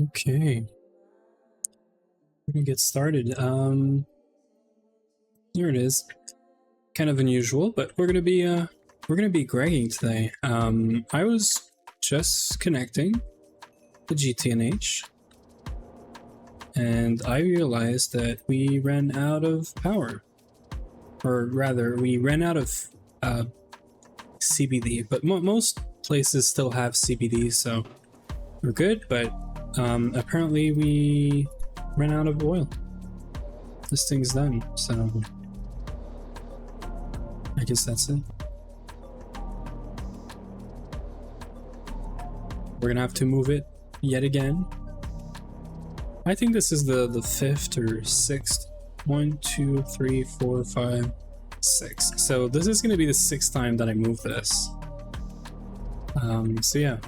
Okay, we're gonna get started. Here it is. Kind of unusual, but we're gonna be gregging today. I was just connecting the GTNH, and I realized that we ran out of power, or rather, we ran out of CBD. But most places still have CBD, so we're good. But apparently, we ran out of oil. This thing's done, so I guess that's it. We're gonna have to move it yet again. I think this is the fifth or sixth. 1, 2, 3, 4, 5, 6. So this is gonna be the sixth time that I move this. So yeah.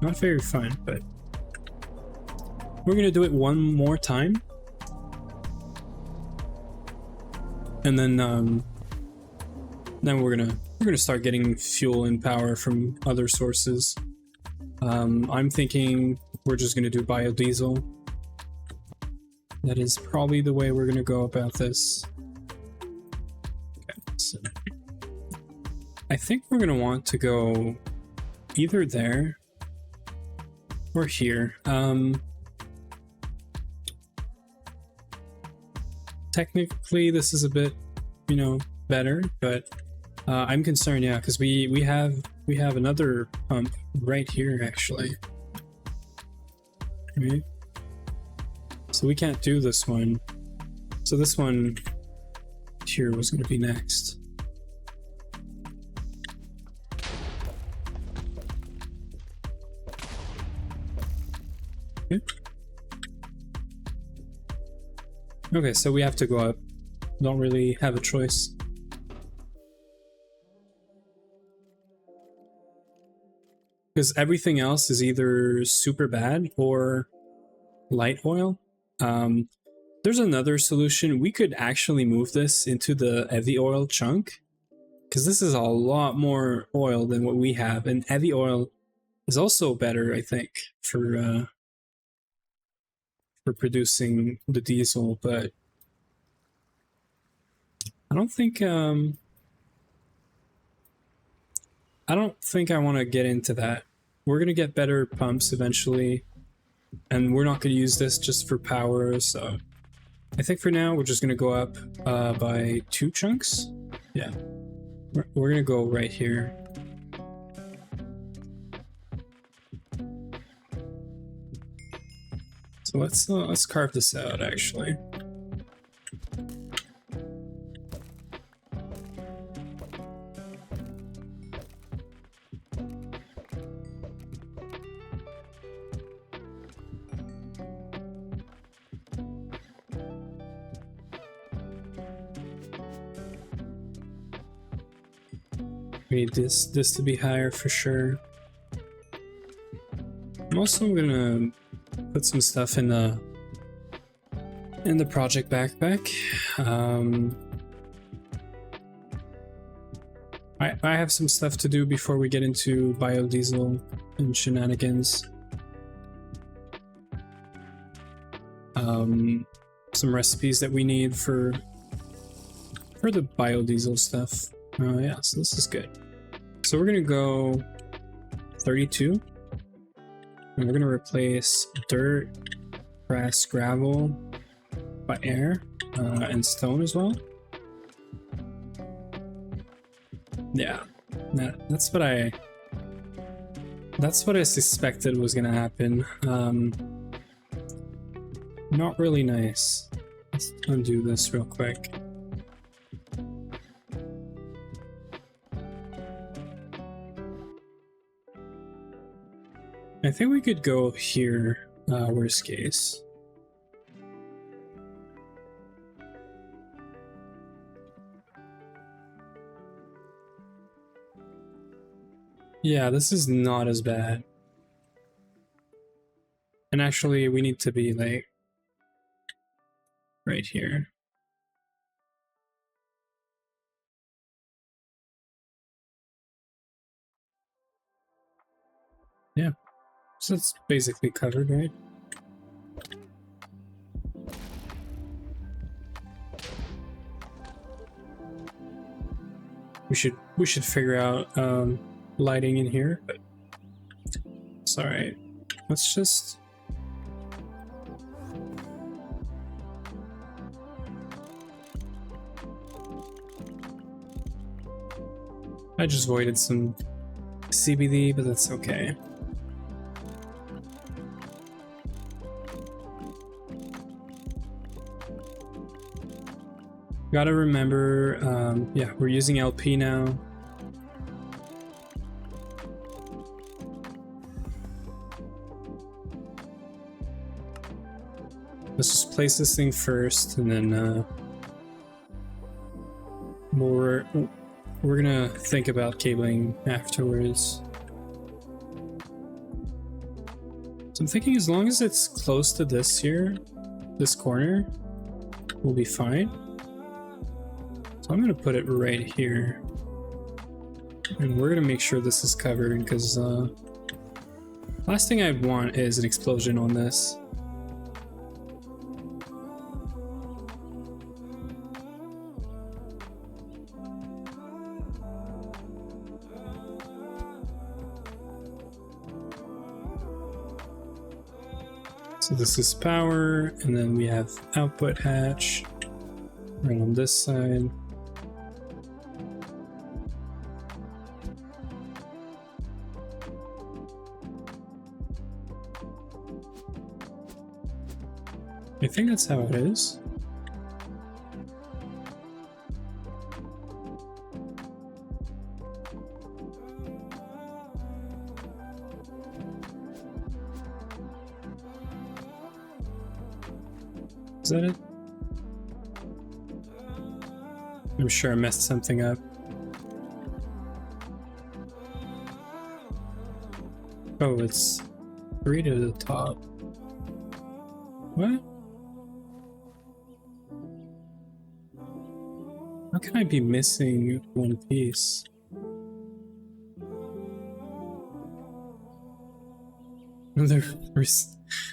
Not very fun, but we're gonna do it one more time. And then we're gonna start getting fuel and power from other sources. I'm thinking we're just gonna do biodiesel. That is probably the way we're gonna go about this. Okay, so I think we're gonna want to go either there or here. To technically this is a bit, you know, better, but I'm concerned, yeah, because we have another pump right here actually. Right? So we can't do this one. So this one here was going to be next. Okay. Okay, so we have to go up. Don't really have a choice. Because everything else is either super bad or light oil. There's another solution. We could actually move this into the heavy oil chunk, because this is a lot more oil than what we have, and heavy oil is also better, I think, for producing the diesel. But I don't think I want to get into that. We're gonna get better pumps eventually, and we're not gonna use this just for power. So I think for now we're just gonna go up by 2 chunks. Yeah, we're gonna go right here. So let's carve this out actually. We need this to be higher for sure. I'm also gonna put some stuff in the project backpack. I have some stuff to do before we get into biodiesel and shenanigans. Some recipes that we need for the biodiesel stuff. Yeah, so this is good. So we're gonna go 32. And we're gonna replace dirt, grass, gravel by air, and stone as well. Yeah, that's what I suspected was gonna happen. Not really nice. Let's undo this real quick. I think we could go here, worst case. Yeah, this is not as bad. And actually, we need to be like right here. Yeah. So it's basically covered, right? We should figure out lighting in here, but it's alright. Let's just I just voided some CBD, but that's okay. Gotta remember, yeah, we're using LP now. Let's just place this thing first, and then we're gonna think about cabling afterwards. So I'm thinking as long as it's close to this here, this corner, we'll be fine. So I'm gonna put it right here, and we're gonna make sure this is covered, because last thing I want is an explosion on this. So this is power, and then we have output hatch. And on this side. I think that's how it is. Is that it? I'm sure I messed something up. Oh, it's 3 to the top. What? How can I be missing one piece?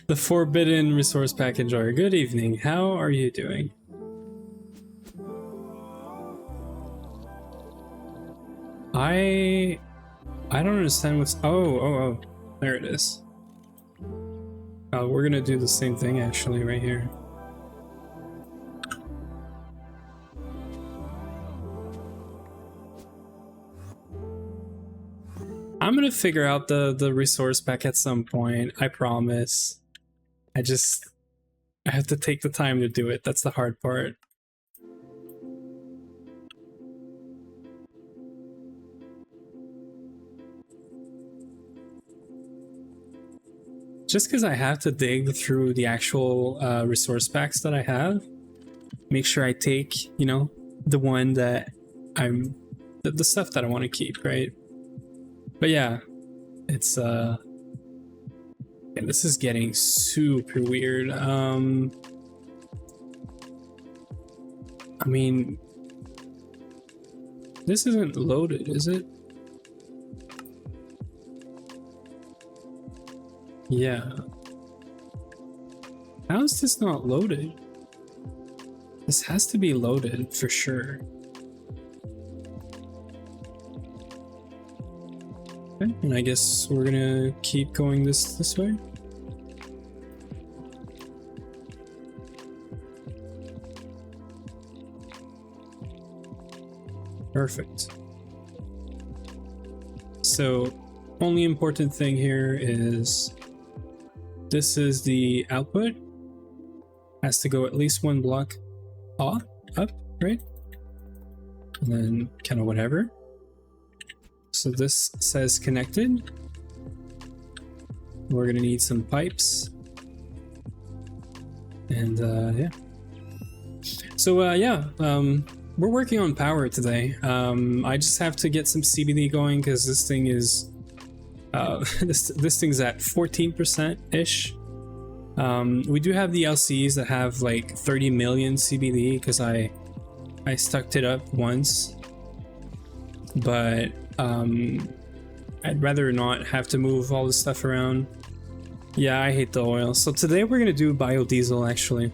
The forbidden resource package are. Good evening. How are you doing? I don't understand what's. Oh. There it is. We're gonna do the same thing actually right here. I'm gonna figure out the resource pack at some point, I promise. I have to take the time to do it. That's the hard part. Just because I have to dig through the actual resource packs that I have, make sure I take, you know, the one that the stuff that I want to keep, right? But yeah, it's yeah, this is getting super weird. I mean, this isn't loaded, is it? Yeah. How is this not loaded? This has to be loaded for sure. Okay, and I guess we're gonna keep going this way. Perfect. So, only important thing here is this is the output. Has to go at least one block up, right? And then kind of whatever. So this says connected. We're gonna need some pipes. And yeah. So yeah, we're working on power today. I just have to get some CBD going because this thing is this thing's at 14%-ish. We do have the LCs that have like 30 million CBD because I stucked it up once, but I'd rather not have to move all this stuff around. Yeah, I hate the oil. So today we're gonna do biodiesel actually.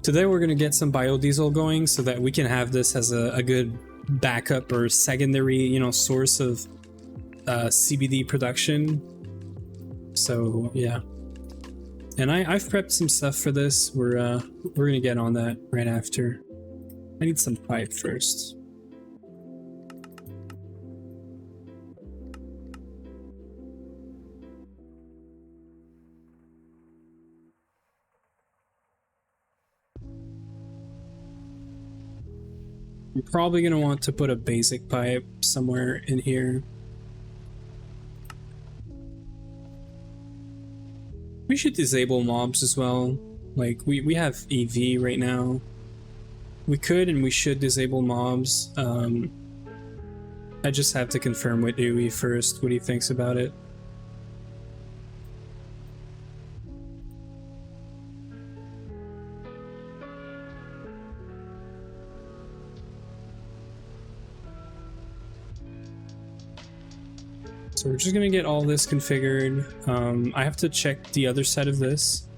Today we're gonna get some biodiesel going so that we can have this as a good backup or secondary, you know, source of CBD production. So yeah, and I've prepped some stuff for this. We're gonna get on that right after. I need some pipe first. I'm probably gonna want to put a basic pipe somewhere in here. We should disable mobs as well. Like we have EV right now. We could and we should disable mobs. I just have to confirm with Dewey first what he thinks about it. So we're just gonna get all this configured. I have to check the other side of this.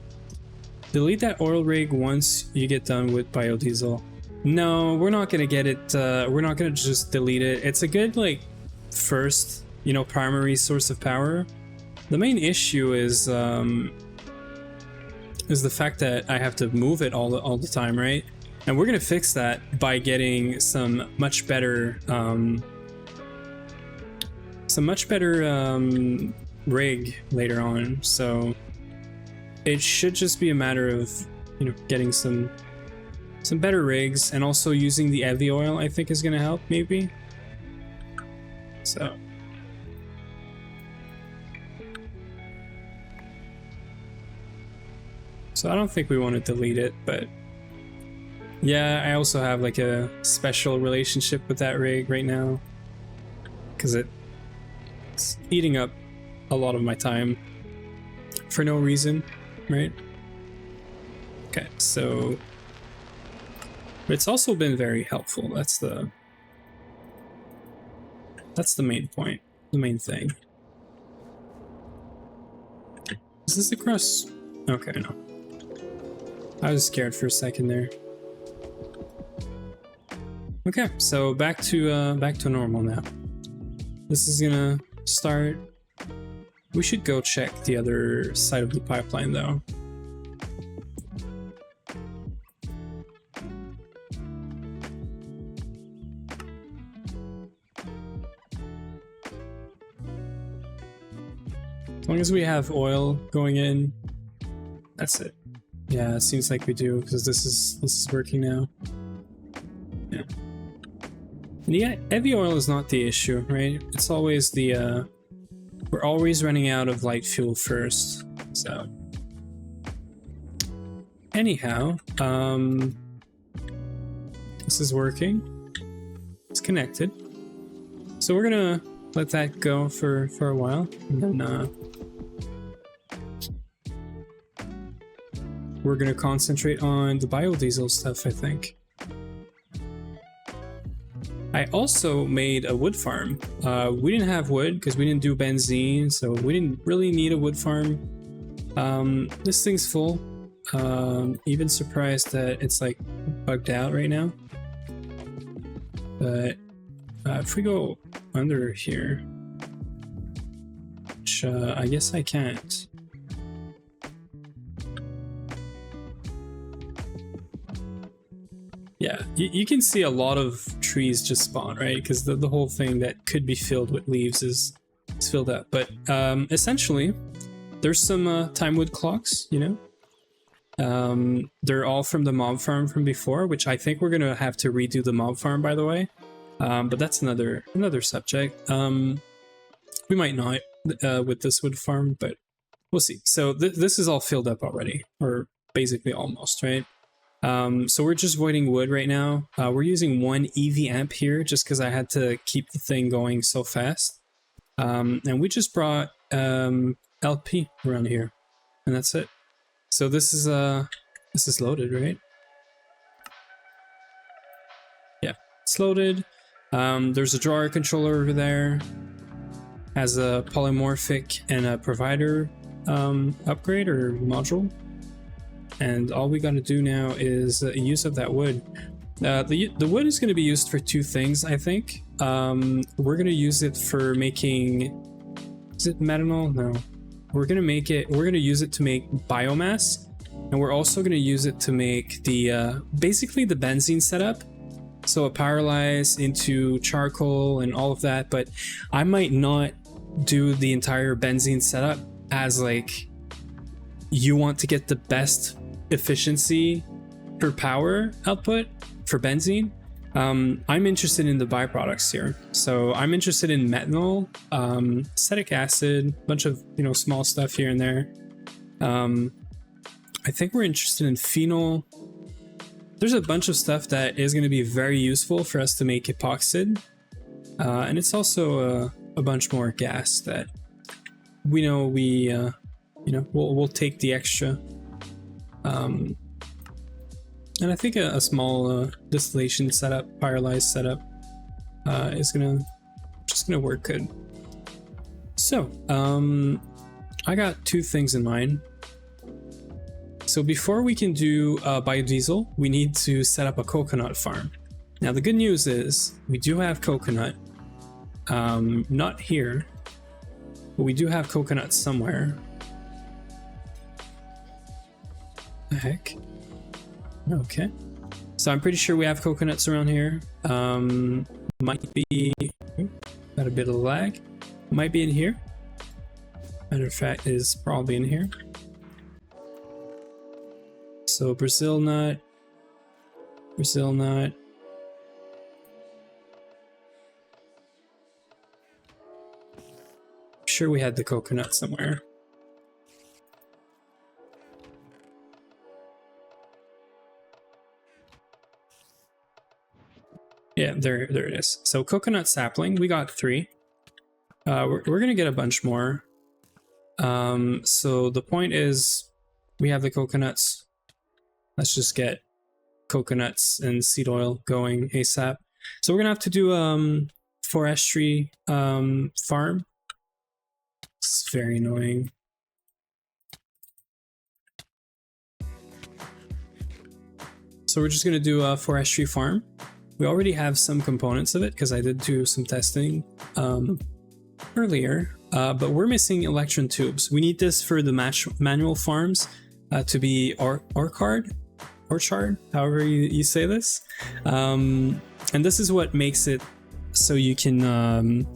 Delete that oil rig once you get done with biodiesel. No, we're not gonna get it. We're not gonna just delete it. It's a good like first, you know, primary source of power. The main issue is the fact that I have to move it all the time, right? And we're gonna fix that by getting some much better rig later on. So it should just be a matter of, you know, getting some better rigs, and also using the heavy oil I think is gonna help maybe. So I don't think we want to delete it, but yeah, I also have like a special relationship with that rig right now because it's eating up a lot of my time for no reason, right? Okay, so it's also been very helpful. That's the main point, the main thing. Is this across? Okay, no. I was scared for a second there. Okay, so back to normal now. This is gonna start. We should go check the other side of the pipeline though. As long as we have oil going in, that's it. Yeah, it seems like we do, because this is working now. Yeah. And yeah, heavy oil is not the issue, right? It's always the we're always running out of light fuel first. So anyhow, this is working. It's connected. So we're gonna let that go for a while, and then we're gonna concentrate on the biodiesel stuff, I think. I also made a wood farm. We didn't have wood because we didn't do benzene, so we didn't really need a wood farm. This thing's full. Even surprised that it's like bugged out right now. But if we go under here, which I guess I can't. Yeah, you can see a lot of trees just spawn, right? Because the whole thing that could be filled with leaves is filled up. But essentially, there's some timewood clocks, you know? They're all from the mob farm from before, which I think we're going to have to redo the mob farm, by the way. But that's another subject. We might not with this wood farm, but we'll see. So this is all filled up already, or basically almost, right? So we're just voiding wood right now. We're using 1 EV amp here just because I had to keep the thing going so fast. And we just brought LP around here, and that's it. So this is loaded, right? Yeah, it's loaded. There's a drawer controller over there. Has a polymorphic and a provider upgrade or module. And all we got to do now is use of that wood. The wood is going to be used for 2 things, I think. We're going to use it for making... Is it methanol? No. We're going to use it to make biomass. And we're also going to use it to make the... basically the benzene setup. So a pyrolyze into charcoal and all of that. But I might not do the entire benzene setup as like... You want to get the best efficiency per power output for benzene. I'm interested in the byproducts here. So I'm interested in methanol, acetic acid, a bunch of, you know, small stuff here and there. I think we're interested in phenol. There's a bunch of stuff that is going to be very useful for us to make epoxid. And it's also a bunch more gas that we know you know, we'll take the extra. And I think a small distillation setup, pyrolyzed setup, is just gonna work good. So, I got 2 things in mind. So before we can do biodiesel, we need to set up a coconut farm. Now the good news is we do have coconut, not here, but we do have coconut somewhere. The heck? Okay. So I'm pretty sure we have coconuts around here. Might be, got a bit of lag. Might be in here. Matter of fact, is probably in here. So Brazil nut. Sure, we had the coconut somewhere. Yeah, there it is. So coconut sapling, we got 3. We're gonna get a bunch more. So the point is, we have the coconuts. Let's just get coconuts and seed oil going ASAP. So we're gonna have to do forestry farm. It's very annoying. So we're just gonna do a forestry farm. We already have some components of it because I did do some testing earlier, but we're missing electron tubes. We need this for the manual farms to be orchard, however you say this. And this is what makes it so you can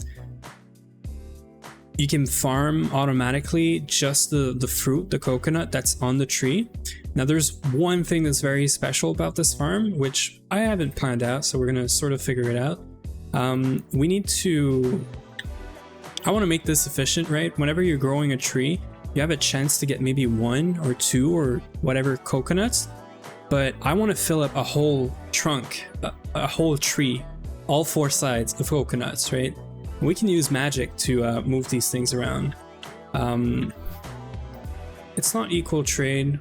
farm automatically just the fruit, the coconut that's on the tree. Now there's one thing that's very special about this farm, which I haven't planned out, so we're gonna sort of figure it out. We need to, I wanna make this efficient, right? Whenever you're growing a tree, you have a chance to get maybe 1 or 2 or whatever coconuts, but I wanna fill up a whole trunk, a whole tree, all 4 sides of coconuts, right? We can use magic to move these things around. It's not equal trade.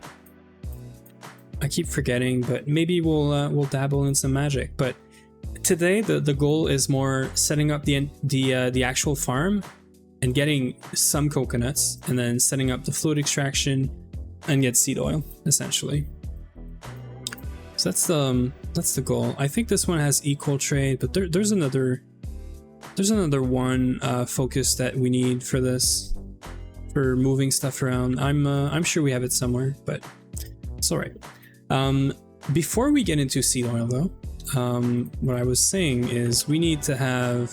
I keep forgetting, but maybe we'll dabble in some magic. But today the goal is more setting up the actual farm and getting some coconuts, and then setting up the fluid extraction and get seed oil essentially. So that's the goal. I think this one has equal trade, but there's another one focus that we need for this, for moving stuff around. I'm sure we have it somewhere, but it's all right. Before we get into seed oil though, what I was saying is we need to have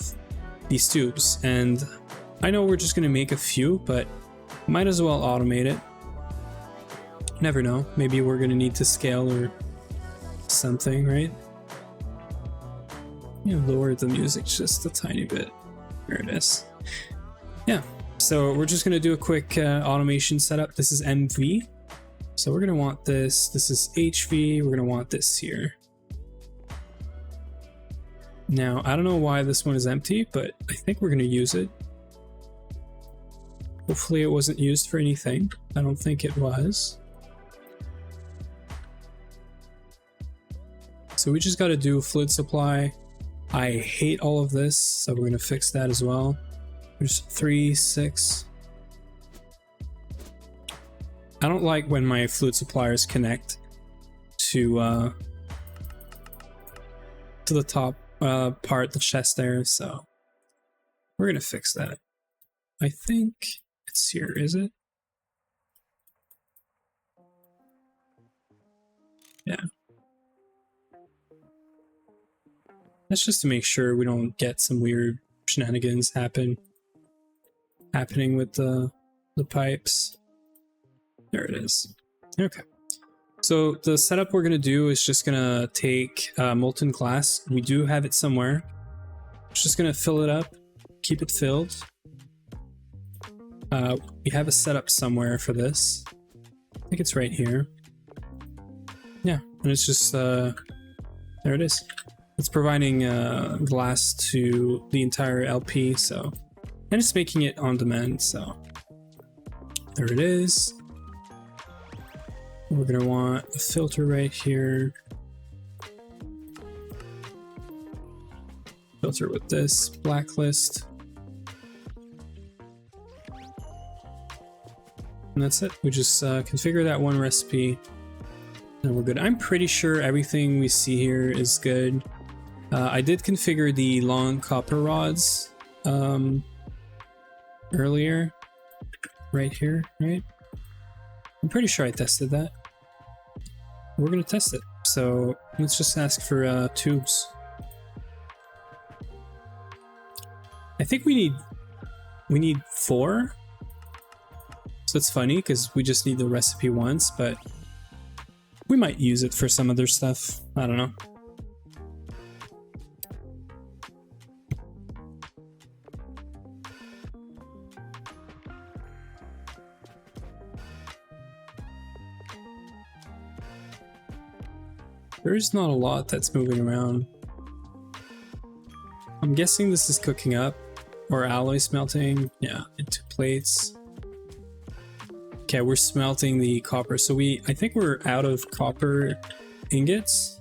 these tubes, and I know we're just gonna make a few, but might as well automate it. Never know, maybe we're gonna need to scale or something, right? Lower the music just a tiny bit. There it is. Yeah, so we're just gonna do a quick automation setup. This is MV. So we're gonna want this. This is HV. We're gonna want this here. Now, I don't know why this one is empty, but I think we're gonna use it. Hopefully it wasn't used for anything. I don't think it was. So we just gotta do fluid supply. I hate all of this, so we're gonna fix that as well. There's 3, 6. I don't like when my fluid suppliers connect to the top part, the chest there, so we're gonna fix that. I think it's here, is it? Yeah. That's just to make sure we don't get some weird shenanigans happening with the pipes. There it is. Okay. So the setup we're gonna do is just gonna take molten glass. We do have it somewhere. Just gonna fill it up, keep it filled. We have a setup somewhere for this. I think it's right here. Yeah, and it's just there it is. It's providing glass to the entire LP, so, and it's making it on demand, so there it is. We're gonna want a filter right here. Filter with this, blacklist. And that's it. We just configure that one recipe and we're good. I'm pretty sure everything we see here is good. I did configure the long copper rods earlier, right here, right? I'm pretty sure I tested that. We're gonna test it. so let's just ask for tubes. I think we need 4. So it's funny because we just need the recipe once, but we might use it for some other stuff. I don't know. There's not a lot that's moving around. I'm guessing this is cooking up or alloy smelting. Yeah, into plates. Okay, we're smelting the copper. So I think we're out of copper ingots.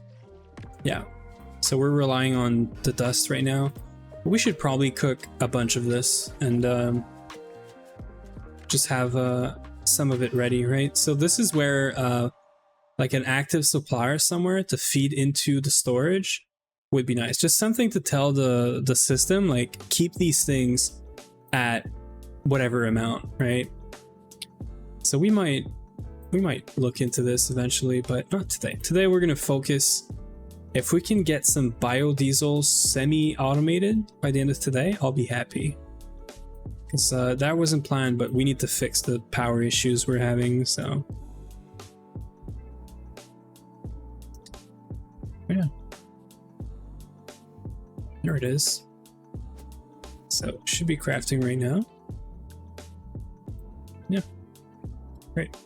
Yeah, so we're relying on the dust right now. We should probably cook a bunch of this and just have some of it ready, right? So this is where like an active supplier somewhere to feed into the storage would be nice. Just something to tell the system, like keep these things at whatever amount, right? So we might look into this eventually, but not today. Today we're gonna focus. If we can get some biodiesel semi-automated by the end of today, I'll be happy. Because that wasn't planned, but we need to fix the power issues we're having, so. Yeah. There it is. So should be crafting right now. Yeah. Great.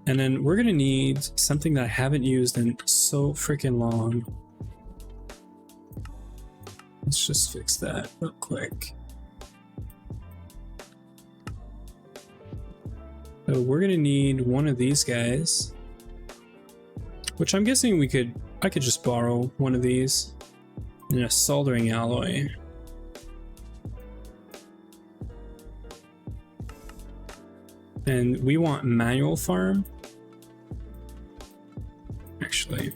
And then we're gonna need something that I haven't used in so freaking long. Let's just fix that real quick. So we're gonna need one of these guys, which I'm guessing I could just borrow one of these, and a soldering alloy. And we want manual farm. Actually.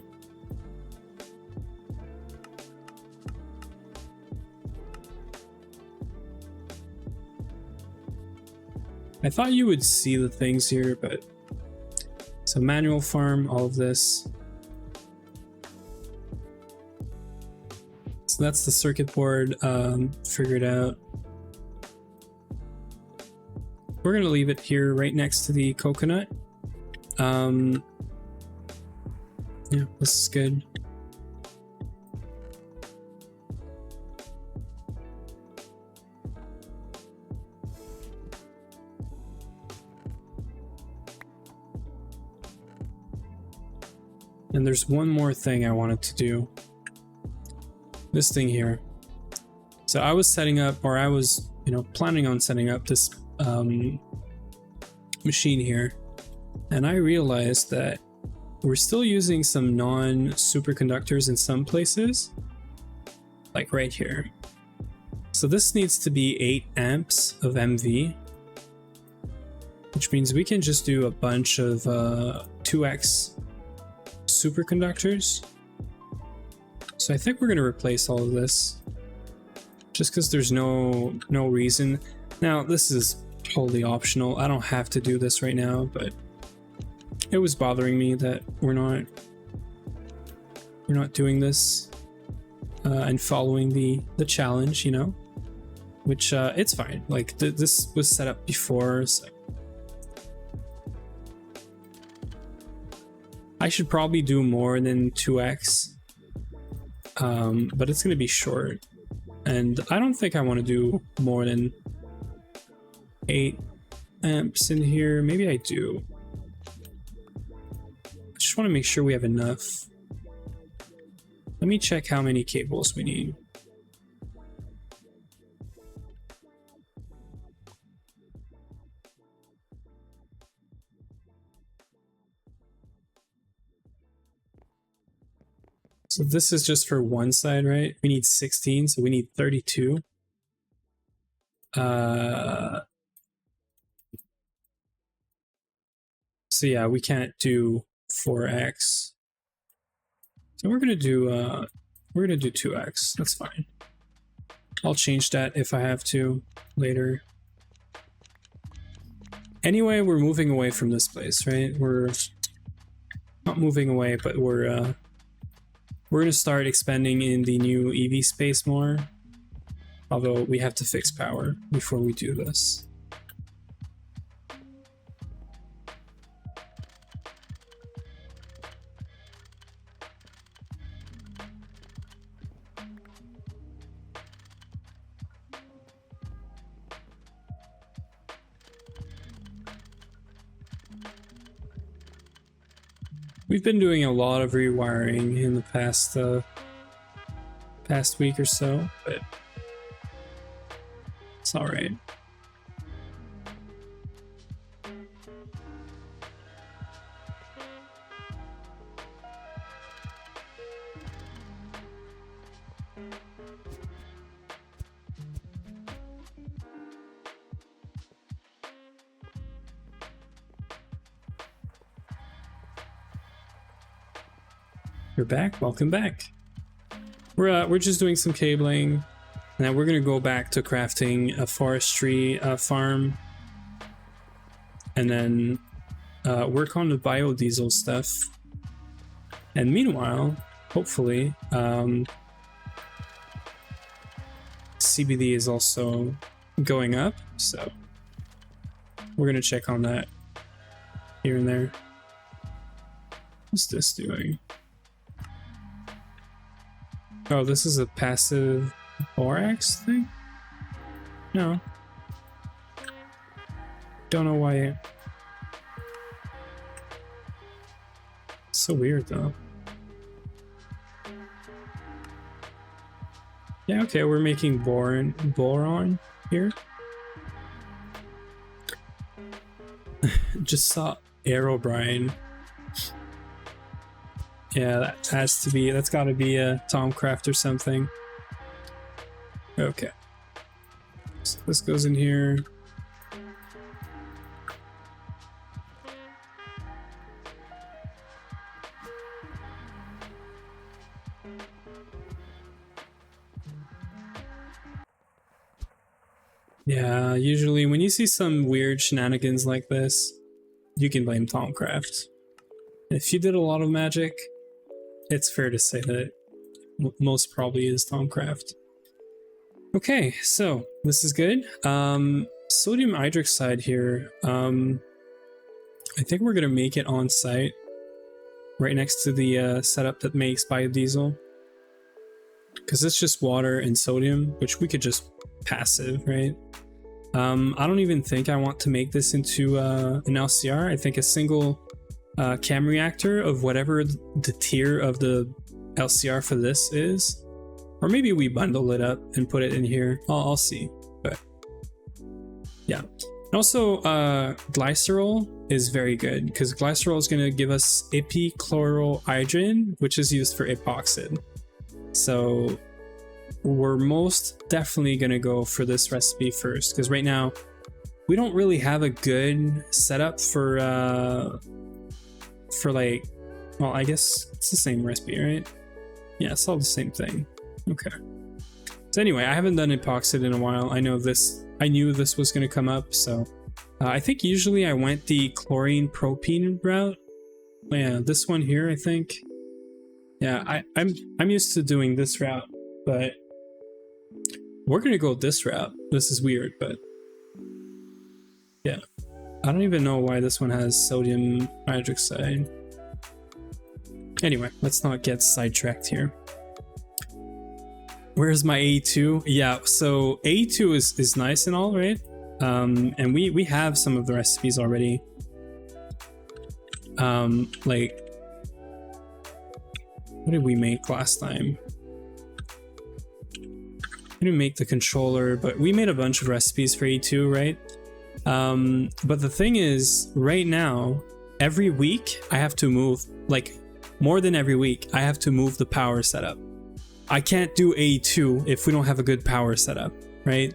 I thought you would see the things here, but so manual farm, all of this. So that's the circuit board figured out. We're gonna leave it here right next to the coconut. Yeah, this is good. And there's one more thing I wanted to do. This thing here. So I was setting up, or I was, planning on setting up this machine here, and I realized that we're still using some non-superconductors in some places, like right here. So this needs to be 8 amps of MV, which means we can just do a bunch of 2x superconductors. So I think we're going to replace all of this just because there's no reason. Now this is totally optional. I don't have to do this right now, but it was bothering me that we're not doing this and following the challenge, which it's fine. Like this was set up before, so I should probably do more than 2x, but it's gonna be short, and I don't think I want to do more than 8 amps in here. Maybe I do. I just want to make sure we have enough. Let me check how many cables we need. So this is just for one side, right? We need 16, so we need 32. So yeah, we can't do 4x. So we're gonna do 2x. That's fine. I'll change that if I have to later. Anyway, we're moving away from this place, right? We're not moving away, but we're gonna start expanding in the new EV space more. Although we have to fix power before we do this. We've been doing a lot of rewiring in the past week or so, but it's all right. You're back. Welcome back. We're just doing some cabling, and then we're gonna go back to crafting a forestry farm, and then work on the biodiesel stuff. And meanwhile, hopefully, CBD is also going up, so we're gonna check on that here and there. What's this doing? Oh, this is a passive borax thing? No. Don't know why. So weird though. Yeah, okay, we're making boron here. Just saw Aerobrine. Yeah, that's gotta be a Tomcraft or something. Okay. So this goes in here. Yeah, usually when you see some weird shenanigans like this, you can blame Tomcraft. If you did a lot of magic, it's fair to say that most probably is Tomcraft. Okay, so this is good. Sodium hydroxide here. I think we're gonna make it on site, right next to the setup that makes biodiesel, because it's just water and sodium, which we could just passive, right? I don't even think I want to make this into an LCR. I think a single cam reactor of whatever the tier of the LCR for this is, or maybe we bundle it up and put it in here. I'll see, but yeah. And also glycerol is very good, because glycerol is going to give us epichlorohydrin, which is used for epoxid. So we're most definitely going to go for this recipe first, because right now we don't really have a good setup for like, well, I guess it's the same recipe, right? Yeah, it's all the same thing. Okay. So anyway, I haven't done epoxid in a while. I knew this was going to come up, so I think usually I went the chlorine propene route. Yeah, this one here, I think. Yeah, I'm used to doing this route, but we're gonna go this route. This is weird, but yeah. I don't even know why this one has sodium hydroxide. Anyway, let's not get sidetracked here. Where's my A2? Yeah, so A2 is nice and all, right? And we have some of the recipes already. Like, what did we make last time? We didn't make the controller, but we made a bunch of recipes for A2, right? But the thing is, right now, every week I have to move, like more than every week, I have to move the power setup. I can't do A2 if we don't have a good power setup, right?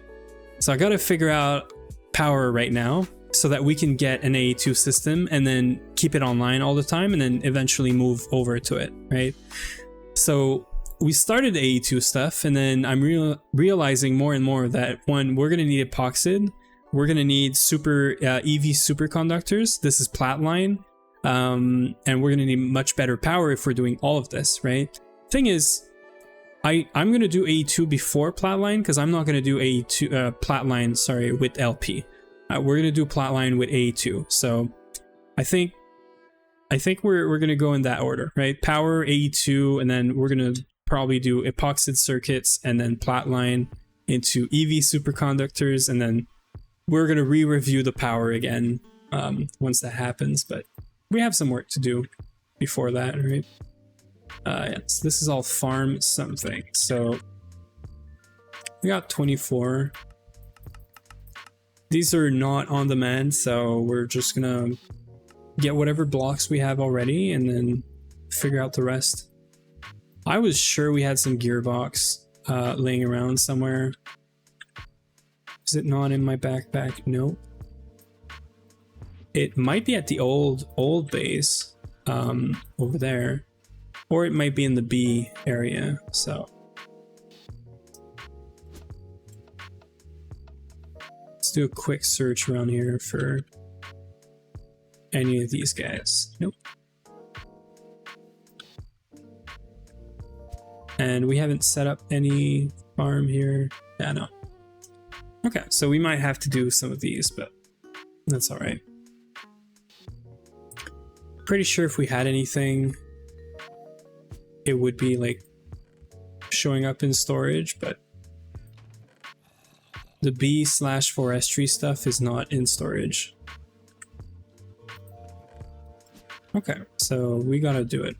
So I gotta figure out power right now so that we can get an A2 system and then keep it online all the time and then eventually move over to it, right? So we started A2 stuff, and then I'm realizing more and more that, one, we're gonna need epoxid, we're gonna need EV superconductors. This is Platline. And we're gonna need much better power if we're doing all of this, right? Thing is, I'm gonna do AE2 before Platline because I'm not gonna do AE2 Platline, sorry, with LP. We're gonna do Platline with AE2. So I think we're gonna go in that order, right? Power, AE2, and then we're gonna probably do epoxid circuits and then Platline into EV superconductors, and then we're gonna re-review the power again once that happens. But we have some work to do before that, right? Yes, this is all farm something. So we got 24. These are not on demand, so we're just gonna get whatever blocks we have already and then figure out the rest. I was sure we had some gearbox laying around somewhere. Is it not in my backpack? Nope. It might be at the old base over there. Or it might be in the B area, so. Let's do a quick search around here for any of these guys. Nope. And we haven't set up any farm here. Yeah, no. Okay, so we might have to do some of these, but that's all right. Pretty sure if we had anything, it would be like showing up in storage, but the B/forestry stuff is not in storage. Okay, so we gotta do it.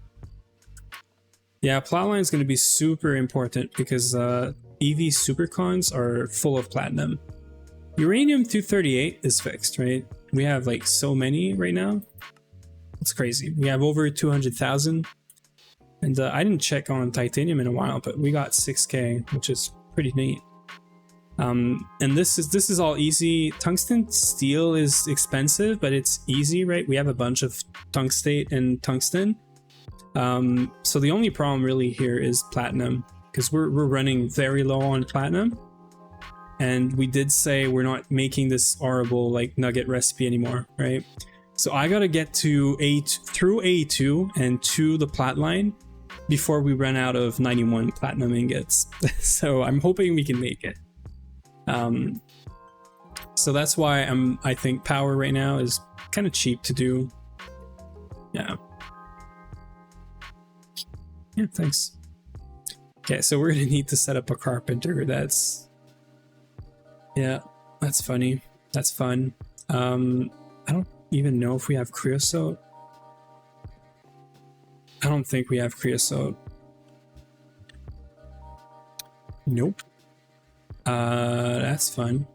Yeah, Platline is going to be super important because EV supercons are full of platinum. Uranium-238 is fixed, right? We have like so many right now. It's crazy. We have over 200,000. And I didn't check on titanium in a while, but we got 6K, which is pretty neat. And this is all easy. Tungsten steel is expensive, but it's easy, right? We have a bunch of tungstate and tungsten. So the only problem really here is platinum, because we're running very low on platinum. And we did say we're not making this horrible like nugget recipe anymore, right? So I gotta get to through A2 and to the plat line before we run out of 91 platinum ingots. So I'm hoping we can make it. So that's why I think power right now is kind of cheap to do. Yeah. Yeah, thanks. Okay, so we're gonna need to set up a carpenter. Yeah, that's funny. That's fun. I don't even know if we have creosote. I don't think we have creosote. Nope. That's fun.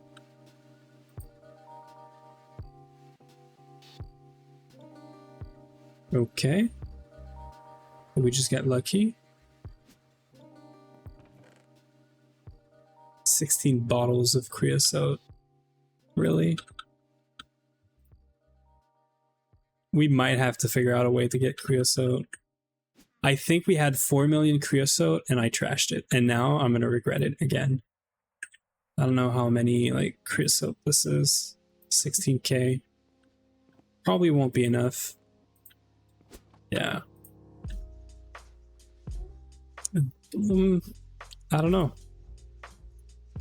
Okay. Did we just get lucky? 16 bottles of creosote. Really? We might have to figure out a way to get creosote. I think we had 4 million creosote and I trashed it, and now I'm gonna regret it again. I don't know how many like creosote this is. 16K. Probably won't be enough. Yeah. I don't know.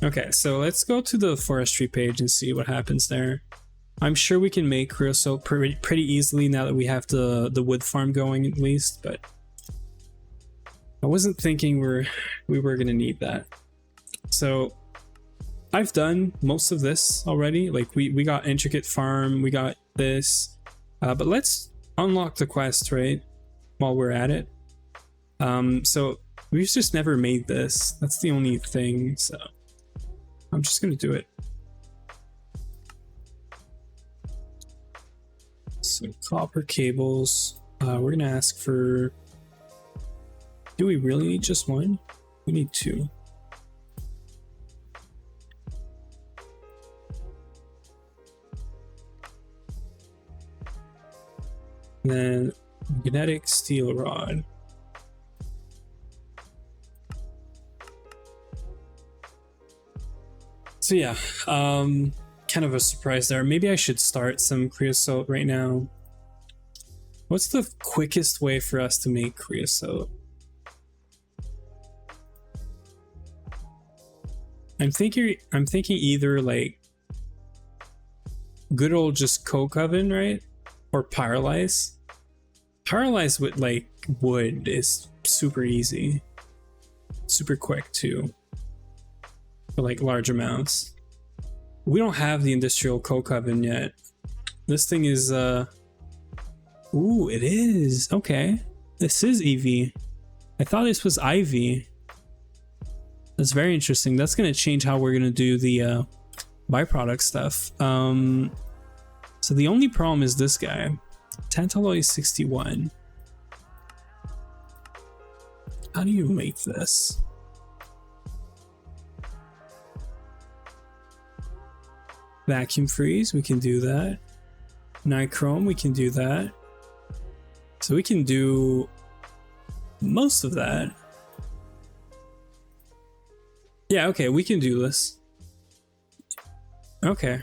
Okay, so let's go to the forestry page and see what happens there. I'm sure we can make creosote pretty easily now that we have the wood farm going at least, but I wasn't thinking we were gonna need that. So I've done most of this already. Like we got intricate farm, we got this, but let's unlock the quest, right? While we're at it. So we've just never made this. That's the only thing. So I'm just gonna do it. So copper cables. We're gonna ask for. Do we really need just one? We need two. And then magnetic steel rod. So yeah, kind of a surprise there. Maybe I should start some creosote right now. What's the quickest way for us to make creosote? I'm thinking either like good old just coke oven, right? Or pyrolyze. Pyrolyze with like wood is super easy. Super quick too. For like large amounts. We don't have the industrial coke oven yet. This thing is ooh, it is. Okay. This is EV. I thought this was IV. That's very interesting. That's gonna change how we're gonna do the byproduct stuff. So the only problem is this guy. Tantalloy 61. How do you make this? Vacuum freeze, we can do that. Nichrome, we can do that. So we can do most of that. Yeah, okay, we can do this. Okay.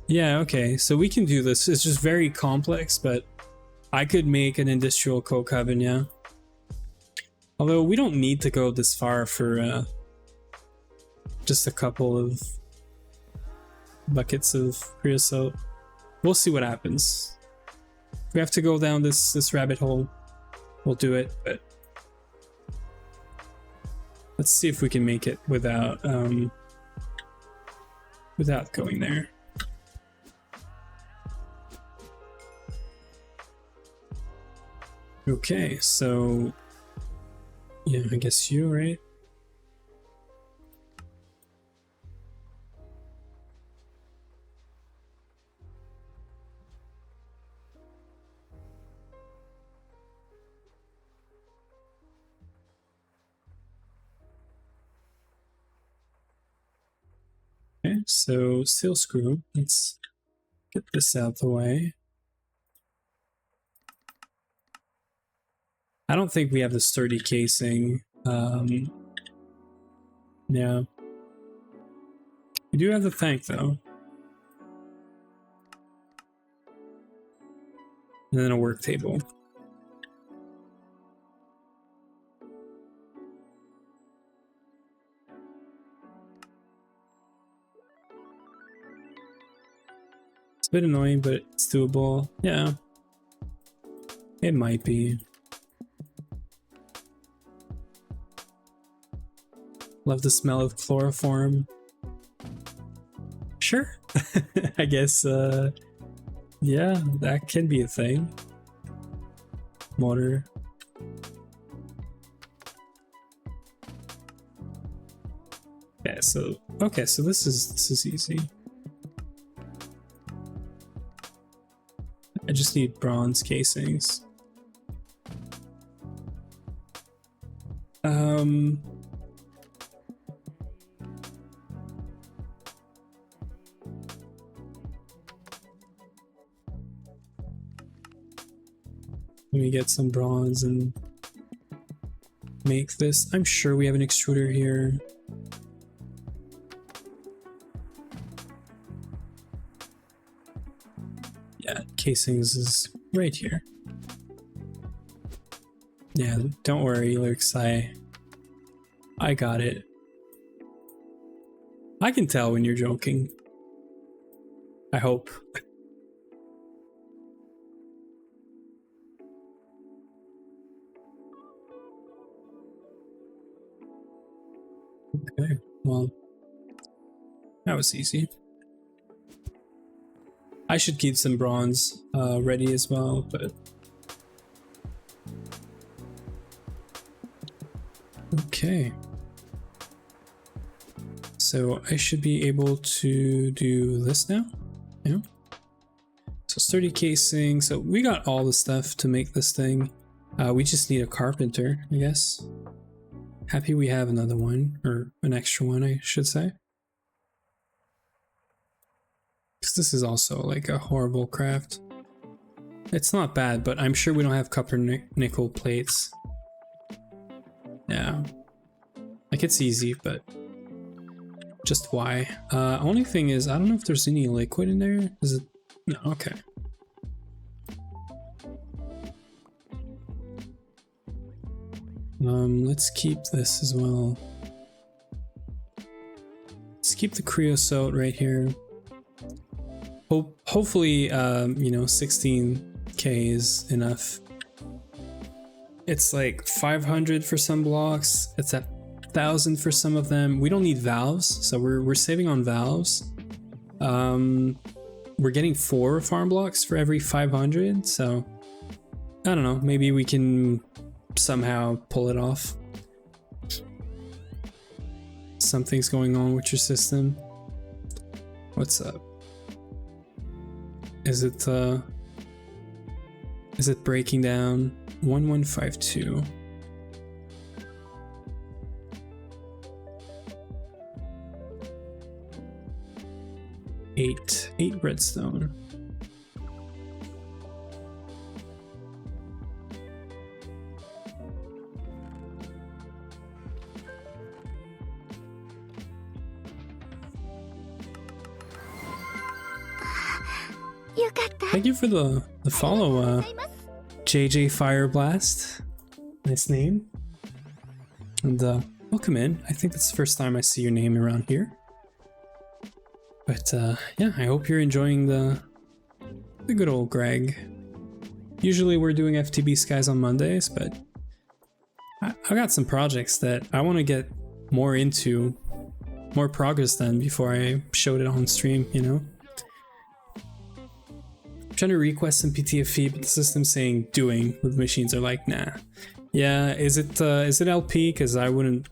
Yeah, okay, so we can do this. It's just very complex, but I could make an industrial coke oven, yeah. Although we don't need to go this far for just a couple of buckets of creosote. We'll see what happens. If we have to go down this rabbit hole, we'll do it, but let's see if we can make it without going there. Okay, so yeah, I guess you, right? Okay, so steel screw. Let's get this out the way. I don't think we have the sturdy casing. Yeah. We do have the tank though. And then a work table. It's a bit annoying, but it's doable. Yeah. It might be. Love the smell of chloroform. Sure. I guess, yeah, that can be a thing. Motor. Yeah, so, okay, so this is easy. I just need bronze casings. Let me get some bronze and make this. I'm sure we have an extruder here. Yeah, casings is right here. Yeah, don't worry, Lurks, I got it. I can tell when you're joking. I hope. Okay, well, that was easy. I should keep some bronze ready as well, but... Okay. So I should be able to do this now. Yeah. So sturdy casing. So we got all the stuff to make this thing. We just need a carpenter, I guess. Happy we have another one, or an extra one, I should say. Because this is also like a horrible craft. It's not bad, but I'm sure we don't have copper nickel plates. Yeah. Like it's easy, but just why? Only thing is, I don't know if there's any liquid in there. Is it? No, okay. Let's keep this as well. Let's keep the creosote right here. Hopefully, you know, 16k is enough. It's like 500 for some blocks. It's at 1,000 for some of them. We don't need valves, so we're saving on valves. We're getting 4 farm blocks for every 500, so I don't know. Maybe we can somehow pull it off. Something's going on with your system. What's up? Is it breaking down? 1152. 8 redstone. Thank you for the follow, JJ Fireblast. Nice name. And welcome in. I think that's the first time I see your name around here. But yeah, I hope you're enjoying the good old Greg. Usually we're doing FTB Skies on Mondays, but I got some projects that I want to get more into, more progress done before I showed it on stream, you know? I'm trying to request some PTFE, but the system's saying doing with machines are like, nah. Yeah, is it LP? Because I wouldn't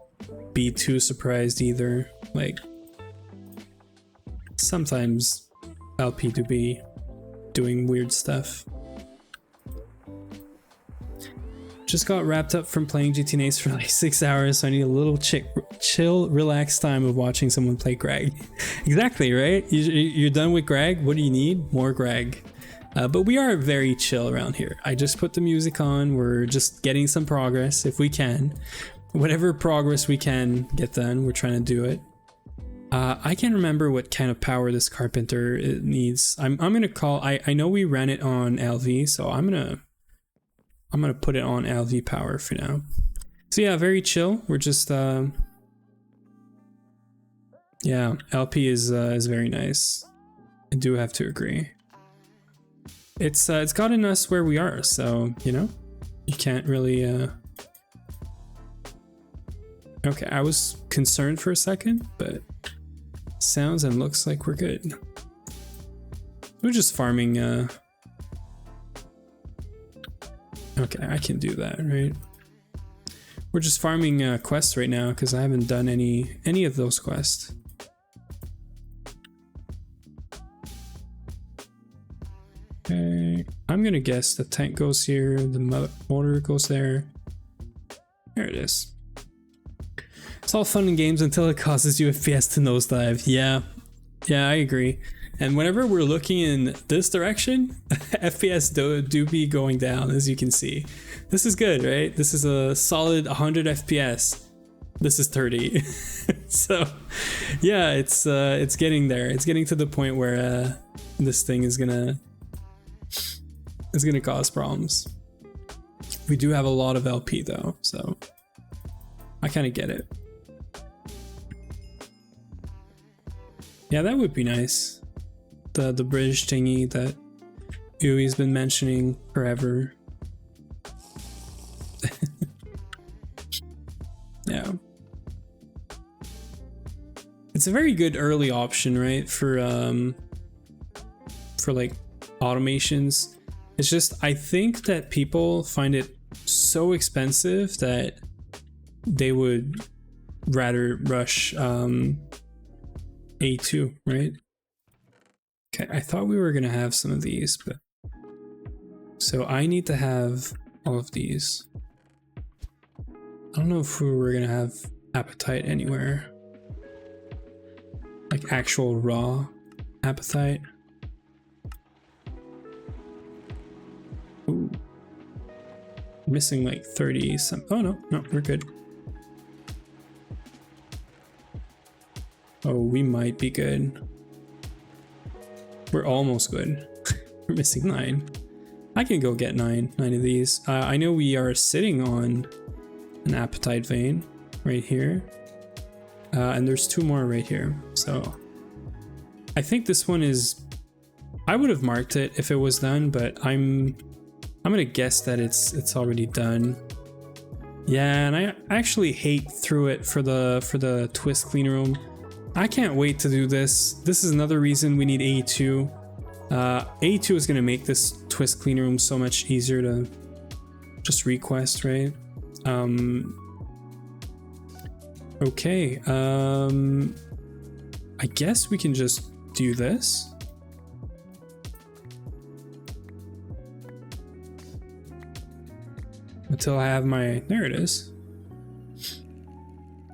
be too surprised either. Like, sometimes LP do be doing weird stuff. Just got wrapped up from playing GTNH for like 6 hours, so I need a little chill, relaxed time of watching someone play Greg. Exactly, right? You're done with Greg? What do you need? More Greg. But we are very chill around here. I just put the music on. We're just getting some progress if we can. Whatever progress we can get done, we're trying to do it. I can't remember what kind of power this carpenter needs. I'm gonna call. I know we ran it on LV, so I'm gonna put it on LV power for now. So yeah, very chill. We're just yeah, LP is very nice. I do have to agree. It's gotten us where we are, so you know, you can't really Okay, I was concerned for a second, but sounds and looks like we're good. We're just farming okay, I can do that, right? We're just farming quests right now because I haven't done any of those quests. Okay, I'm gonna guess the tank goes here, the motor goes there. There it is. It's all fun and games until it causes you FPS to nosedive. Yeah, I agree. And whenever we're looking in this direction, FPS do be going down, as you can see. This is good, right? This is a solid 100 FPS. This is 30. So, yeah, it's getting there. It's getting to the point where this thing is gonna cause problems. We do have a lot of LP though, so I kind of get it. Yeah, that would be nice. The bridge thingy that Ui's been mentioning forever. Yeah. It's a very good early option, right? For like automations. It's just, I think that people find it so expensive that they would rather rush A2, right? Okay, I thought we were gonna have some of these, but so I need to have all of these. I don't know if we were gonna have appetite anywhere, like actual raw appetite. Ooh, missing like 30 some. Oh no, we're good. Oh, we might be good. We're almost good. We're missing 9. I can go get 9 of these. I know we are sitting on an apatite vein right here. And there's 2 more right here. So I think this one is, I would have marked it if it was done, but I'm gonna guess that it's already done. Yeah, and I actually hate through it for the twist clean room. I can't wait to do this. This is another reason we need AE2. AE2 is gonna make this twist clean room so much easier to just request, right? Okay, I guess we can just do this. Until I have my, there it is.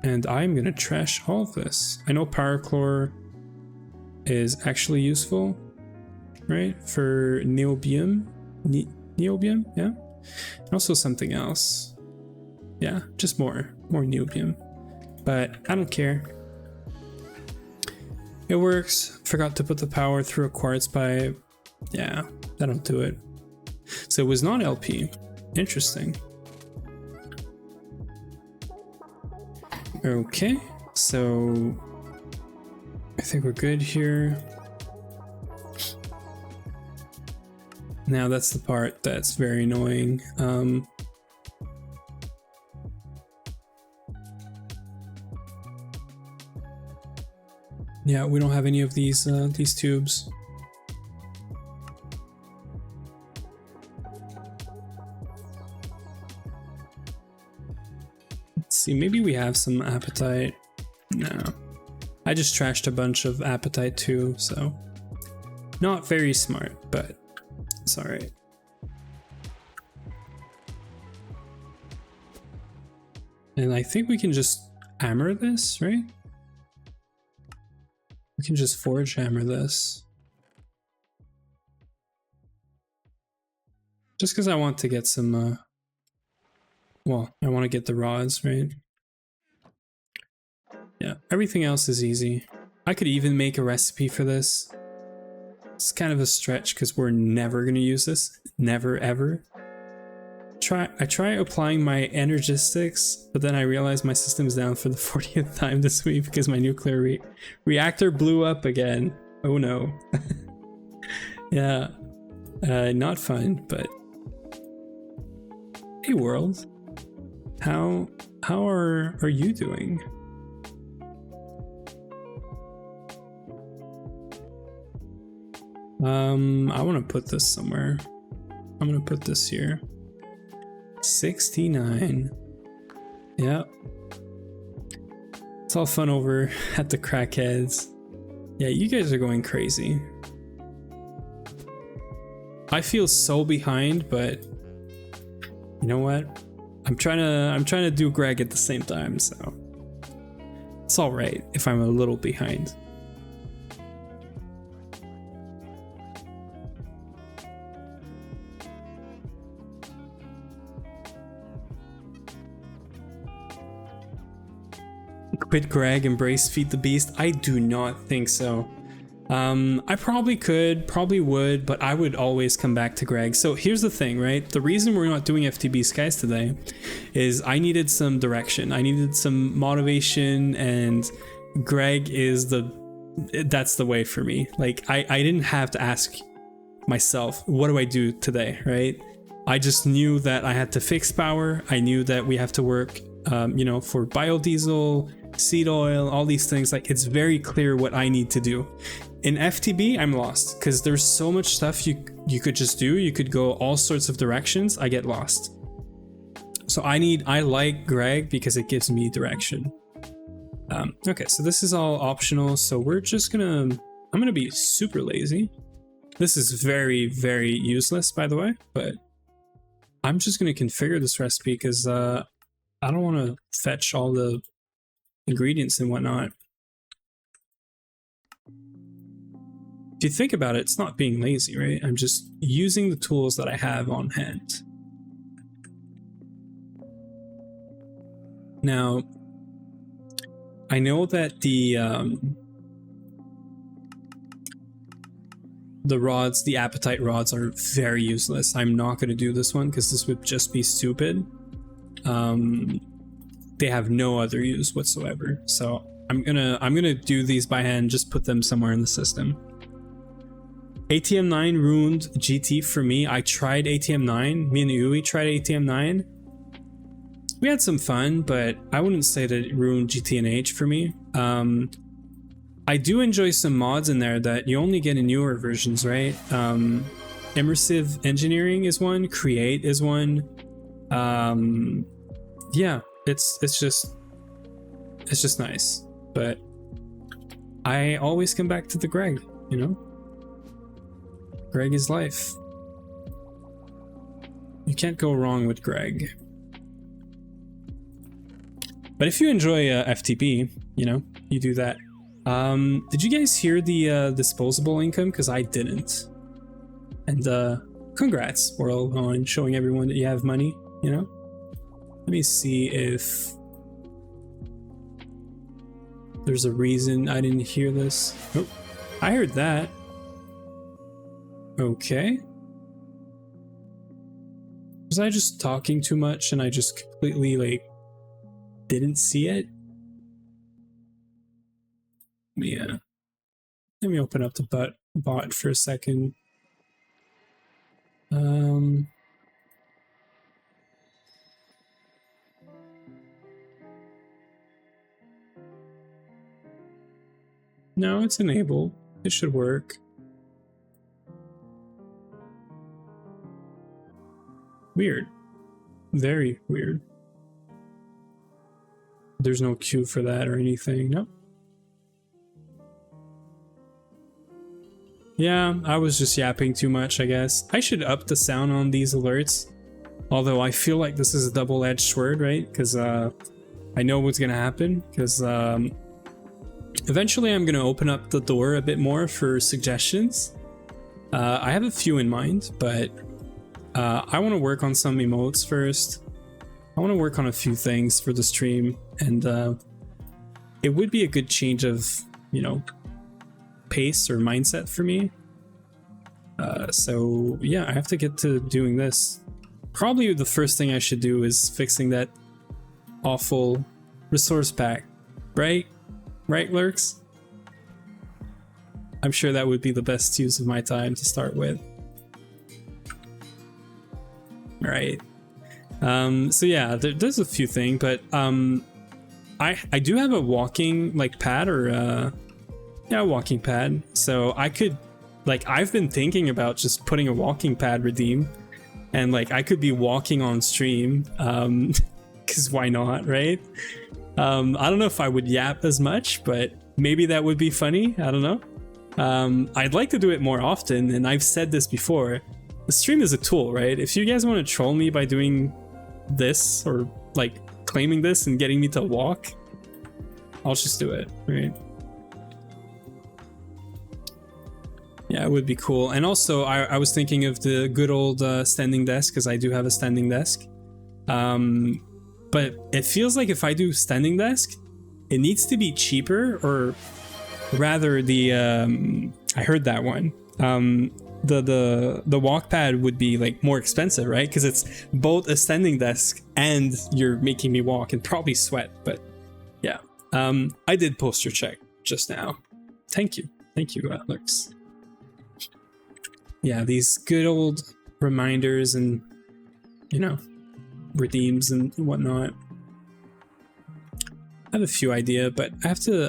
And I'm gonna trash all of this. I know Parachlor is actually useful, right? For neobium, neobium, yeah? And also something else. Yeah, just more neobium. But I don't care. It works. Forgot to put the power through a quartz pipe. Yeah, that'll do it. So it was not LP. Interesting. Okay, so I think we're good here. Now that's the part that's very annoying. Yeah, we don't have any of these tubes. Let's see, maybe we have some apatite. No, I just trashed a bunch of apatite too, so not very smart, but it's all right. And I think we can just hammer this, right? We can just forge hammer this. Just because I want to get some, well, I want to get the rods, right? Yeah, everything else is easy. I could even make a recipe for this. It's kind of a stretch because we're never going to use this. Never, ever. I try applying my energistics, but then I realize my system's down for the 40th time this week because my nuclear reactor blew up again. Oh no. Yeah, not fun, but hey world, how are you doing? I want to put this somewhere. I'm gonna put this here. 69. Yeah. It's all fun over at the crackheads. Yeah, you guys are going crazy. I feel so behind, but you know what? I'm trying to do Greg at the same time, so it's all right if I'm a little behind. Quit Greg, embrace Feed the Beast? I do not think so. I probably could, probably would, but I would always come back to Greg. So here's the thing, right? The reason we're not doing FTB Skies today is I needed some direction. I needed some motivation, and Greg is that's the way for me. Like, I didn't have to ask myself, what do I do today, right? I just knew that I had to fix power. I knew that we have to work, you know, for biodiesel, seed oil, all these things. Like, it's very clear what I need to do. In FTB, I'm lost because there's so much stuff you could just do. You could go all sorts of directions. I get lost. So I like Greg because it gives me direction. Okay, so this is all optional. So we're just I'm gonna be super lazy. This is very, very useless, by the way, but I'm just gonna configure this recipe because I don't want to fetch all the ingredients and whatnot. If you think about it, it's not being lazy, right? I'm just using the tools that I have on hand. Now, I know that the rods, the apatite rods, are very useless. I'm not going to do this one because this would just be stupid. they have no other use whatsoever. So I'm gonna do these by hand, just put them somewhere in the system. ATM9 ruined GT for me. I tried ATM9. Me and Yui tried ATM9. We had some fun, but I wouldn't say that it ruined GTNH for me. I do enjoy some mods in there that you only get in newer versions, right? Immersive engineering is one. Create is one. Yeah, it's just nice. But I always come back to the Greg, you know? Greg is life. You can't go wrong with Greg. But if you enjoy FTP, you know, you do that. Did you guys hear the disposable income? Because I didn't. And congrats, world, on showing everyone that you have money, you know? Let me see if there's a reason I didn't hear this. Oh, I heard that. Okay. Was I just talking too much and I just completely, like, didn't see it? Yeah. Let me open up the bot for a second. No, it's enabled. It should work. Weird. Very weird. There's no queue for that or anything. No. Yeah, I was just yapping too much, I guess. I should up the sound on these alerts. Although I feel like this is a double-edged sword, right? Because I know what's going to happen. Because eventually I'm going to open up the door a bit more for suggestions. I have a few in mind, but I want to work on some emotes first. I want to work on a few things for the stream. And it would be a good change of, you know, pace or mindset for me. So yeah, I have to get to doing this. Probably the first thing I should do is fixing that awful resource pack, right? Right, Lurks? I'm sure that would be the best use of my time to start with. All right. So yeah, there's a few things, but I do have a walking like pad or yeah, a walking pad. So I could, like, I've been thinking about just putting a walking pad redeem, and like I could be walking on stream, because why not, right? I don't know if I would yap as much, but maybe that would be funny. I don't know. I'd like to do it more often, and I've said this before. The stream is a tool, right? If you guys want to troll me by doing this or like claiming this and getting me to walk, I'll just do it, right? Yeah, it would be cool. And also, I was thinking of the good old standing desk, because I do have a standing desk. But it feels like if I do standing desk, it needs to be cheaper, or rather the I heard that one. The walk pad would be like more expensive, right? Because it's both a standing desk and you're making me walk and probably sweat. But yeah, I did poster check just now. Thank you, Alex. Yeah, these good old reminders and, you know, redeems and whatnot. I have a few ideas, but I have to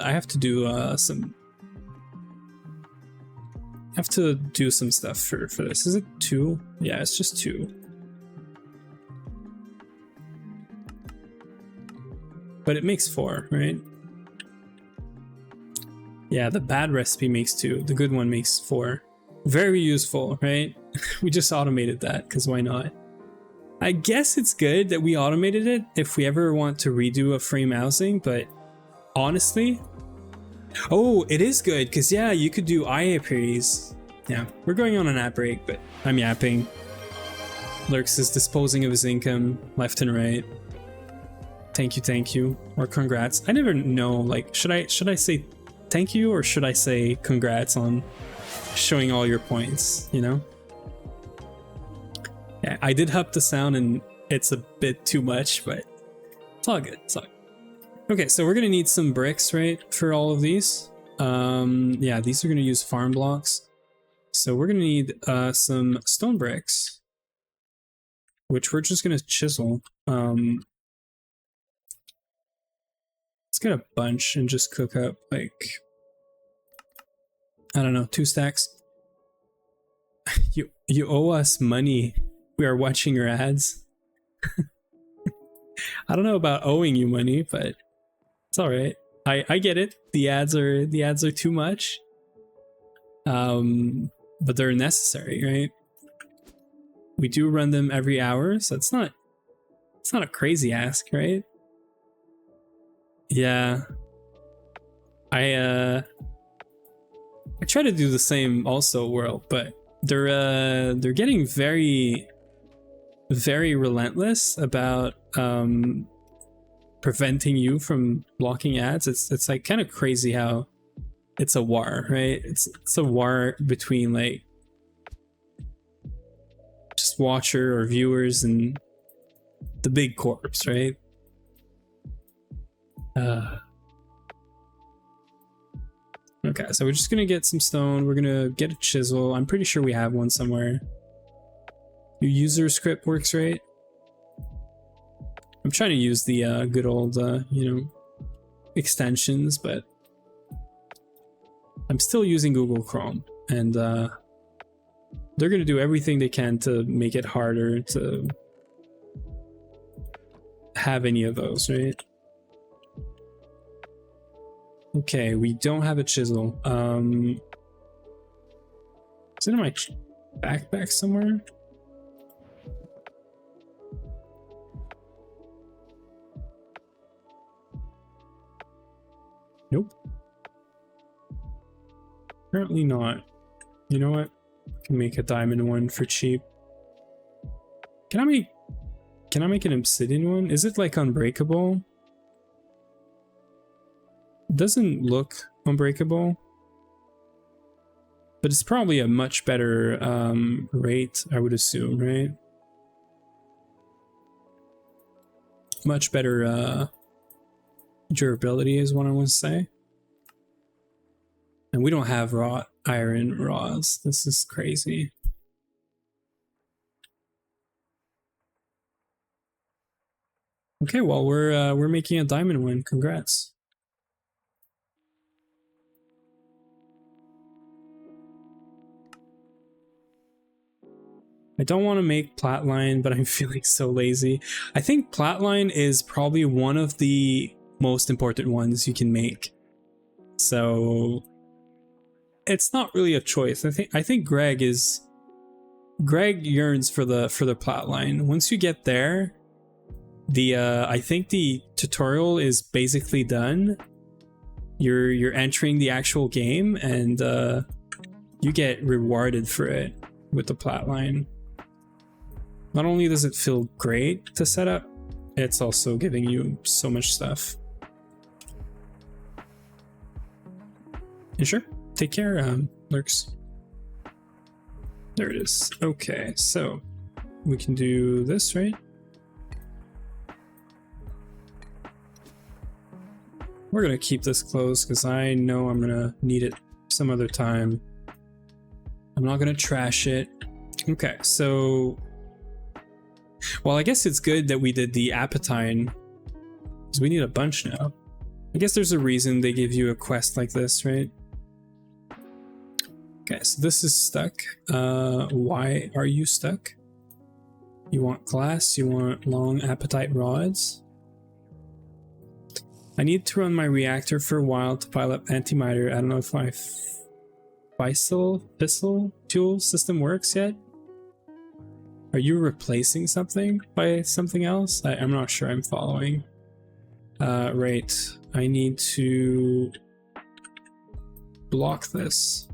do some stuff for this. Is it 2? Yeah, it's just 2. But it makes 4, right? Yeah, the bad recipe makes 2. The good one makes 4. Very useful, right? We just automated that, because why not? I guess it's good that we automated it if we ever want to redo a frame housing, but honestly... Oh, it is good, because yeah, you could do IAPs. Yeah, we're going on an app break, but I'm yapping. Lurks is disposing of his income left and right. Thank you, or congrats. I never know, like, should I say thank you, or should I say congrats on showing all your points, you know? Yeah, I did up the sound and it's a bit too much, but it's all good, it's all good. Okay, so we're gonna need some bricks, right, for all of these. Yeah, these are gonna use farm blocks. So we're gonna need some stone bricks, which we're just gonna chisel. Let's get a bunch and just cook up like, I don't know, 2 stacks. You owe us money. We are watching your ads. I don't know about owing you money, but it's all right. I get it. The ads are too much. But they're necessary, right? We do run them every hour, so it's not a crazy ask, right? Yeah. I try to do the same also, World, but they're getting very relentless about preventing you from blocking ads. It's like kind of crazy how it's a war, right? It's a war between like just watcher or viewers and the big corps, right? Okay, so we're just gonna get some stone. We're gonna get a chisel. I'm pretty sure we have one somewhere. Your user script works, right? I'm trying to use the good old, you know, extensions, but I'm still using Google Chrome, and they're gonna do everything they can to make it harder to have any of those, right? Okay, we don't have a chisel. Is it in my backpack somewhere? Nope. Apparently not. You know what? I can make a diamond one for cheap. Can I make an obsidian one? Is it like unbreakable? Doesn't look unbreakable, but it's probably a much better rate, I would assume, right? Much better durability is what I want to say. And we don't have wrought iron rods. This is crazy. Okay, well we're making a diamond one. Congrats. I don't want to make Platline, but I'm feeling so lazy. I think Platline is probably one of the most important ones you can make. So it's not really a choice. I think Greg yearns for the Platline. Once you get there, I think the tutorial is basically done. You're entering the actual game, and you get rewarded for it with the Platline. Not only does it feel great to set up, it's also giving you so much stuff. You sure? Take care, Lurks. There it is. Okay, so we can do this, right? We're gonna keep this closed because I know I'm gonna need it some other time. I'm not gonna trash it. Okay, so... well, I guess it's good that we did the Apatine, because we need a bunch now. I guess there's a reason they give you a quest like this, right? Okay, so this is stuck. Why are you stuck? You want glass, you want long apatite rods. I need to run my reactor for a while to pile up antimatter. I don't know if my fissile fuel system works yet. Are you replacing something by something else? I'm not sure I'm following. Right. I need to block this.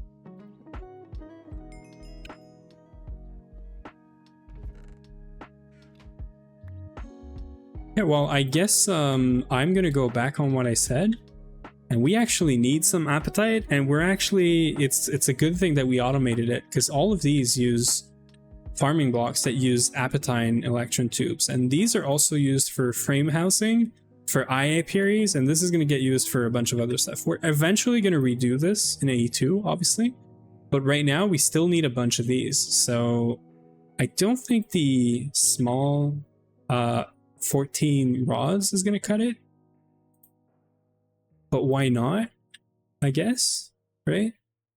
Yeah, well, I guess I'm gonna go back on what I said. And we actually need some apatite, and we're actually, it's a good thing that we automated it, because all of these use farming blocks that use apatite electron tubes, and these are also used for frame housing, for eye apiaries, and this is going to get used for a bunch of other stuff. We're eventually going to redo this in AE2, obviously, but right now we still need a bunch of these. So I don't think the small 14 rods is going to cut it, but why not? I guess, right?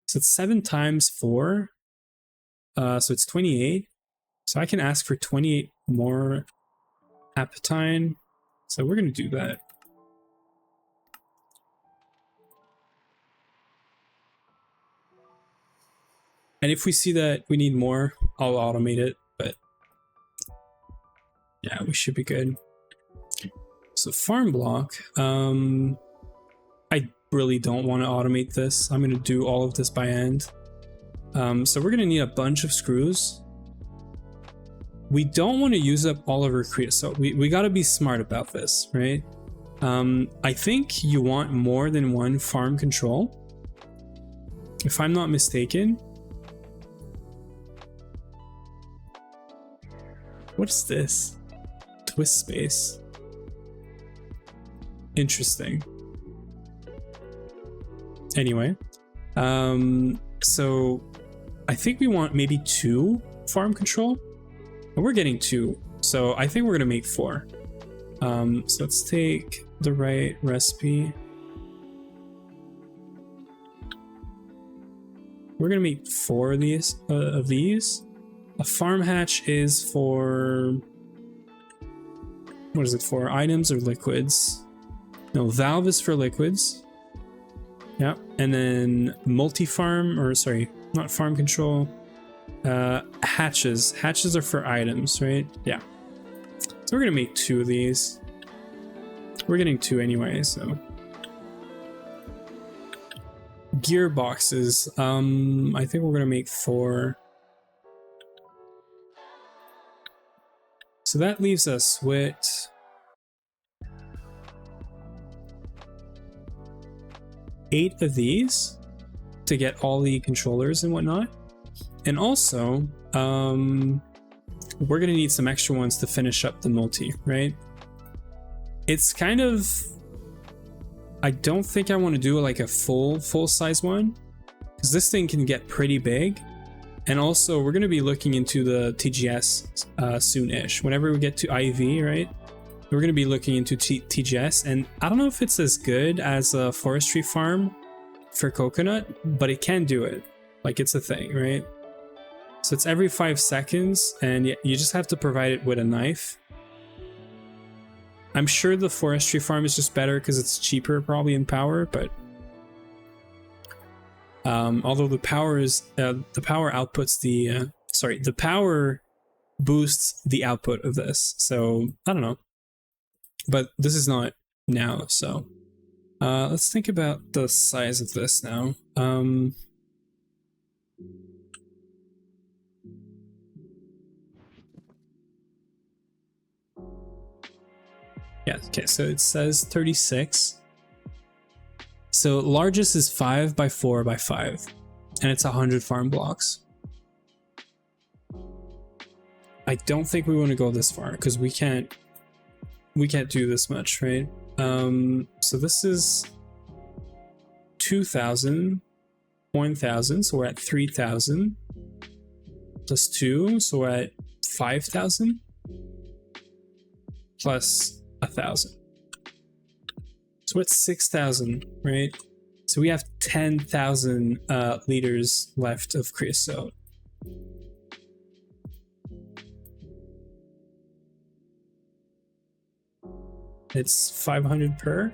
So it's 7 times 4, so it's 28. So I can ask for 28 more apatine. So we're going to do that. And if we see that we need more, I'll automate it, but yeah, we should be good. So farm block, I really don't want to automate this. I'm going to do all of this by hand. So we're going to need a bunch of screws. We don't want to use up all of our creosote. We got to be smart about this, right? I think you want more than one farm control, if I'm not mistaken. What's this? Twist space. Interesting. Anyway, so I think we want maybe 2 farm control. And we're getting 2, so I think we're gonna make 4. So let's take the right recipe. We're gonna make 4 of these. A farm hatch is for, what is it for? Items or liquids? No, valve is for liquids. Yeah, and then multi-farm, or sorry, not farm control. Hatches are for items, right? Yeah, so we're gonna make 2 of these. We're getting 2 anyway, so gearboxes, I think we're gonna make 4. So that leaves us with 8 of these to get all the controllers and whatnot. And also, we're gonna need some extra ones to finish up the multi, right? It's kind of, I don't think I want to do like a full size one, because this thing can get pretty big. And also we're gonna be looking into the TGS soon-ish. Whenever we get to IV, right? We're gonna be looking into TGS, and I don't know if it's as good as a forestry farm for coconut, but it can do it. Like, it's a thing, right? So it's every 5 seconds, and you just have to provide it with a knife. I'm sure the forestry farm is just better because it's cheaper probably in power, but although the power is the power outputs the the power boosts the output of this. So I don't know, but this is not now. So let's think about the size of this now. Yeah, okay, so it says 36. So largest is 5 by 4 by 5, and it's 100 farm blocks. I don't think we want to go this far because we can't do this much, right? So this is 2,000, 1,000, so we're at 3,000 plus 2, so we're at 5,000 plus 1,000. So it's 6,000, right? So we have 10,000 liters left of creosote. It's 500 per.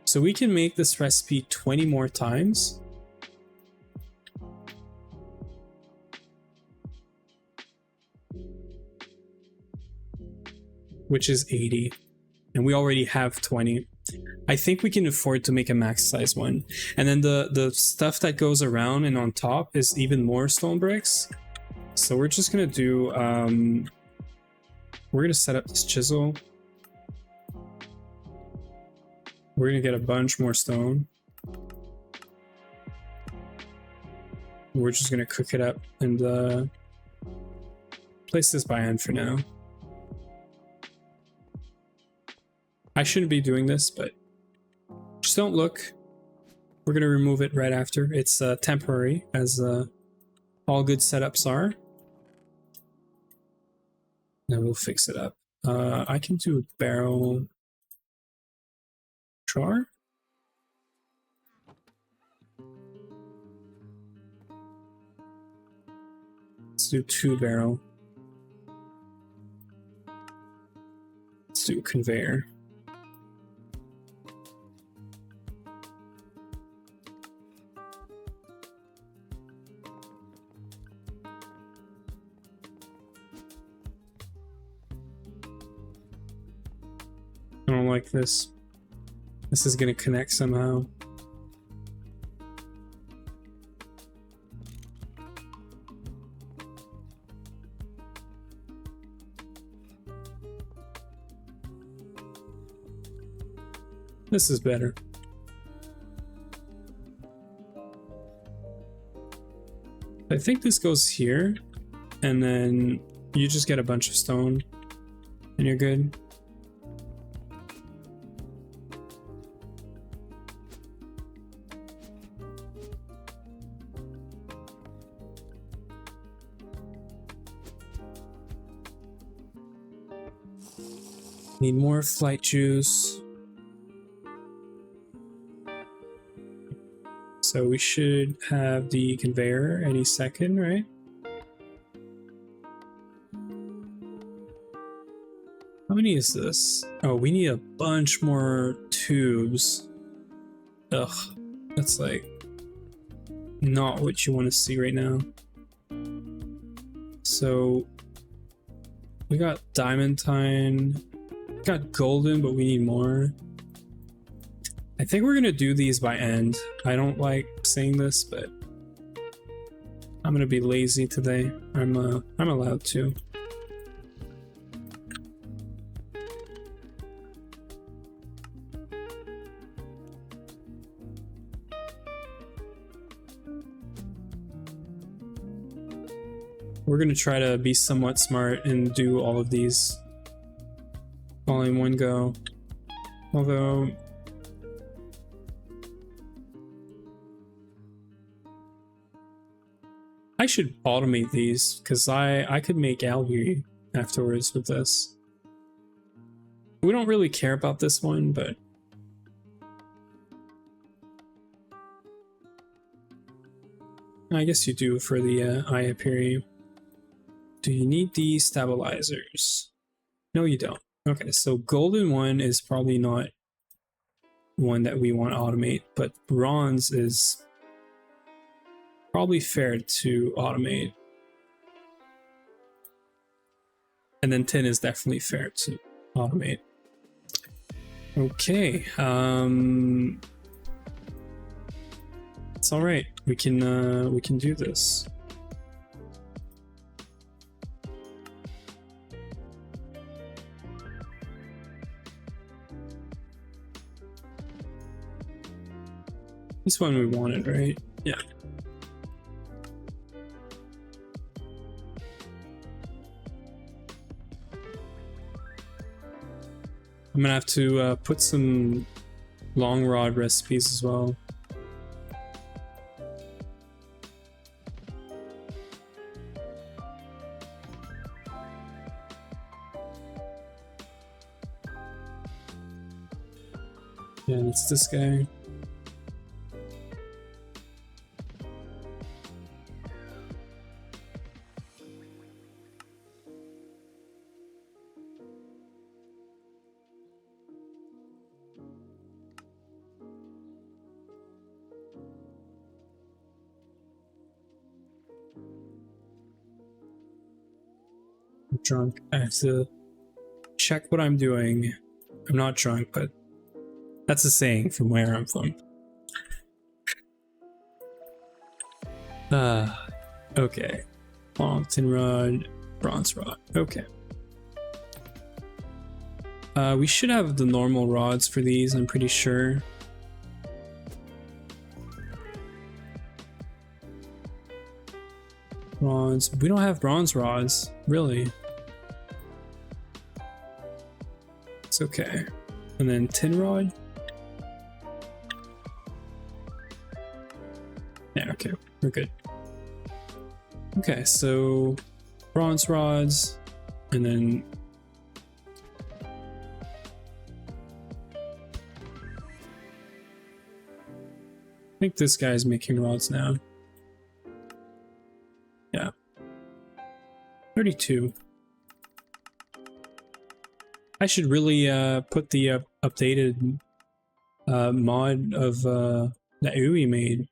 So we can make this recipe 20 more times. Which is 80. And we already have 20. I think we can afford to make a max size one. And then the stuff that goes around and on top is even more stone bricks. So we're just gonna do, we're gonna set up this chisel. We're gonna get a bunch more stone. We're just gonna cook it up and place this by hand for now. I shouldn't be doing this, but just don't look. We're going to remove it right after. It's temporary, as all good setups are. Then we'll fix it up. I can do a barrel jar. Let's do 2 barrel. Let's do conveyor. I don't like this. This is gonna connect somehow. This is better. I think this goes here, and then you just get a bunch of stone, and you're good. Need more flight juice. So we should have the conveyor any second, right? How many is this? Oh, we need a bunch more tubes. Ugh, that's like not what you want to see right now. So we got diamantine. Got golden, but we need more. I think we're gonna do these by end. I don't like saying this, but I'm gonna be lazy today. I'm allowed to. We're gonna try to be somewhat smart and do all of these all in one go. Although I should automate these, because I could make algae afterwards with this. We don't really care about this one, but I guess you do for the eye appearing. Do you need these stabilizers? No, you don't. Okay, so golden one is probably not one that we want to automate, but bronze is probably fair to automate. And then tin is definitely fair to automate. Okay, it's all right. We can do this. This one we wanted, right? Yeah. I'm gonna have to put some long rod recipes as well. Yeah, and it's this guy. Drunk. I have to check what I'm doing. I'm not drunk, but that's a saying from where I'm from. Okay. Long tin rod, bronze rod. Okay. We should have the normal rods for these, I'm pretty sure. Bronze. We don't have bronze rods, really. It's okay. And then tin rod. Yeah, okay, we're good. Okay, so bronze rods, and then I think this guy's making rods now. Yeah. 32. I should really put the updated mod of that Ui made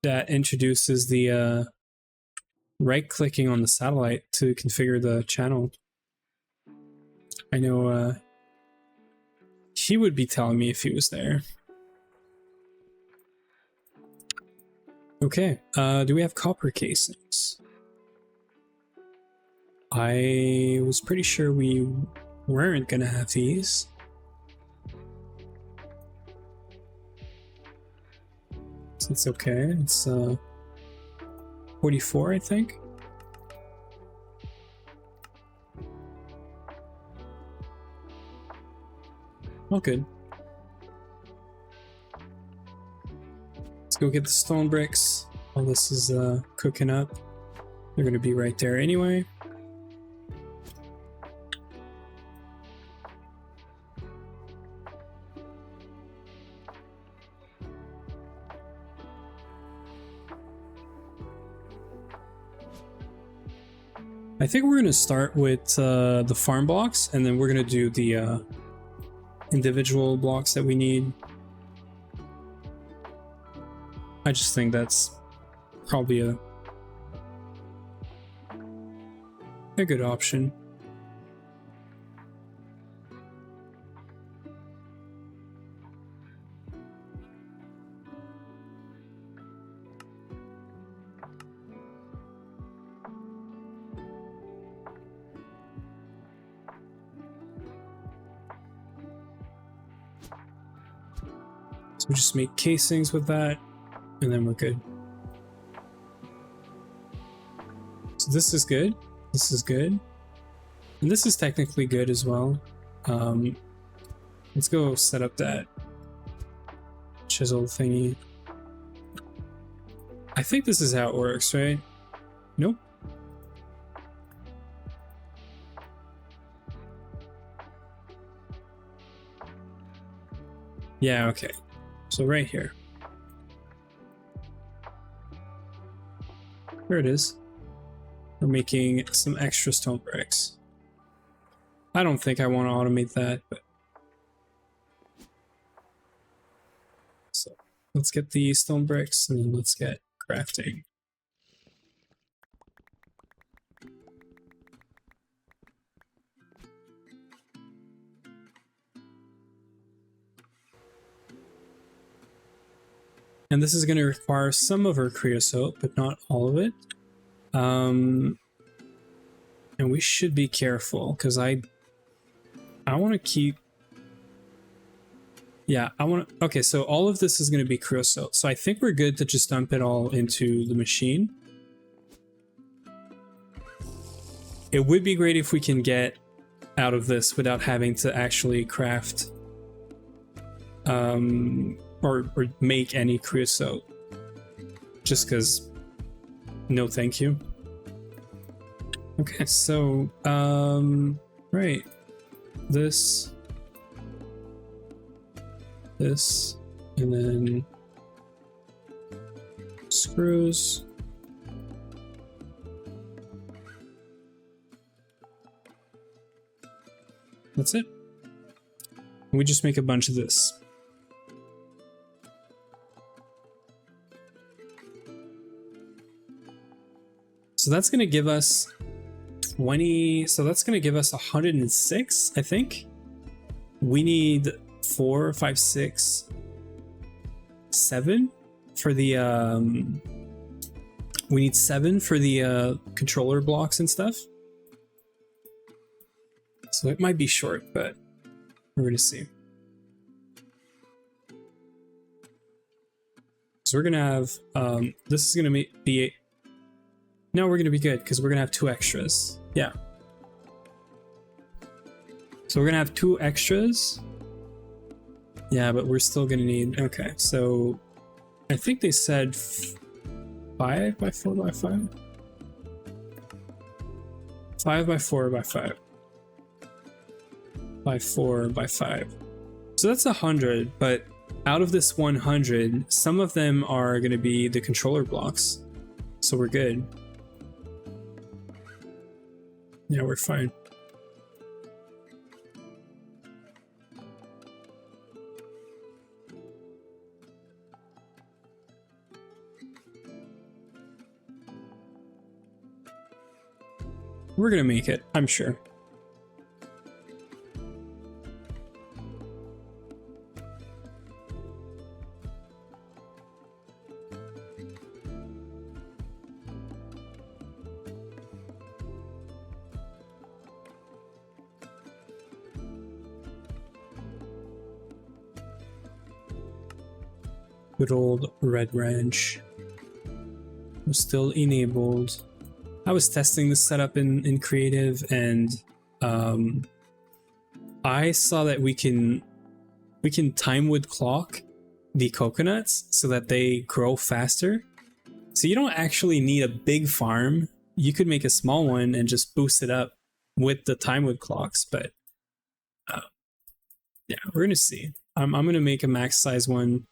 that introduces the right-clicking on the satellite to configure the channel. I know he would be telling me if he was there. Okay, do we have copper casings? I was pretty sure we weren't gonna have these. So it's okay, it's 44, I think. All good. Let's go get the stone bricks while this is cooking up. They're gonna be right there anyway. I think we're gonna start with the farm blocks, and then we're gonna do the individual blocks that we need. I just think that's probably a good option. So we just make casings with that, and then we're good. So this is good. This is good. And this is technically good as well. Let's go set up that chisel thingy. I think this is how it works, right? Nope. Yeah, okay. So right here. There it is. We're making some extra stone bricks. I don't think I want to automate that, but so let's get the stone bricks and then let's get crafting. And this is going to require some of our creosote, but not all of it. And we should be careful because I want to keep. Yeah, I want to. Okay, so all of this is going to be creosote. So I think we're good to just dump it all into the machine. It would be great if we can get out of this without having to actually craft or make any creosote. Just because no thank you. Okay, so right. This, and then screws. That's it. And we just make a bunch of this. So that's going to give us 20. So that's going to give us 106, I think. We need 4, 5, 6, 7 for the we need 7 for the controller blocks and stuff. So it might be short, but we're going to see. So we're going to have this is going to be no, we're going to be good because we're going to have 2 extras. Yeah. So we're gonna have 2 extras. Yeah, but we're still gonna need, okay, so I think they said 5 by 4 by 5? 5 by 4 by 5. By 4 by 5. So that's 100, but out of this 100, some of them are gonna be the controller blocks. So we're good. Yeah, we're fine. We're gonna make it, I'm sure. Good old Red Ranch was still enabled. I was testing this setup in creative, and I saw that we can time wood clock the coconuts so that they grow faster. So you don't actually need a big farm. You could make a small one and just boost it up with the time wood clocks. But yeah, we're gonna see. I'm gonna make a max size one,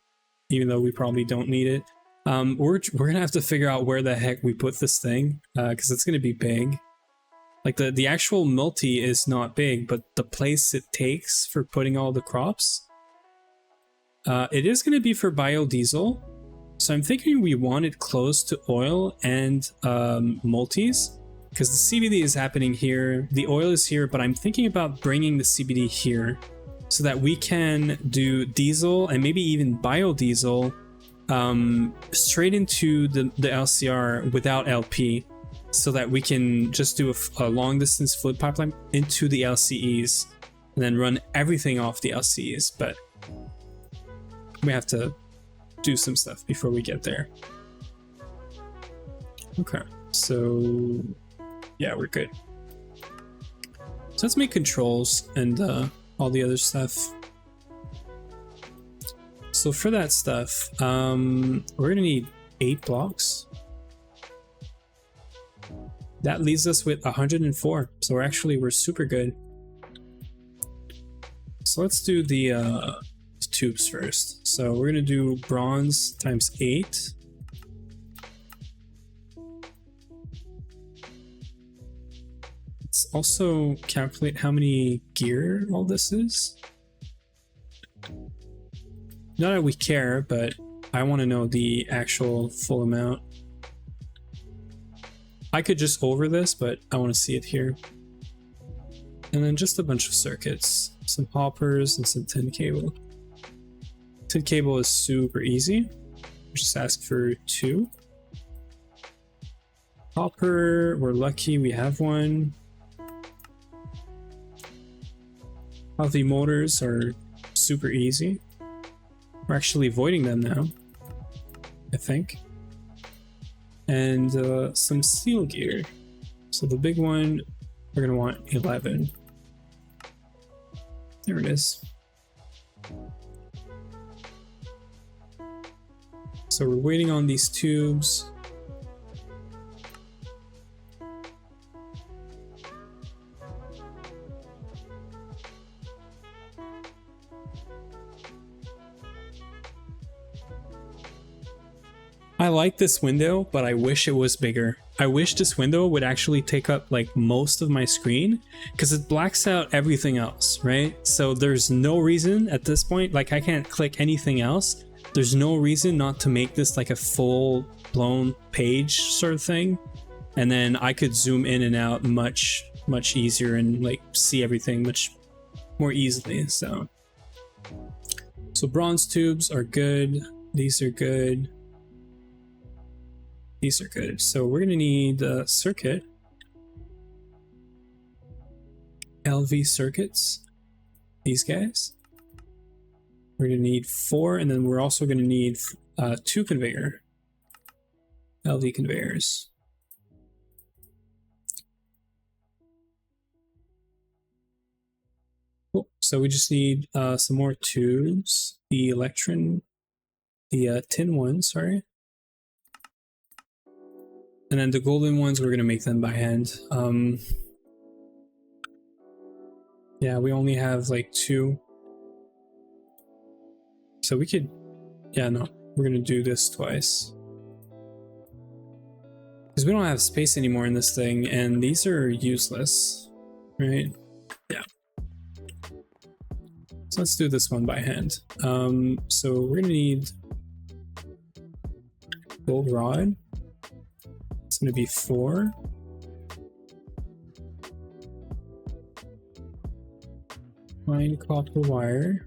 even though we probably don't need it. We're gonna have to figure out where the heck we put this thing, because it's gonna be big. Like the actual multi is not big, but the place it takes for putting all the crops, it is gonna be for biodiesel. So I'm thinking we want it close to oil and multis, because the CBD is happening here, the oil is here, but I'm thinking about bringing the CBD here so that we can do diesel and maybe even biodiesel straight into the LCR without LP, so that we can just do a long distance fluid pipeline into the LCEs and then run everything off the LCEs. But we have to do some stuff before we get there. Okay, so yeah, we're good. So let's make controls and all the other stuff. So for that stuff, we're gonna need 8 blocks. That leaves us with 104. So we're super good. So let's do the tubes first. So we're gonna do bronze times 8. Let's also calculate how many gear all this is. Not that we care, but I want to know the actual full amount. I could just over this, but I want to see it here. And then just a bunch of circuits, some hoppers and some tin cable. Tin cable is super easy. Just ask for 2. Hopper, we're lucky we have one. Healthy motors are super easy. We're actually avoiding them now, I think. And some steel gear. So the big one, we're gonna want 11. There it is. So we're waiting on these tubes. I like this window, but I wish it was bigger. I wish this window would actually take up like most of my screen, because it blacks out everything else, right? So there's no reason at this point, like I can't click anything else. There's no reason not to make this like a full blown page sort of thing. And then I could zoom in and out much easier and like see everything much more easily. So bronze tubes are good. These are good. These are good. So we're gonna need a circuit. LV circuits. These guys. We're gonna need 4, and then we're also gonna need 2 conveyor. LV conveyors. So we just need some more tubes. The tin ones, sorry. And then the golden ones, we're gonna make them by hand. Yeah, we only have like 2. So we could, yeah, no, we're gonna do this twice. Because we don't have space anymore in this thing, and these are useless, right? Yeah. So let's do this one by hand. So we're gonna need gold rod. It's gonna be 4. Fine copper wire.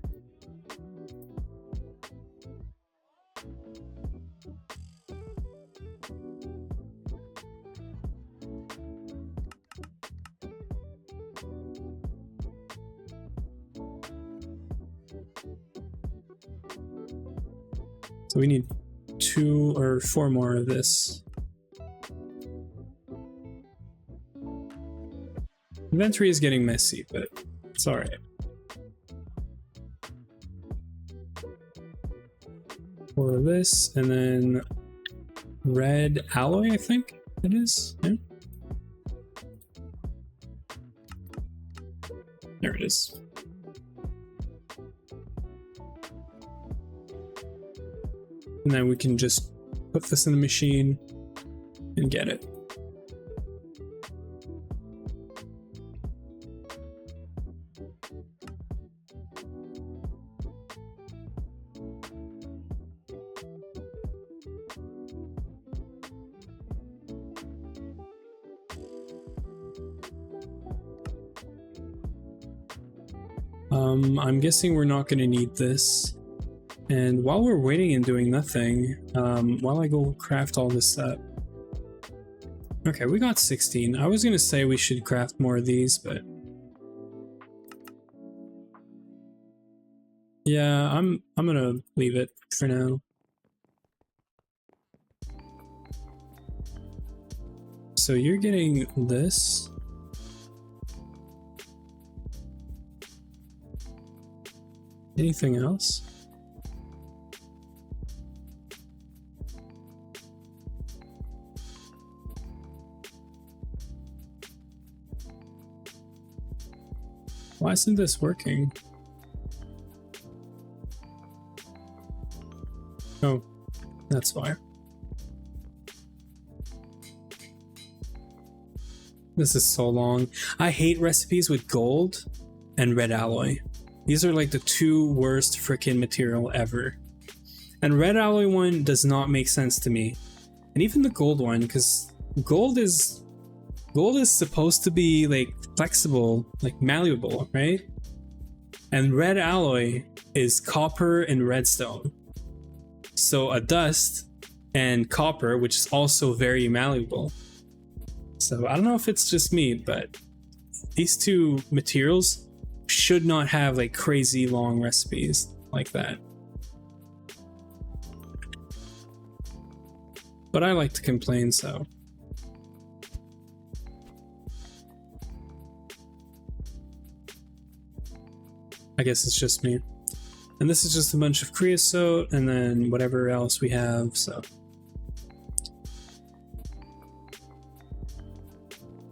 So we need 2 or 4 more of this. Inventory is getting messy, but it's all right. For this, and then red alloy, I think it is. Yeah. There it is. And then we can just put this in the machine and get it. I'm guessing we're not going to need this. And while we're waiting and doing nothing, while I go craft all this up. Okay, we got 16. I was going to say we should craft more of these, but yeah, I'm going to leave it for now. So you're getting this. Anything else? Why isn't this working? Oh, that's why. This is so long. I hate recipes with gold and red alloy. These are like the 2 worst freaking material ever. And red alloy one does not make sense to me. And even the gold one, because gold is supposed to be like flexible, like malleable, right? And red alloy is copper and redstone. So a dust and copper, which is also very malleable. So I don't know if it's just me, but these 2 materials should not have like crazy long recipes like that. But I like to complain, so. I guess it's just me. And this is just a bunch of creosote and then whatever else we have, so.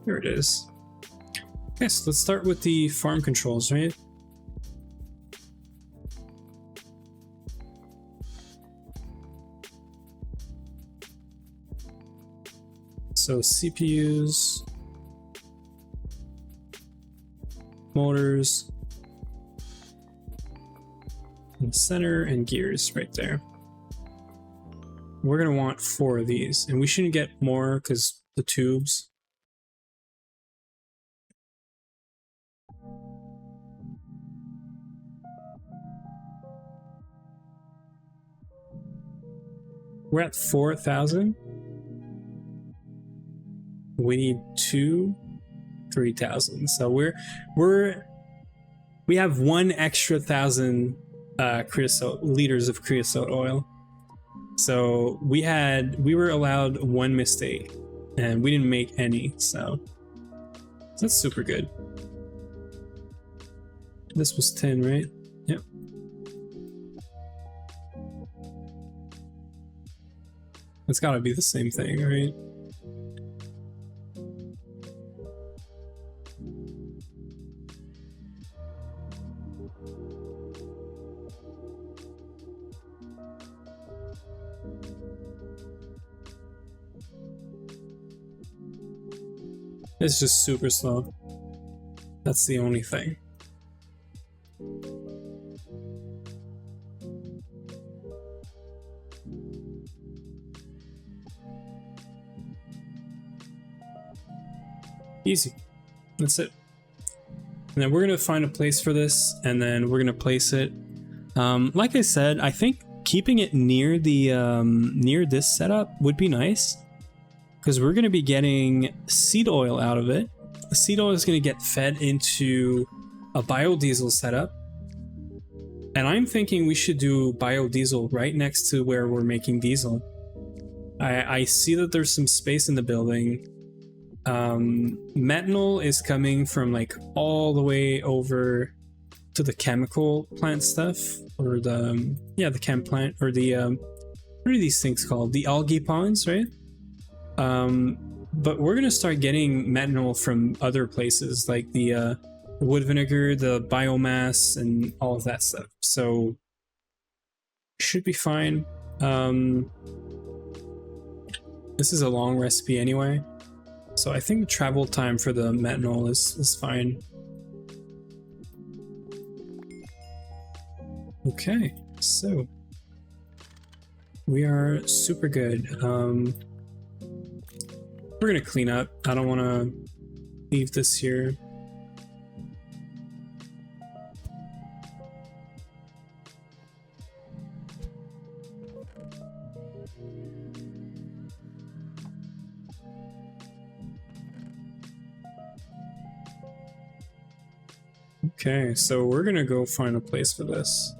Here it is. Okay, so let's start with the farm controls, right? So CPUs, motors, in the center, and gears right there. We're gonna want 4 of these, and we shouldn't get more because the tubes. We're at 4,000. We need 3,000. So we have 1 extra 1,000 creosote liters of creosote oil. So we were allowed 1 mistake, and we didn't make any. So that's super good. This was tin, right? Yep. It's gotta be the same thing, right? It's just super slow. That's the only thing. Easy. That's it. And then we're gonna find a place for this, and then we're gonna place it. Like I said, I think keeping it near the near this setup would be nice, because we're gonna be getting seed oil out of it. The seed oil is gonna get fed into a biodiesel setup, and I'm thinking we should do biodiesel right next to where we're making diesel. I see that there's some space in the building. Methanol is coming from like all the way over to the chemical plant stuff, or the the chem plant, or the what are these things called? The algae ponds, right? But we're gonna start getting methanol from other places, like the wood vinegar, the biomass, and all of that stuff. So should be fine. This is a long recipe anyway, so I think the travel time for the methanol is fine. Okay, so we are super good. We're gonna clean up. I don't want to leave this here. Okay, so we're gonna go find a place for this.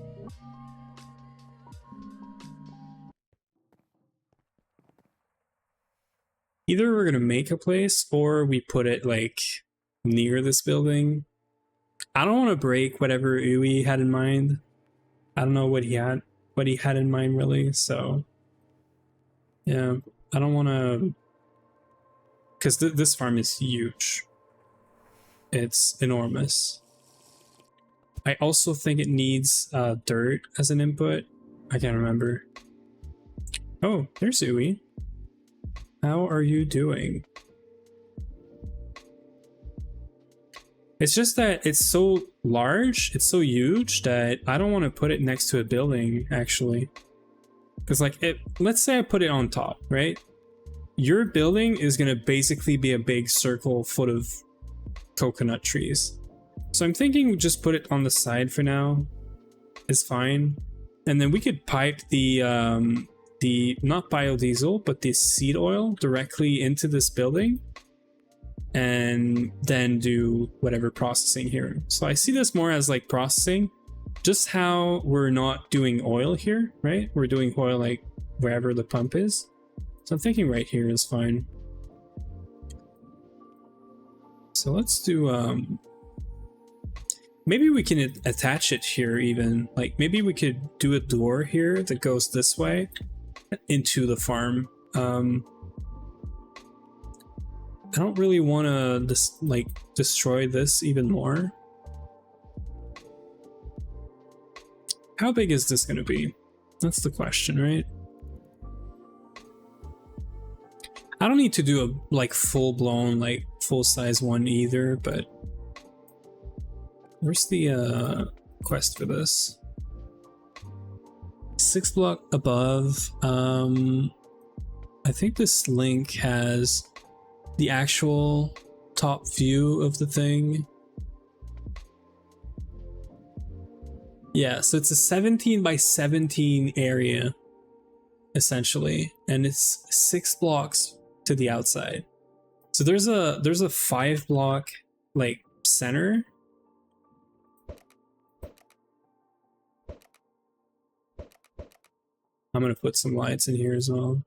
Either we're gonna make a place, or we put it like near this building. I don't want to break whatever Uwe had in mind. I don't know what he had in mind really. So yeah, I don't want to, because this farm is huge. It's enormous. I also think it needs dirt as an input. I can't remember. Oh, there's Uwe. How are you doing? It's just that it's so large, it's so huge that I don't want to put it next to a building, actually. Because like, let's say I put it on top, right? Your building is going to basically be a big circle full of coconut trees. So I'm thinking we just put it on the side for now. Is fine. And then we could pipe the not biodiesel, but the seed oil directly into this building, and then do whatever processing here. So I see this more as like processing, just how we're not doing oil here, right? We're doing oil like wherever the pump is. So I'm thinking right here is fine. So let's do maybe we can attach it here even. Like maybe we could do a door here that goes this way into the farm. I don't really want to destroy this even more. How big is this going to be? That's the question, right? I don't need to do a like full-blown, like full-size one either, but where's the quest for this? 6 block above. I think this link has the actual top view of the thing. Yeah, so it's a 17 by 17 area essentially, and it's 6 blocks to the outside. So there's a 5 block like center. I'm gonna put some lights in here as well.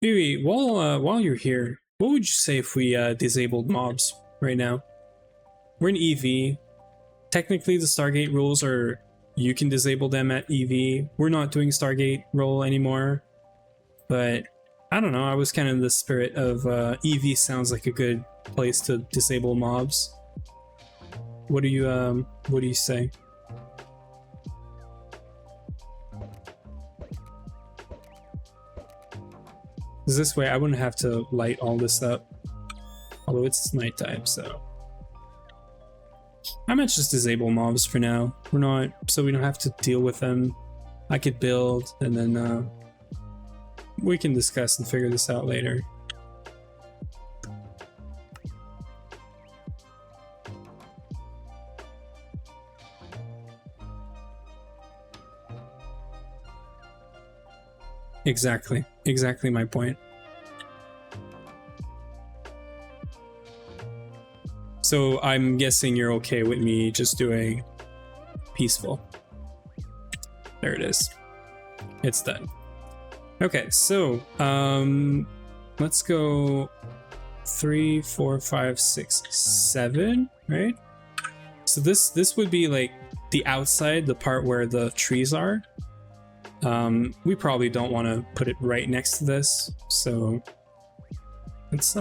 Uwe, while you're here, What would you say if we disabled mobs right now? We're in EV. Technically, the Stargate rules are you can disable them at EV. We're not doing Stargate role anymore, but I don't know. I was kind of in the spirit of EV sounds like a good place to disable mobs. What do you say? Because this way I wouldn't have to light all this up. Although it's nighttime, so I might just disable mobs for now. We're not, so we don't have to deal with them. I could build and then we can discuss and figure this out later. Exactly my point. So I'm guessing you're okay with me just doing peaceful. There it is. It's done. Okay, so let's go 3, 4, 5, 6, 7, right? So this would be like the outside, the part where the trees are. We probably don't want to put it right next to this, so let's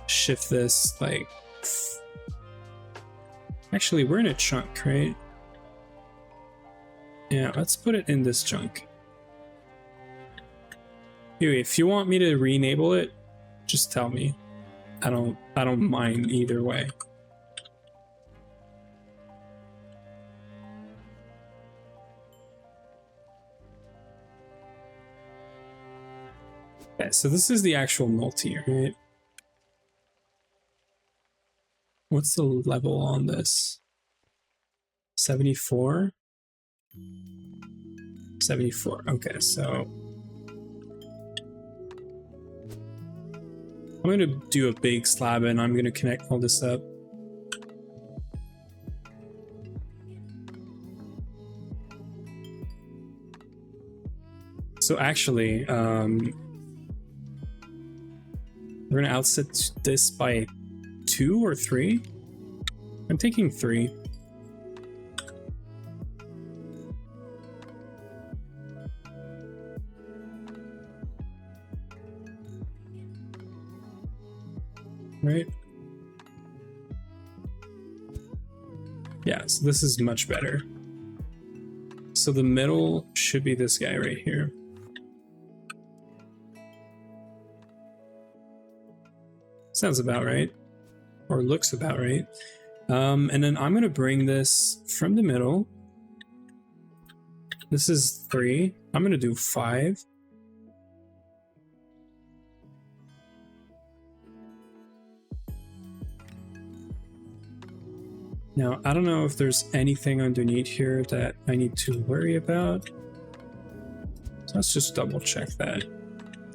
shift this like, actually we're in a chunk, right? Yeah, let's put it in this chunk. Anyway, if you want me to re-enable it, just tell me. I don't mind either way. Okay, so this is the actual multi, right? What's the level on this? 74? 74, okay, so I'm gonna do a big slab and I'm gonna connect all this up. So actually, we're gonna outset this by 2 or 3? I'm thinking 3. Right? Yeah, so this is much better. So the middle should be this guy right here. Sounds about right, or looks about right. And then I'm gonna bring this from the middle. This is 3. I'm gonna do 5. Now, I don't know if there's anything underneath here that I need to worry about. So let's just double check that.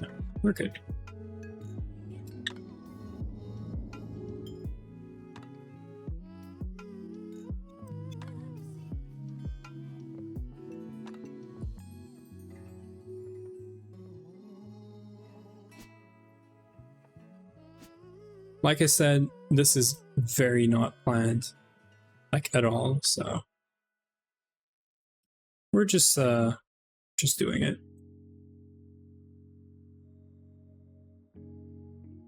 No, we're good. Like I said, this is very not planned, like at all, so we're just doing it.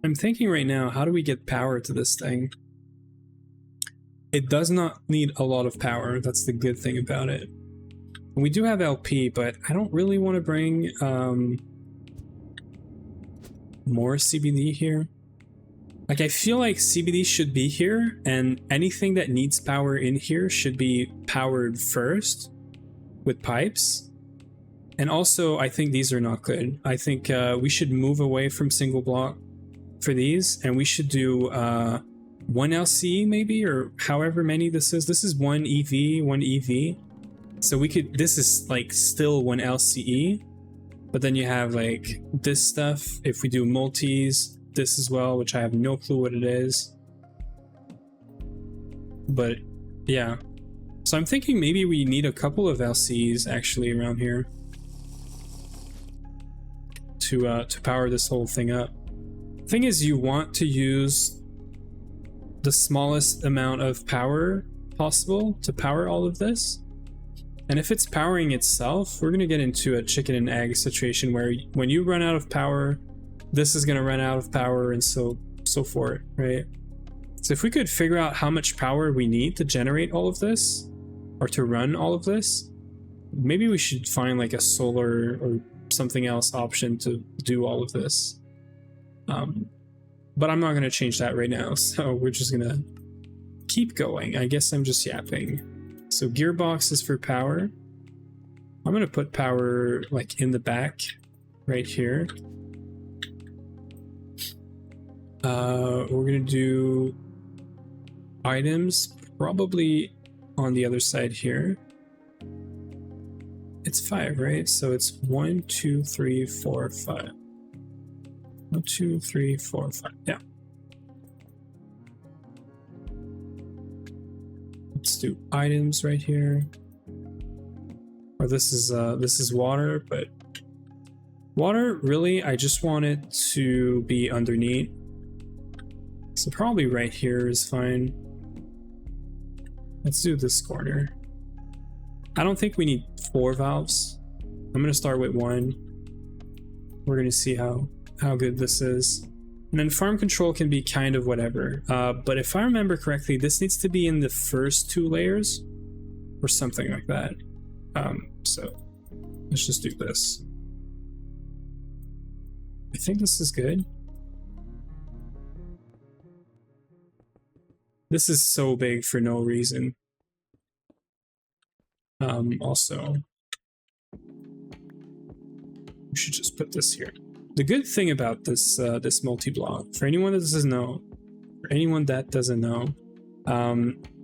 I'm thinking right now, how do we get power to this thing? It does not need a lot of power, that's the good thing about it. We do have LP, but I don't really want to bring more CBD here. Like, I feel like CBD should be here, and anything that needs power in here should be powered first with pipes. And also, I think these are not good. I think we should move away from single block for these, and we should do 1 LCE maybe, or however many this is. This is 1 EV, 1 EV. So we could, this is like still 1 LCE, but then you have like this stuff. If we do multis, this as well, which I have no clue what it is. But yeah, so I'm thinking maybe we need a couple of LCs actually around here to power this whole thing up. Thing is, you want to use the smallest amount of power possible to power all of this. And if it's powering itself, we're going to get into a chicken and egg situation where when you run out of power, this is going to run out of power, and so forth, right? So if we could figure out how much power we need to generate all of this, or to run all of this, maybe we should find like a solar or something else option to do all of this. But I'm not going to change that right now, so we're just going to keep going. I guess I'm just yapping. So gearbox is for power. I'm going to put power like in the back right here. We're going to do items probably on the other side here. It's 5, right? So it's 1, 2, 3, 4, 5. 1, 2, 3, 4, 5. Yeah. Let's do items right here. Or this is water, but water, really, I just want it to be underneath. So probably right here is fine. Let's do this corner. I don't think we need 4 valves. I'm gonna start with 1. We're gonna see how good this is. And then farm control can be kind of whatever. But if I remember correctly, this needs to be in the first 2 layers or something like that. So let's just do this. I think this is good. This is so big for no reason. Also, we should just put this here. The good thing about this this multi-block, for anyone that doesn't know,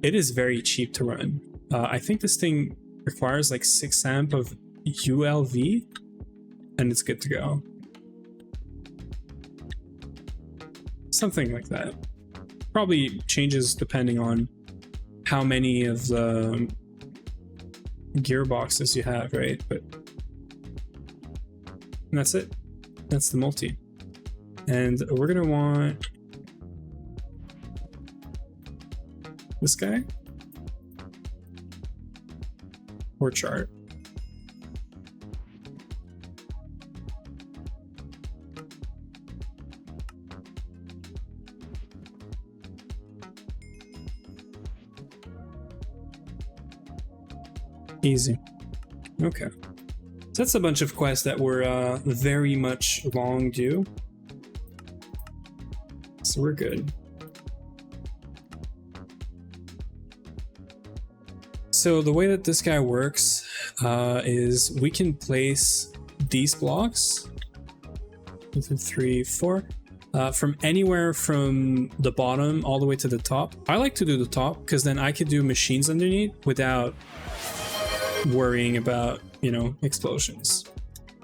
it is very cheap to run. I think this thing requires like 6 amp of ULV, and it's good to go. Something like that. Probably changes depending on how many of the gearboxes you have, right? But and that's it. That's the multi. And we're gonna want this guy or chart. Easy. Okay. So that's a bunch of quests that were very much long due. So we're good. So the way that this guy works is we can place these blocks 1, 2, 3, 4 from anywhere from the bottom all the way to the top. I like to do the top because then I could do machines underneath without worrying about, you know, explosions.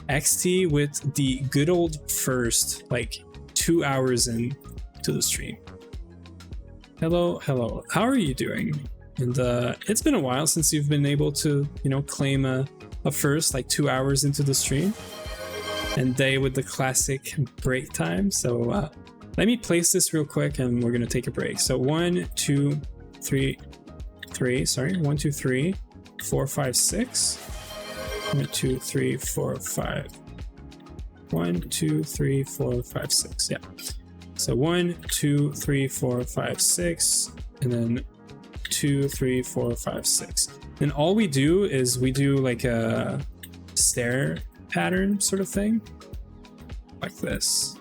XT with the good old first, like 2 hours in to the stream. Hello, how are you doing? And it's been a while since you've been able to, you know, claim a first, like 2 hours into the stream. And day with the classic break time. So let me place this real quick and we're gonna take a break. So 1, 2, 3, 1, 2, 3, 4, 5, 6. 1, 2, 3, 4, 5. 1, 2, 3, 4, 5, 6. Yeah. So 1, 2, 3, 4, 5, 6, and then 2, 3, 4, 5, 6. And all we do is we do like a stair pattern sort of thing, like this.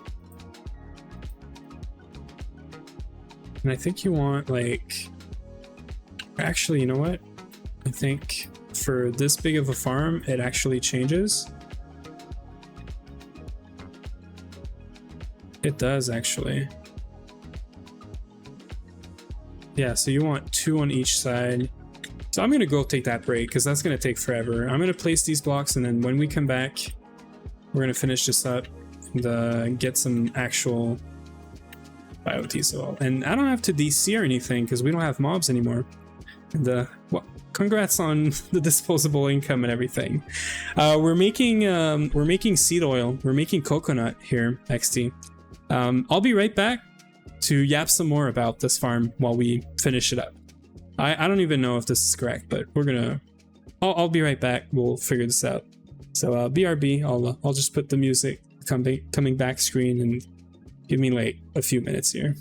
And I think you want like, actually, you know what? I think for this big of a farm, it actually changes. It does actually. Yeah, so you want 2 on each side. So I'm gonna go take that break because that's gonna take forever. I'm gonna place these blocks and then when we come back, we're gonna finish this up and get some actual biodiesel. And I don't have to DC or anything because we don't have mobs anymore. And congrats on the disposable income and everything. We're making seed oil. We're making coconut here, XT. I'll be right back to yap some more about this farm while we finish it up. I don't even know if this is correct, but I'll be right back. We'll figure this out. So BRB, I'll just put the music coming back screen and give me like a few minutes here.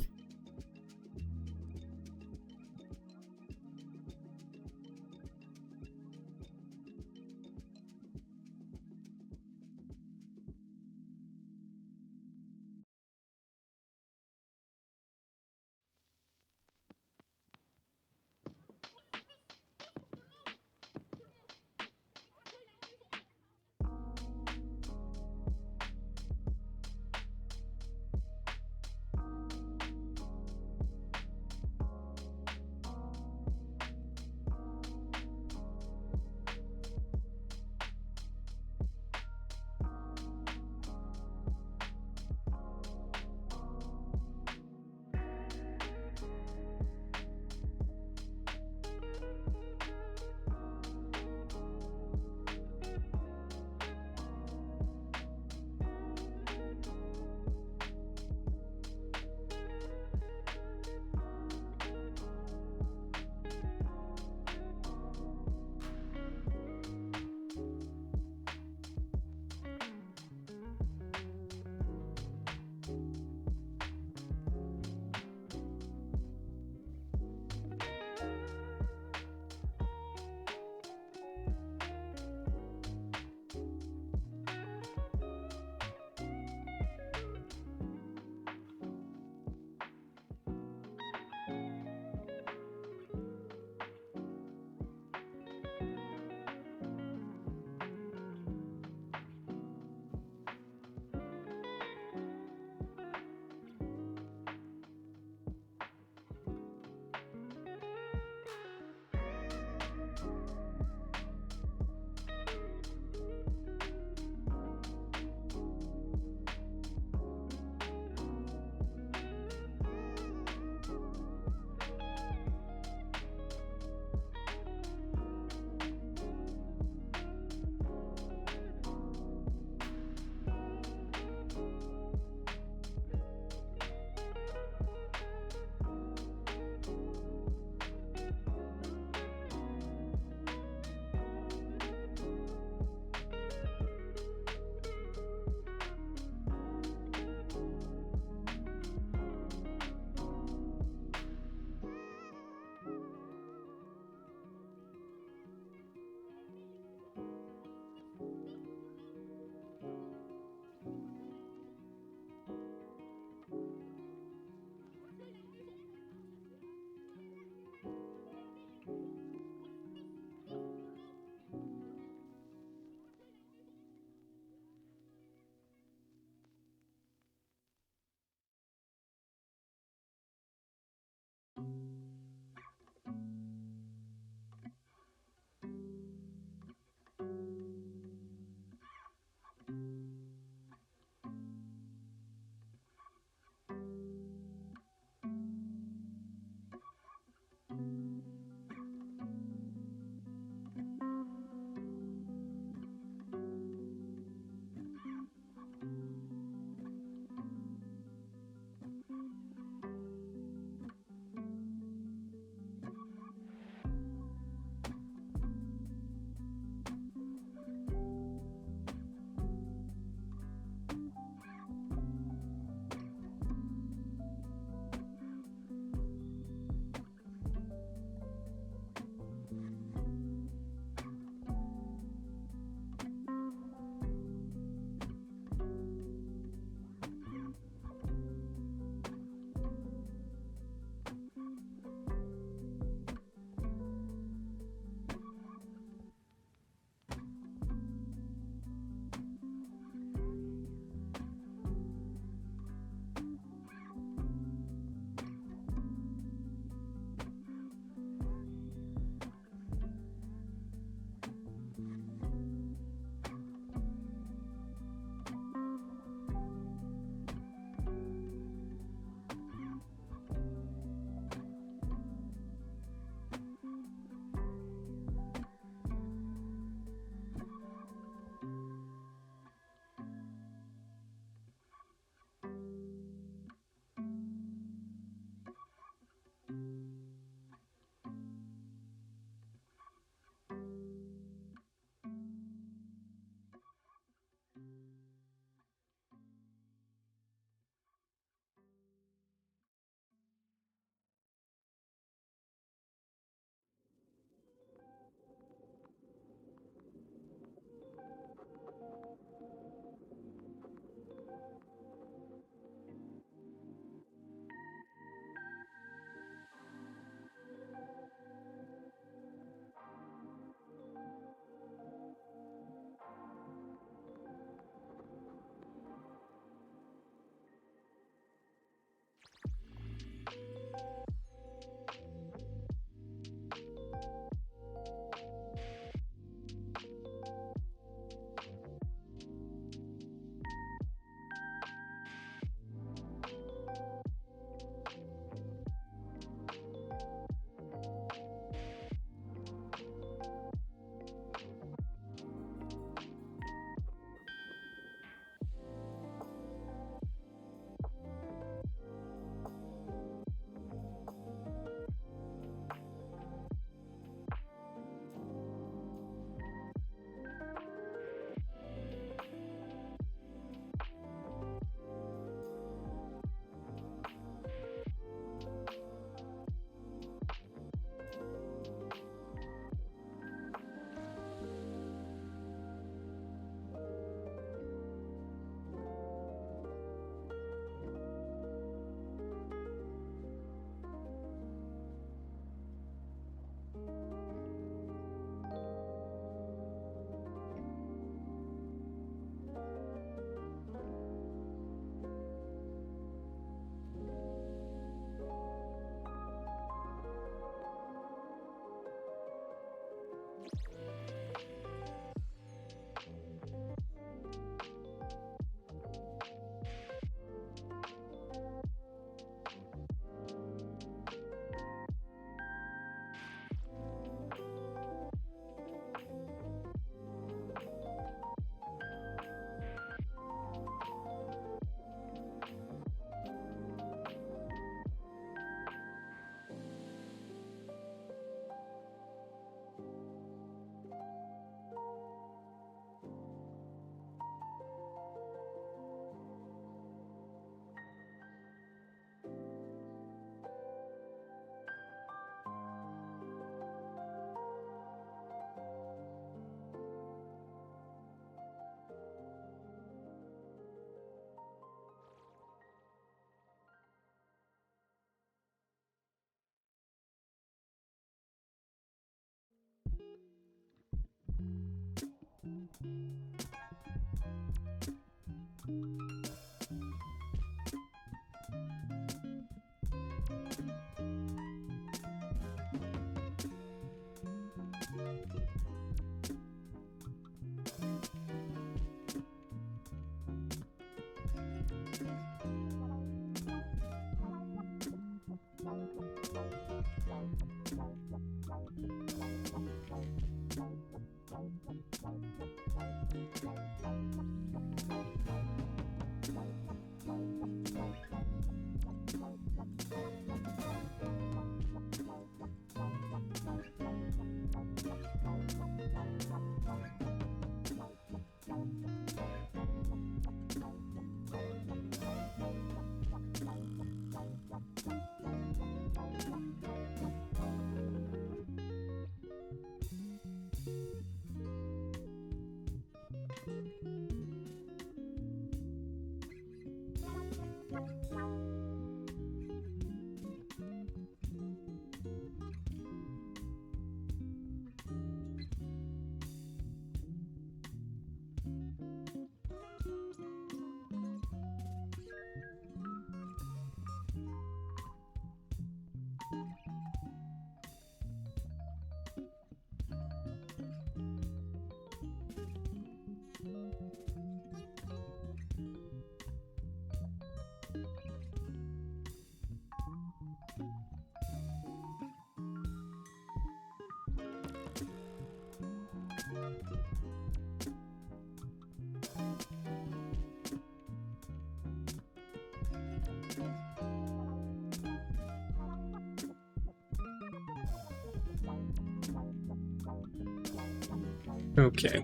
Okay,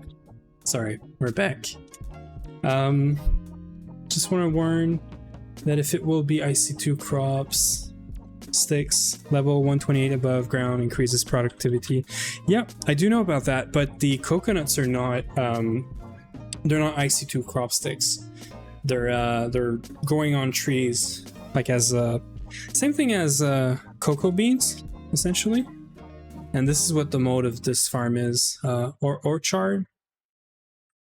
sorry, we're back. Just want to warn that if it will be IC2 crops, sticks, level 128 above ground increases productivity. Yeah, I do know about that, but the coconuts are not, they're not IC2 crop sticks. They're growing on trees, like as, same thing as cocoa beans, essentially. And this is what the mode of this farm is, or orchard.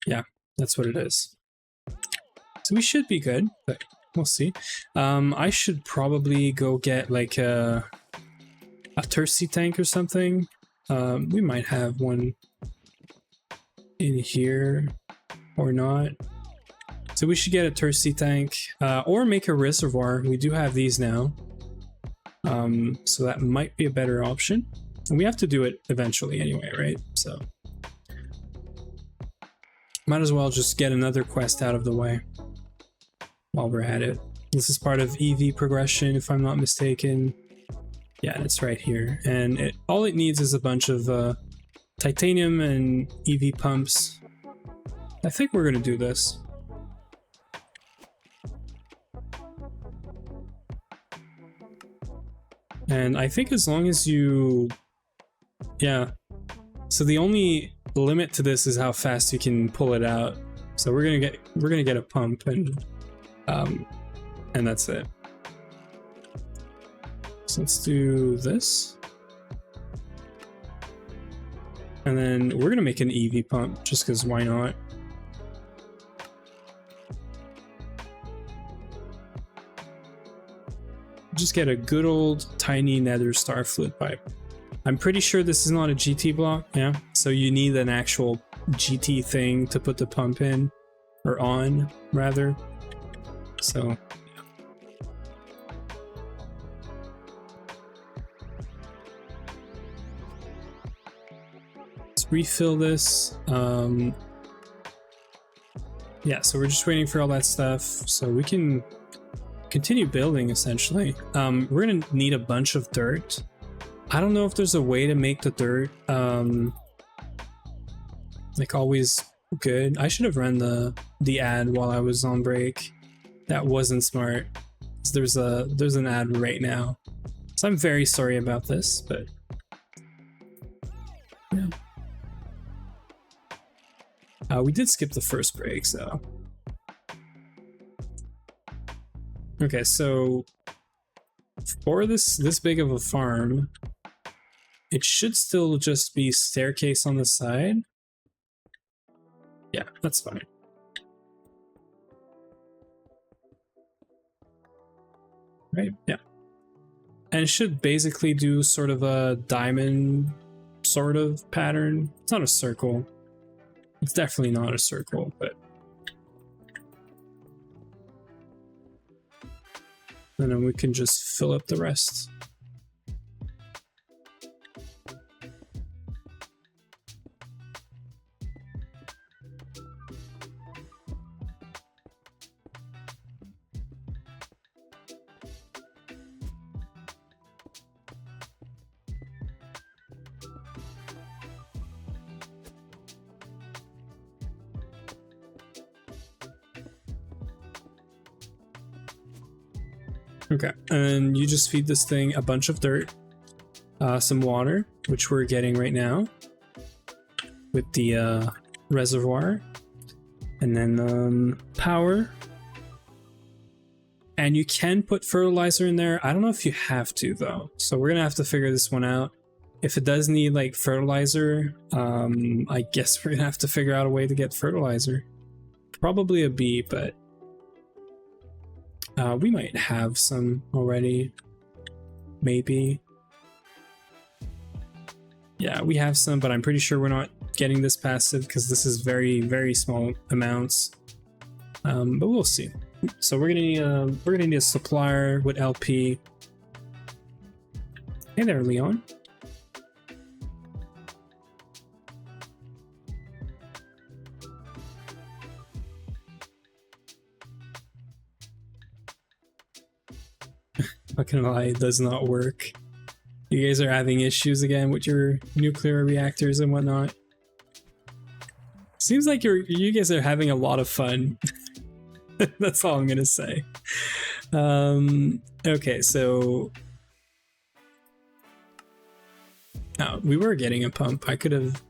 Yeah, that's what it is. So we should be good, but we'll see. I should probably go get like a Thirsty tank or something. We might have one in here or not. So we should get a Thirsty tank, or make a reservoir. We do have these now. So that might be a better option. And we have to do it eventually anyway, right? So might as well just get another quest out of the way while we're at it. This is part of EV progression, if I'm not mistaken. Yeah, it's right here. And all it needs is a bunch of titanium and EV pumps. I think we're gonna do this. And I think as long as you... Yeah. So the only limit to this is how fast you can pull it out. So we're gonna get a pump and that's it. So let's do this. And then we're gonna make an EV pump just because why not? Just get a good old tiny nether star fluid pipe. I'm pretty sure this is not a GT block, yeah? So you need an actual GT thing to put the pump in, or on, rather. So, yeah. Let's refill this. Yeah, so we're just waiting for all that stuff, so we can continue building, essentially. We're gonna need a bunch of dirt. I don't know if there's a way to make the dirt like always good. I should have run the ad while I was on break. That wasn't smart. There's an ad right now. So I'm very sorry about this, but yeah. We did skip the first break, so. Okay, so for this big of a farm, it should still just be staircase on the side. Yeah, that's fine. Right, yeah. And it should basically do sort of a diamond sort of pattern. It's not a circle. It's definitely not a circle, but... And then we can just fill up the rest. Okay, and you just feed this thing a bunch of dirt, some water, which we're getting right now with the reservoir, and then power. And you can put fertilizer in there. I don't know if you have to though, so we're gonna have to figure this one out. If it does need like fertilizer, I guess we're gonna have to figure out a way to get fertilizer. Probably a bee, but we might have some already, maybe. Yeah, we have some, but I'm pretty sure we're not getting this passive because this is very, very small amounts. But we'll see. So we're gonna need a supplier with LP. Hey there, Leon. Not gonna lie, it does not work. You guys are having issues again with your nuclear reactors and whatnot. Seems like you guys are having a lot of fun. That's all I'm gonna say. Okay, so we were getting a pump. I could have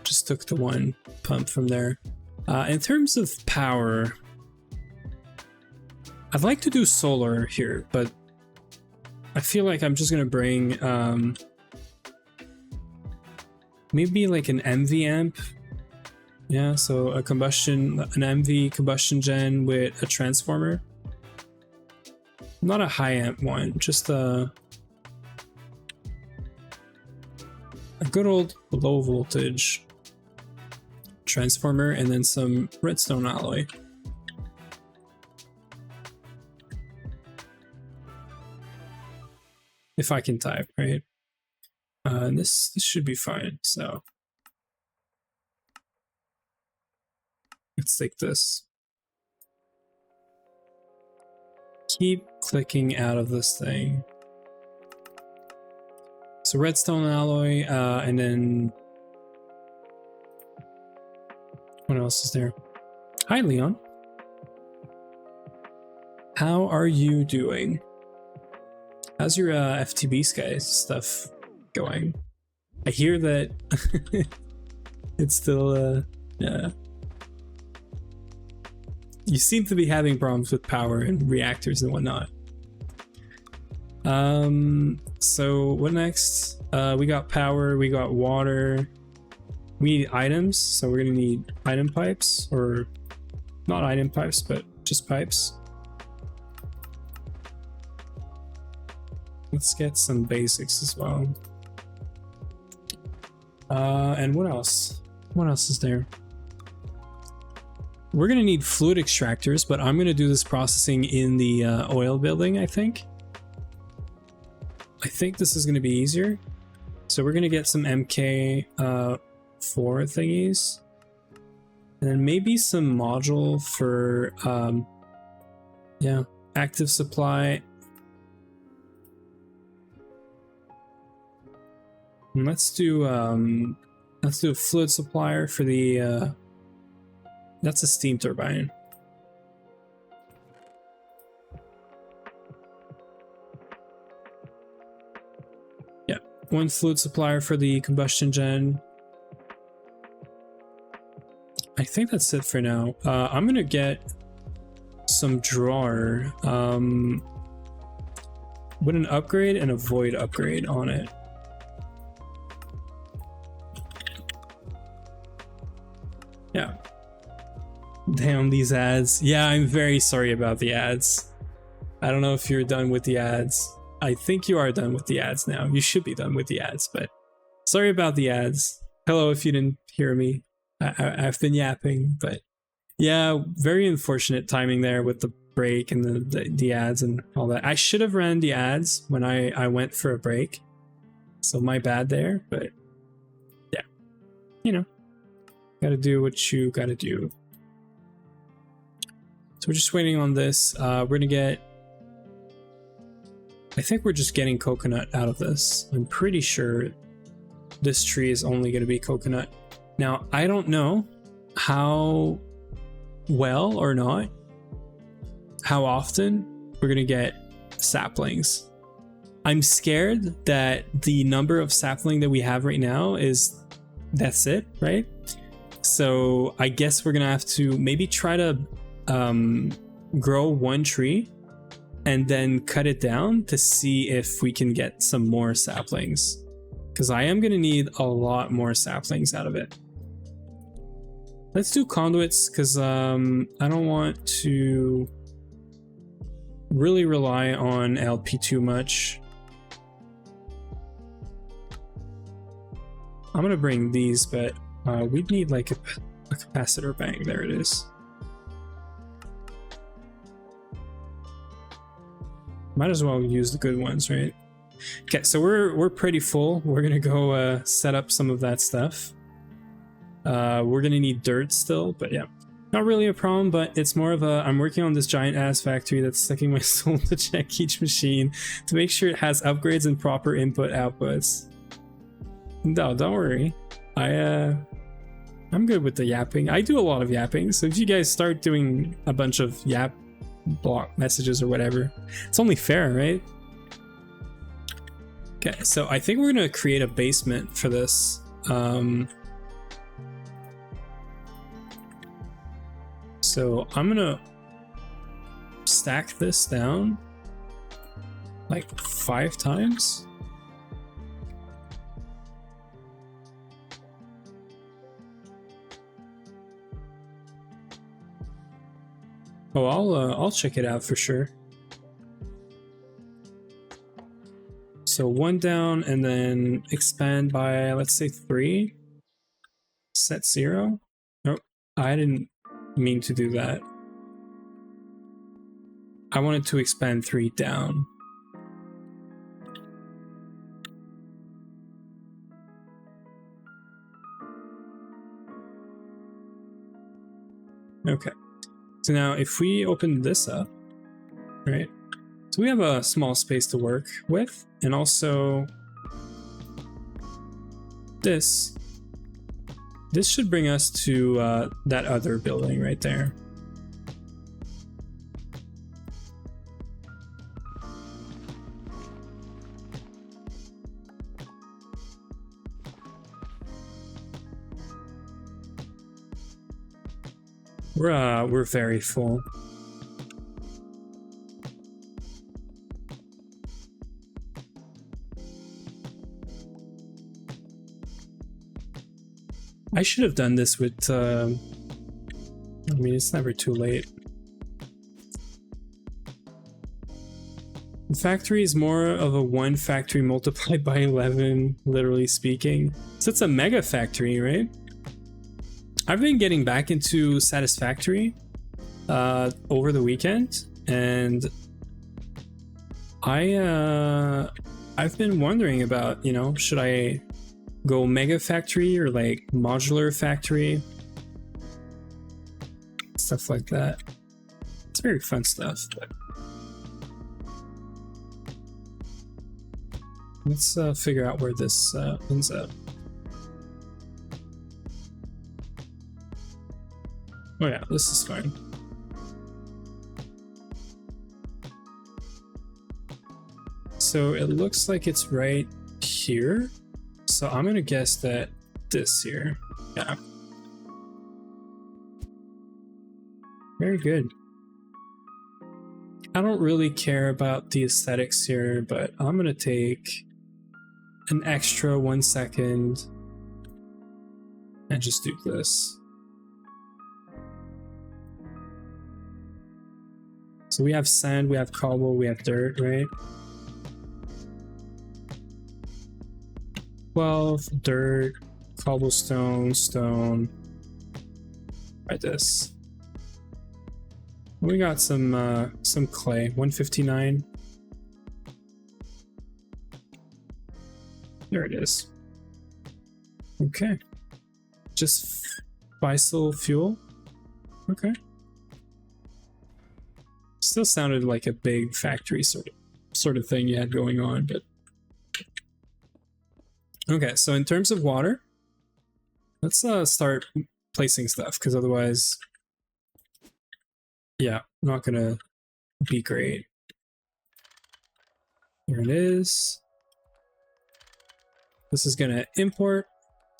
just took the one pump from there. In terms of power, I'd like to do solar here, but I feel like I'm just gonna bring maybe like an MV amp. Yeah, so an MV combustion gen with a transformer. Not a high amp one, just a good old low voltage transformer, and then some redstone alloy. If I can type, right? This should be fine, so let's take this. Keep clicking out of this thing. So redstone alloy, and then what else is there? Hi, Leon. How are you doing? How's your FTB Sky stuff going? I hear that it's still, yeah. You seem to be having problems with power and reactors and whatnot. So what next? We got power, we got water. We need items, so we're gonna need item pipes, or not item pipes, but just pipes. Let's get some basics as well. And what else? What else is there? We're gonna need fluid extractors, but I'm gonna do this processing in the oil building, I think. I think this is gonna be easier. So we're gonna get some MK 4 thingies. And then maybe some module for, yeah, active supply. And let's do a fluid supplier for the, that's a steam turbine. Yeah, one fluid supplier for the combustion gen. I think that's it for now. I'm gonna get some drawer with an upgrade and a void upgrade on it. Yeah. Damn, these ads. Yeah, I'm very sorry about the ads. I don't know if you're done with the ads. I think you are done with the ads now. You should be done with the ads, but sorry about the ads. Hello if you didn't hear me. I've been yapping, but yeah, very unfortunate timing there with the break and the ads and all that. I should have ran the ads when I went for a break. So my bad there, but yeah, you know, gotta do what you gotta do. So we're just waiting on this. We're gonna get, I think we're just getting coconut out of this. I'm pretty sure this tree is only gonna be coconut. Now, I don't know how well or not, how often we're gonna get saplings. I'm scared that the number of sapling that we have right now that's it, right? So I guess we're gonna have to maybe try to grow one tree and then cut it down to see if we can get some more saplings, because I am gonna need a lot more saplings out of it. Let's do conduits, because I don't want to really rely on LP too much. I'm gonna bring these, but we'd need like a capacitor bank. There it is. Might as well use the good ones, right? Okay, so we're pretty full. We're gonna go set up some of that stuff. We're gonna need dirt still, but yeah, not really a problem. But it's more of a, I'm working on this giant ass factory that's sucking my soul to check each machine to make sure it has upgrades and proper input outputs. No, don't worry. I'm good with the yapping. I do a lot of yapping, so if you guys start doing a bunch of yap block messages or whatever, it's only fair, right? Okay, so I think we're gonna create a basement for this. So I'm gonna stack this down like 5 times. Oh, I'll check it out for sure. So 1 down and then expand by, let's say 3. Set 0. Oh, I didn't mean to do that. I wanted to expand 3 down. Okay. So now if we open this up, right? So we have a small space to work with, and also this should bring us to that other building right there. We're very full. I should have done this with, I mean, it's never too late. The factory is more of a 1 factory multiplied by 11, literally speaking. So it's a mega factory, right? I've been getting back into Satisfactory over the weekend, and I've been wondering about, you know, should I go mega factory or like modular factory, stuff like that. It's very fun stuff, but let's figure out where this ends up. Oh yeah, this is fine. So it looks like it's right here. So I'm gonna guess that this here. Yeah. Very good. I don't really care about the aesthetics here, but I'm gonna take an extra 1 second and just do this. So we have sand, we have cobble, we have dirt, right? 12, dirt, cobblestone, stone. Try this. We got some clay, 159. There it is. Okay. Just biodiesel fuel. Okay. Still sounded like a big factory sort of thing you had going on, but okay. So in terms of water, let's start placing stuff, because otherwise, yeah, not gonna be great. Here it is. This is gonna import,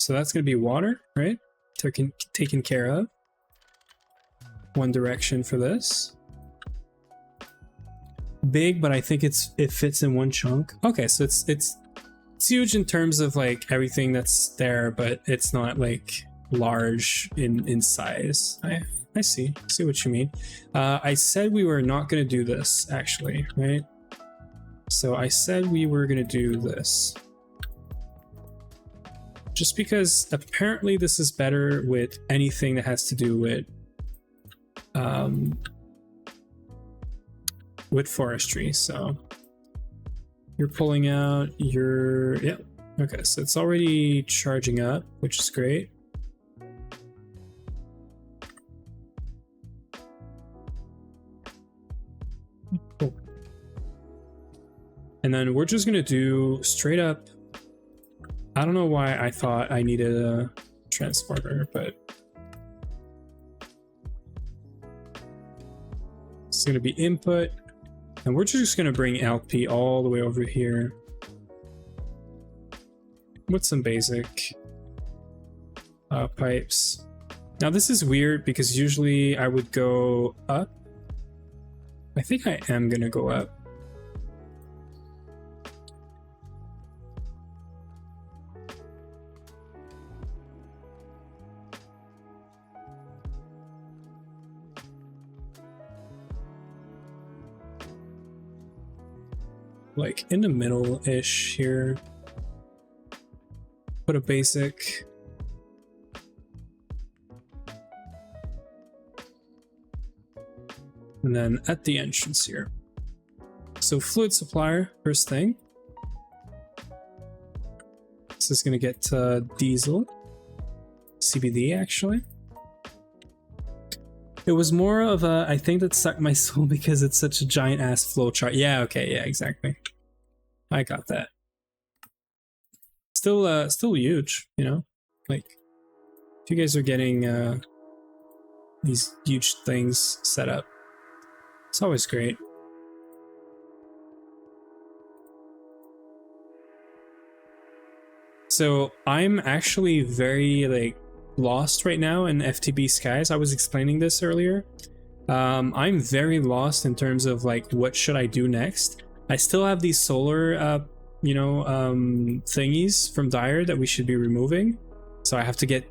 so that's gonna be water, right? Taken care of. One direction for this. Big, but I think it fits in one chunk. Okay, so it's huge in terms of like everything that's there, but it's not like large in size. I see what you mean. I said we were not gonna do this actually, right? So I said we were gonna do this. Just because apparently this is better with anything that has to do with forestry. So you're pulling out your, yeah, okay, so it's already charging up, which is great. Cool. And then we're just gonna do straight up, I don't know why I thought I needed a transformer, but it's going to be input, and we're just going to bring LP all the way over here with some basic pipes. Now this is weird because usually I would go up. I think I am going to go up. Like in the middle-ish here. Put a basic. And then at the entrance here. So fluid supplier, first thing. This is gonna get diesel. CBD actually. It was more of a, I think that sucked my soul because it's such a giant ass flow chart. Yeah, okay, yeah, exactly. I got that. Still huge, you know? Like, if you guys are getting these huge things set up, it's always great. So I'm actually very like lost right now in FTB skies. I was explaining this earlier. I'm very lost in terms of like what should I do next. I still have these solar thingies from Dire that we should be removing, so I have to get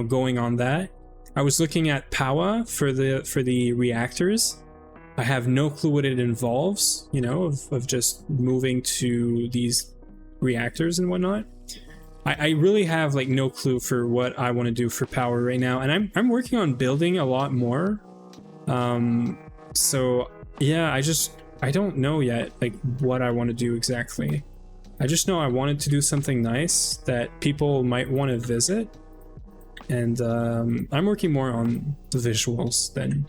going on that. I was looking at power for the reactors. I have no clue what it involves, of just moving to these reactors and whatnot. I really have like no clue for what I want to do for power right now, and I'm working on building a lot more. So yeah, I don't know yet like what I want to do exactly. I just know I wanted to do something nice that people might want to visit, and I'm working more on the visuals than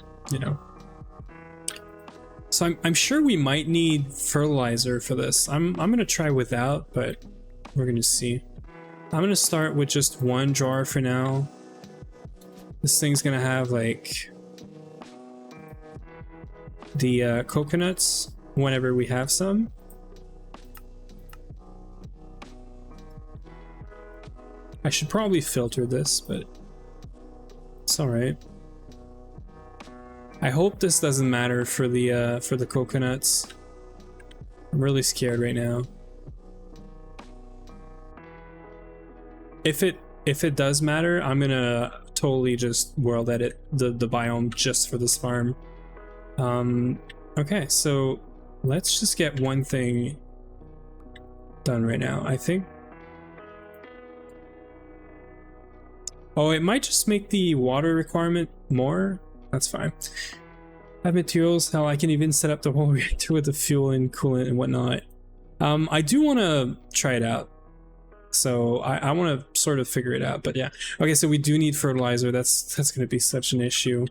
So I'm sure we might need fertilizer for this. I'm gonna try without, but we're gonna see. I'm gonna start with just one jar for now. This thing's gonna have like the coconuts whenever we have some. I should probably filter this, but it's all right. I hope this doesn't matter for the coconuts. I'm really scared right now. If it does matter, I'm gonna totally just world edit the biome just for this farm. Okay, so let's just get one thing done right now. I think. Oh, it might just make the water requirement more. That's fine. I have materials. Hell, I can even set up the whole reactor with the fuel and coolant and whatnot. I do want to try it out. So I want to sort of figure it out, but yeah. Okay, so we do need fertilizer. That's going to be such an issue.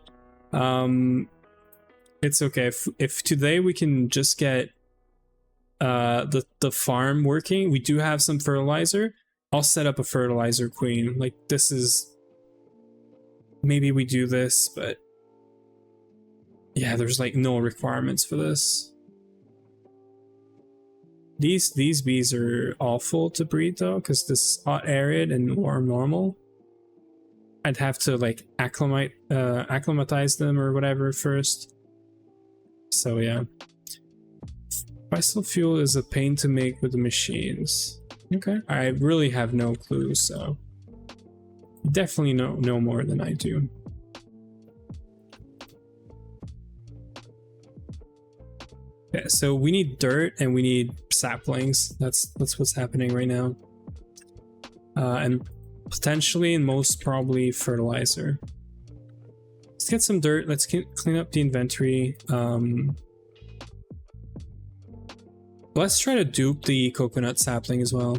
It's okay if today we can just get the farm working. We do have some fertilizer. I'll set up a fertilizer queen. Like, this is, maybe we do this, but yeah, there's like no requirements for this. These bees are awful to breed though, because this is hot arid and warm normal. I'd have to like acclimatize them or whatever first. So yeah. Biodiesel fuel is a pain to make with the machines. Okay. I really have no clue, so you definitely know more than I do. Okay, so we need dirt and we need saplings. That's what's happening right now. And potentially and most probably fertilizer. Let's get some dirt. Let's clean up the inventory. Let's try to dupe the coconut sapling as well.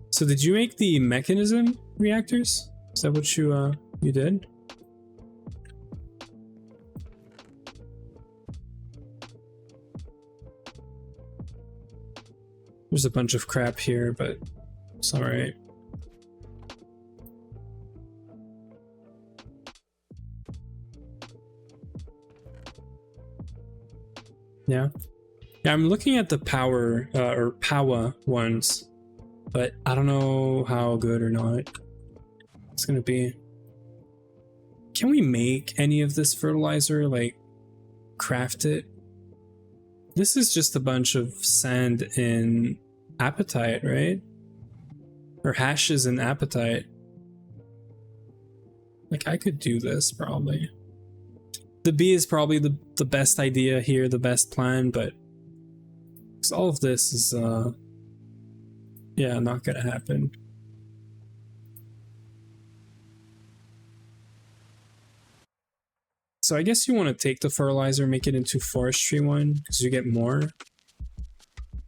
So did you make the mechanism reactors? Is that what you did? There's a bunch of crap here, but it's all right. Yeah. Yeah, I'm looking at the power or Powa ones, but I don't know how good or not it's gonna be. Can we make any of this fertilizer, like craft it? This is just a bunch of sand and apatite, right? Or hashes and apatite. Like, I could do this probably. The bee is probably the best idea here, the best plan, but all of this is yeah, not gonna happen. So I guess you want to take the fertilizer, make it into forestry one, because you get more.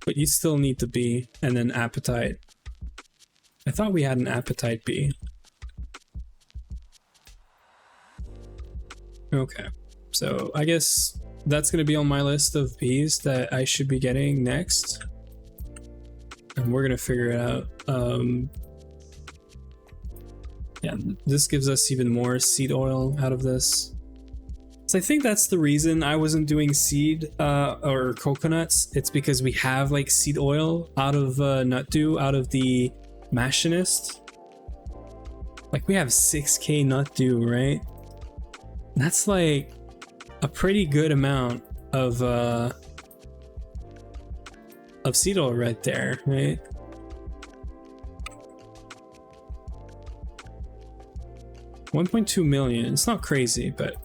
But you still need the bee, and then apatite. I thought we had an apatite bee. Okay, so I guess that's going to be on my list of bees that I should be getting next. And we're going to figure it out. Yeah, this gives us even more seed oil out of this. So I think that's the reason I wasn't doing seed or coconuts. It's because we have like seed oil out of nut dew, out of the machinist. Like, we have 6k nut dew, right? That's like a pretty good amount of seed oil right there, right? $1.2 million. It's not crazy, but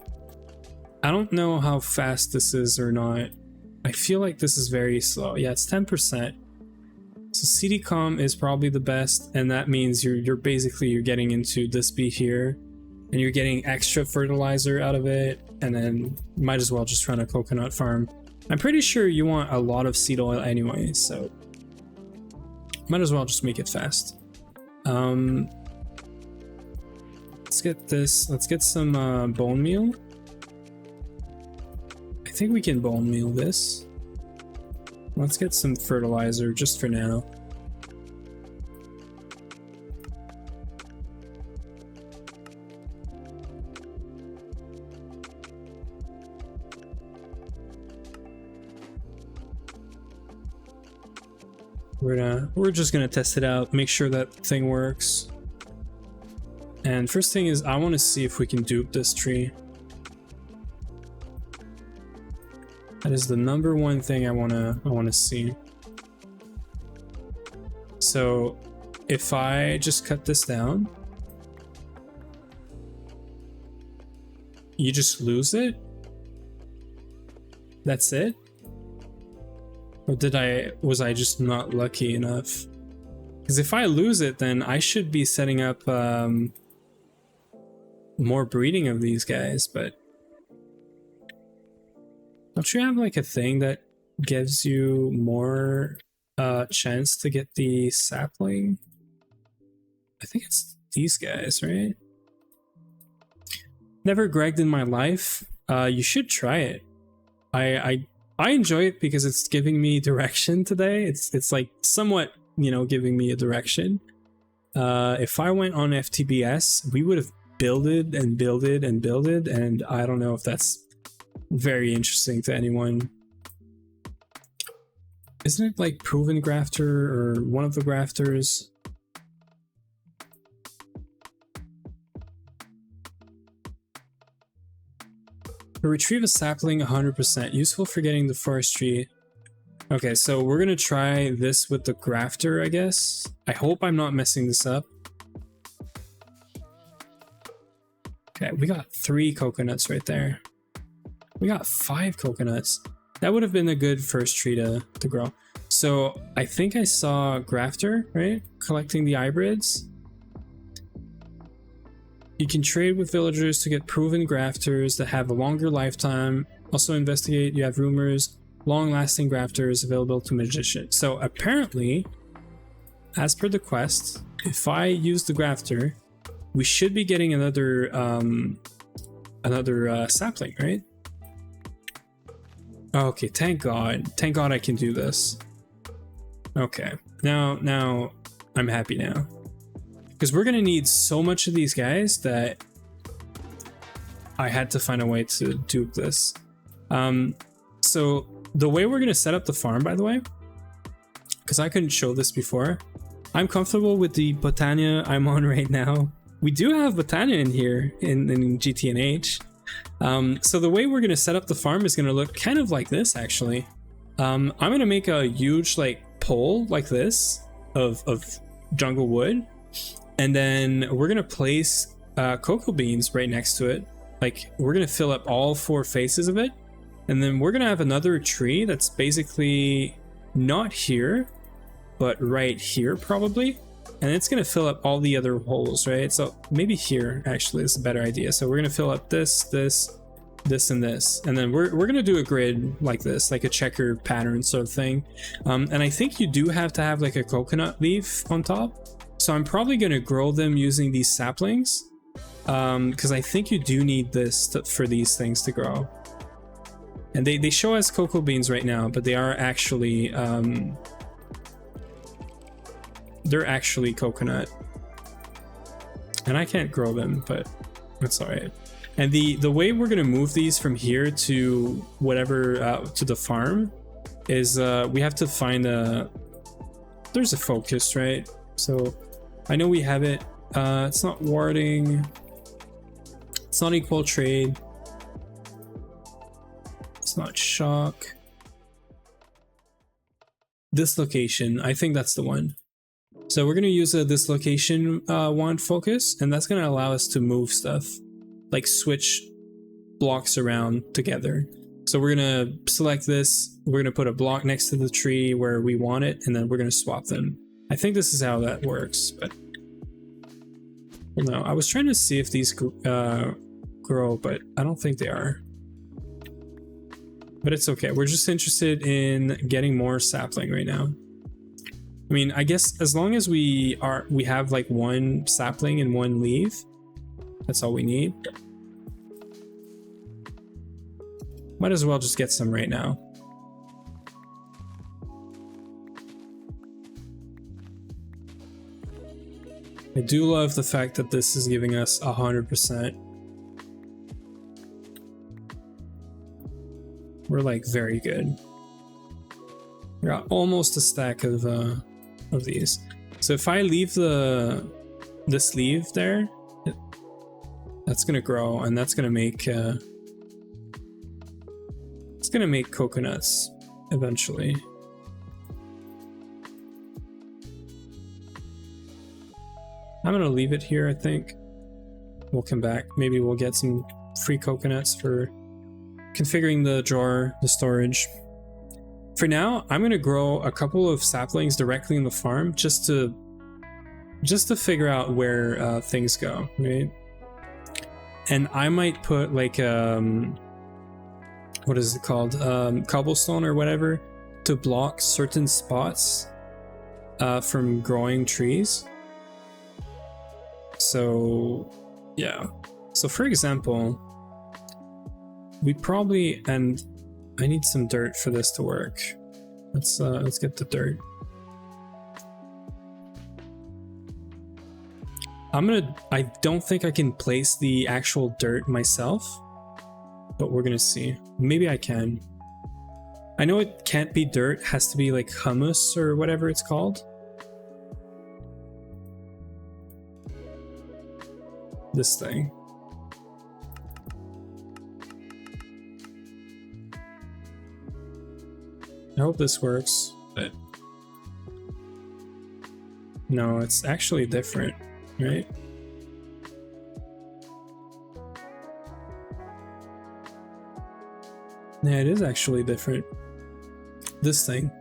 I don't know how fast this is or not. I feel like this is very slow. Yeah, it's 10%. So CD-COM is probably the best, and that means you're basically getting into this bee here, and you're getting extra fertilizer out of it, and then might as well just run a coconut farm. I'm pretty sure you want a lot of seed oil anyway, so might as well just make it fast. Let's get this. Let's get some bone meal. I think we can bone meal this. Let's get some fertilizer just for now. We're just gonna test it out, make sure that thing works. And first thing is, I want to see if we can dupe this tree. That is the number one thing I wanna see. So if I just cut this down, You just lose it? That's it? Or was I just not lucky enough? Because if I lose it, then I should be setting up more breeding of these guys, but don't you have like a thing that gives you more chance to get the sapling? I think it's these guys, right? Never Gregged in my life. You should try it. I enjoy it because it's giving me direction today. It's like somewhat, you know, giving me a direction. If I went on FTBS, we would have builded and builded and builded, and I don't know if that's very interesting to anyone. Isn't it like Proven Grafter or one of the grafters? Retrieve a sapling 100%. Useful for getting the forestry. Okay, so we're gonna try this with the grafter, I guess. I hope I'm not messing this up. Okay, we got 3 coconuts right there. We got 5 coconuts. That would have been a good first tree to grow. So I think I saw grafter, right? Collecting the hybrids. You can trade with villagers to get proven grafters that have a longer lifetime. Also investigate, you have rumors, long-lasting grafters available to magicians. So apparently, as per the quest, if I use the grafter, we should be getting another sapling, right? Okay, thank God. Thank God I can do this. Okay, now I'm happy now. Because we're gonna need so much of these guys that I had to find a way to dupe this. So the way we're gonna set up the farm, by the way, because I couldn't show this before, I'm comfortable with the Botania I'm on right now. We do have Botania in here in GTNH. So the way we're gonna set up the farm is gonna look kind of like this, actually. I'm gonna make a huge like pole like this of jungle wood. And then we're gonna place cocoa beans right next to it. Like we're gonna fill up all 4 faces of it. And then we're gonna have another tree that's basically not here, but right here probably. And it's gonna fill up all the other holes, right? So maybe here actually is a better idea. So we're gonna fill up this, and this. And then we're gonna do a grid like this, like a checker pattern sort of thing. And I think you do have to have like a coconut leaf on top. So I'm probably going to grow them using these saplings, because I think you do need this for these things to grow. And they show as cocoa beans right now, but they are actually they're actually coconut. And I can't grow them, but that's all right. And the way we're going to move these from here to whatever to the farm is we have to find there's a focus, right? So I know we have it. It's not warding. It's not equal trade. It's not shock. Dislocation. I think that's the one. So we're going to use a dislocation wand focus, and that's going to allow us to move stuff, like switch blocks around together. So we're going to select this. We're going to put a block next to the tree where we want it, and then we're going to swap them. I think this is how that works, but no, I was trying to see if these grow, but I don't think they are. But it's okay. We're just interested in getting more sapling right now. I mean, I guess as long as we have like 1 sapling and 1 leaf, that's all we need. Might as well just get some right now. I do love the fact that this is giving us 100%. We're like very good. We got almost a stack of these. So if I leave this leaf there, that's gonna grow, and that's gonna make it's gonna make coconuts eventually. I'm gonna leave it here, I think. We'll come back. Maybe we'll get some free coconuts for configuring the drawer, the storage. For now, I'm gonna grow a couple of saplings directly in the farm just to figure out where things go, right? And I might put like what is it called, cobblestone or whatever, to block certain spots from growing trees. So yeah, so for example, we probably, and I need some dirt for this to work. Let's get the dirt. I don't think I can place the actual dirt myself, but we're gonna see. Maybe I can. I know it can't be dirt, it has to be like humus or whatever it's called. This thing. I hope this works, but no, it's actually different, right? Yeah, it is actually different. This thing.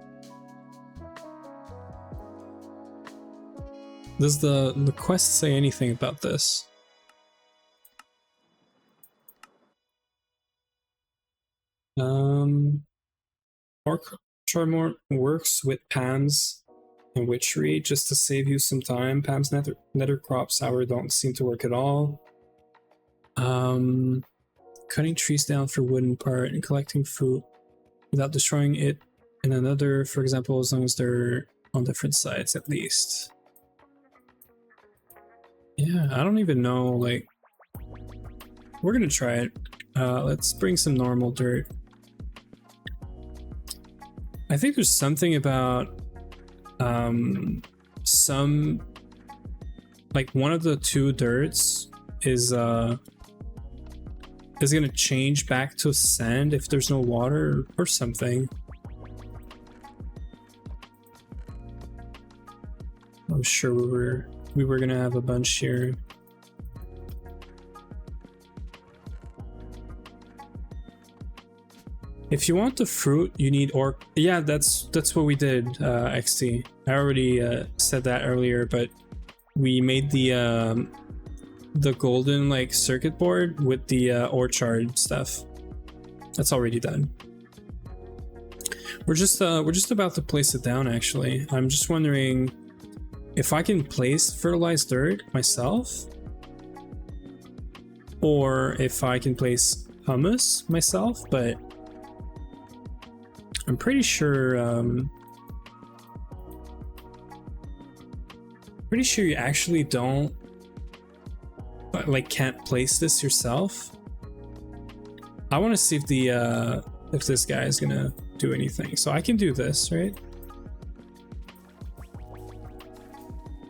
Does the quest say anything about this? Orc Charmor works with Pam's and witchery just to save you some time. Pam's nether crop sour don't seem to work at all. Cutting trees down for wooden part and collecting fruit without destroying it in another, for example, as long as they're on different sides at least. Yeah, I don't even know, like, we're gonna try it. Let's bring some normal dirt. I think there's something about some, like one of the two dirts is gonna change back to sand if there's no water or something. I'm sure we were gonna have a bunch here. If you want the fruit, you need orc. Yeah, that's what we did, XT. I already said that earlier, but we made the golden like circuit board with the orchard stuff. That's already done. We're just about to place it down. Actually, I'm just wondering if I can place fertilized dirt myself, or if I can place humus myself, but I'm pretty sure you actually don't, like, can't place this yourself. I want to see if this guy is gonna do anything. So I can do this, right?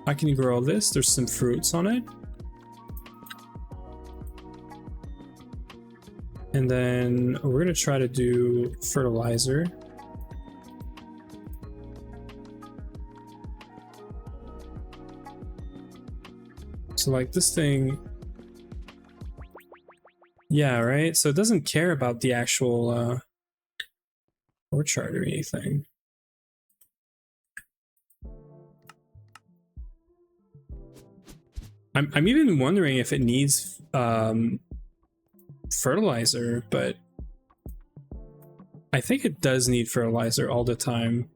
I can grow this. There's some fruits on it. And then we're gonna try to do fertilizer. So like this thing, yeah, right? So it doesn't care about the actual orchard or anything. I'm even wondering if it needs fertilizer, but I think it does need fertilizer all the time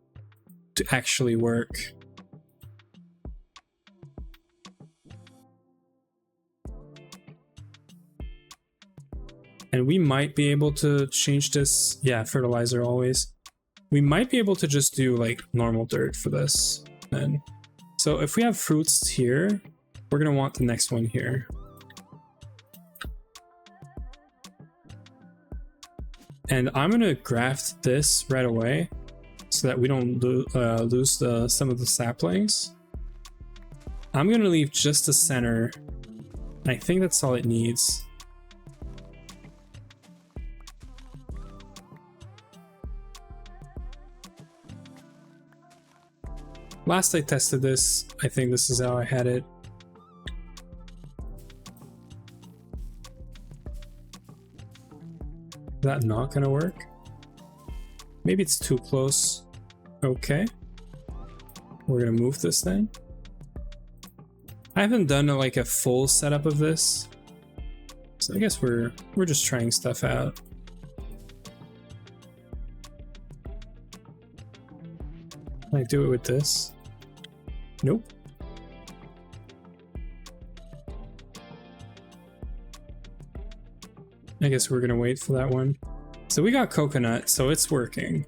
to actually work. And we might be able to change this. Yeah, fertilizer always. We might be able to just do like normal dirt for this then. So if we have fruits here, we're gonna want the next one here. And I'm gonna graft this right away so that we don't lose some of the saplings. I'm gonna leave just the center. I think that's all it needs. Last I tested this, I think this is how I had it. that not gonna work? Maybe it's too close. Okay. We're gonna move this then. I haven't done like a full setup of this, so I guess we're just trying stuff out. Like do it with this. Nope. I guess we're gonna wait for that one. So we got coconut, so it's working.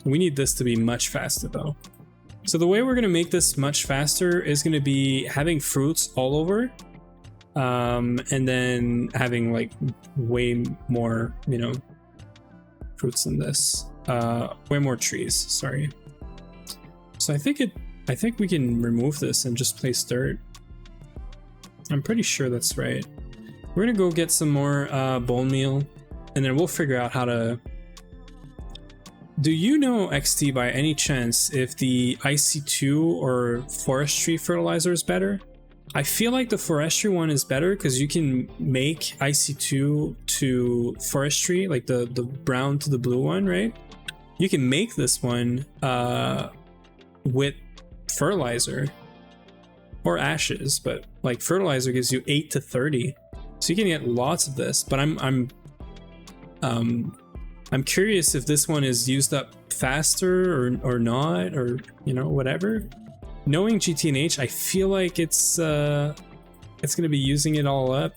We need this to be much faster though. So the way we're gonna make this much faster is gonna be having fruits all over, and then having like way more, you know, fruits than this. Way more trees, sorry. So I think we can remove this and just place dirt. I'm pretty sure that's right. We're gonna go get some more bone meal, and then we'll figure out how to... Do you know, XT, by any chance, if the IC2 or forestry fertilizer is better? I feel like the forestry one is better because you can make IC2 to forestry, like the brown to the blue one, right? You can make this one with fertilizer or ashes, but like fertilizer gives you 8 to 30, so you can get lots of this. But I'm curious if this one is used up faster or not, or you know, whatever. Knowing GTNH, I feel like it's gonna be using it all up.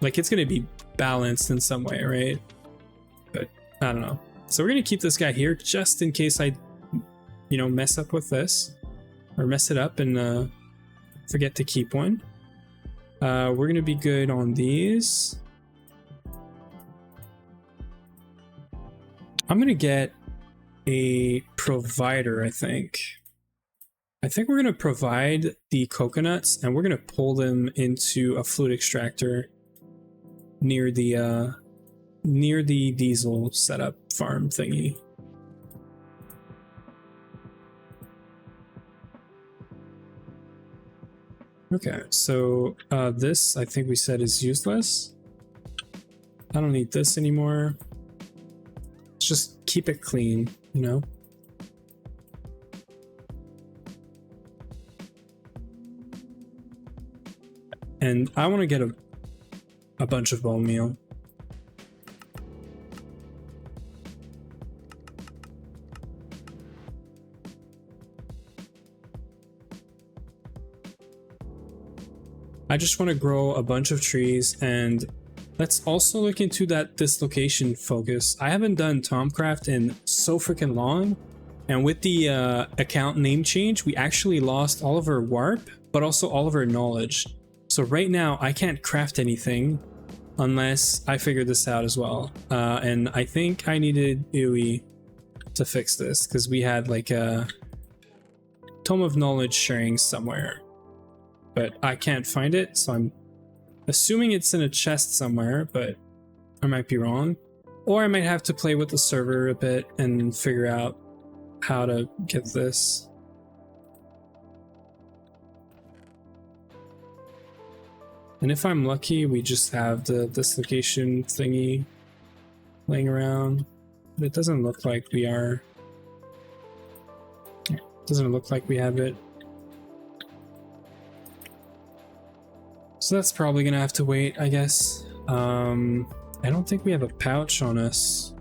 Like it's gonna be balanced in some way, right? But I don't know. So we're gonna keep this guy here just in case I, you know, mess up with this or mess it up and forget to keep one. We're gonna be good on these. I'm gonna get a provider, I think. I think we're gonna provide the coconuts and we're gonna pull them into a fluid extractor near the diesel setup farm thingy. Okay, so this I think we said is useless. I don't need this anymore. Let's just keep it clean, you know? And I want to get a bunch of bone meal. I just want to grow a bunch of trees, and let's also look into that dislocation focus. I haven't done Tomcraft in so freaking long, and with the account name change, we actually lost all of our warp, but also all of our knowledge. So right now, I can't craft anything unless I figure this out as well. And I think I needed Uwe to fix this, because we had like a Tome of Knowledge sharing somewhere, but I can't find it, so I'm assuming it's in a chest somewhere, but I might be wrong. Or I might have to play with the server a bit and figure out how to get this. And if I'm lucky, we just have the dislocation thingy laying around. But it doesn't look like we are. It doesn't look like we have it. So that's probably gonna have to wait, I guess. I don't think we have a pouch on us.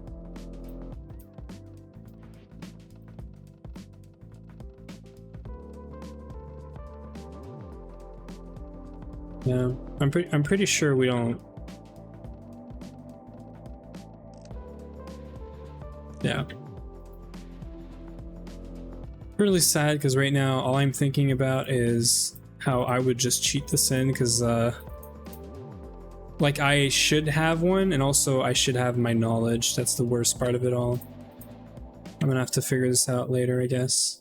Yeah, I'm pretty sure we don't. Yeah. Really sad, because right now all I'm thinking about is how I would just cheat this in, because like I should have one, and also I should have my knowledge. That's the worst part of it all. I'm gonna have to figure this out later, I guess.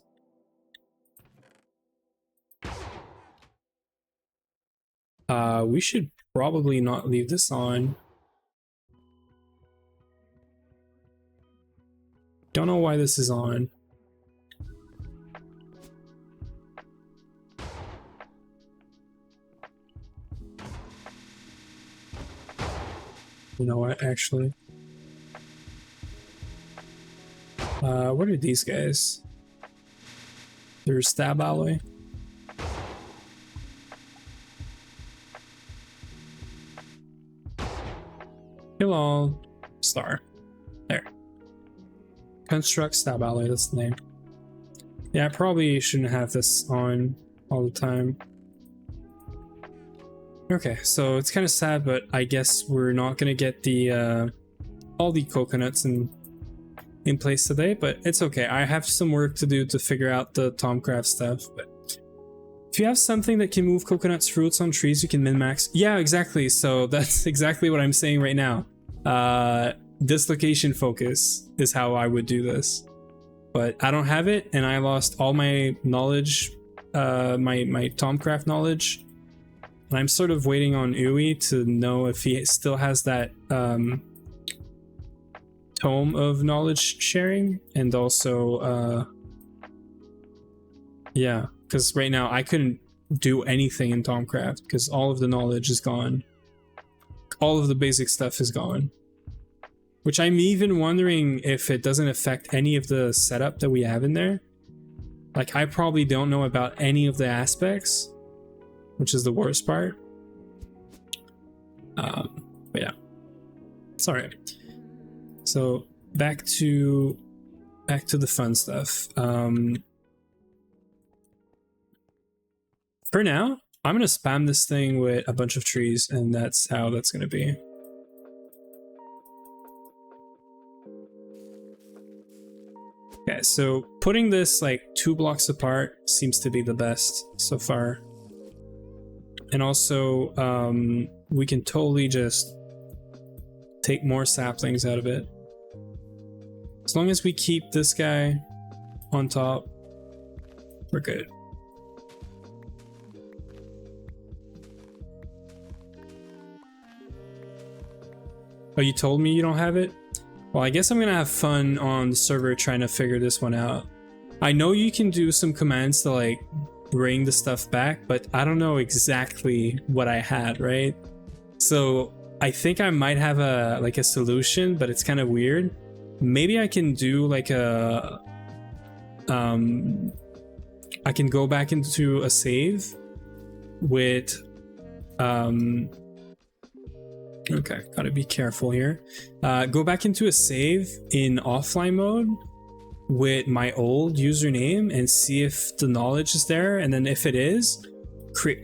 We should probably not leave this on. Don't know why this is on. You know what, actually? What are these guys? They're stab alloy. Kill all. Star. There. Construct stab alloy, that's the name. Yeah, I probably shouldn't have this on all the time. Okay, so it's kind of sad, but I guess we're not gonna get the all the coconuts in place today, but it's okay. I have some work to do to figure out the Tomcraft stuff, but if you have something that can move coconuts, fruits on trees, you can min-max. Yeah, exactly. So that's exactly what I'm saying right now. Dislocation focus is how I would do this, but I don't have it, and I lost all my knowledge, my Tomcraft knowledge. And I'm sort of waiting on Uwe to know if he still has that tome of knowledge sharing, and also yeah, because right now I couldn't do anything in Tomcraft because all of the knowledge is gone. All of the basic stuff is gone. Which I'm even wondering if it doesn't affect any of the setup that we have in there. Like, I probably don't know about any of the aspects, which is the worst part. But yeah, it's all right. So back to the fun stuff. For now, I'm gonna spam this thing with a bunch of trees, and that's how that's gonna be. Okay, so putting this like 2 blocks apart seems to be the best so far. And also, we can totally just take more saplings out of it. As long as we keep this guy on top, we're good. Oh, you told me you don't have it? Well, I guess I'm gonna have fun on the server trying to figure this one out. I know you can do some commands to like bring the stuff back, but I don't know exactly what I had, right? So I think I might have a solution, but it's kind of weird. Maybe I can do like a I can go back into a save with okay, gotta be careful here. Go back into a save in offline mode with my old username and see if the knowledge is there, and then if it is, create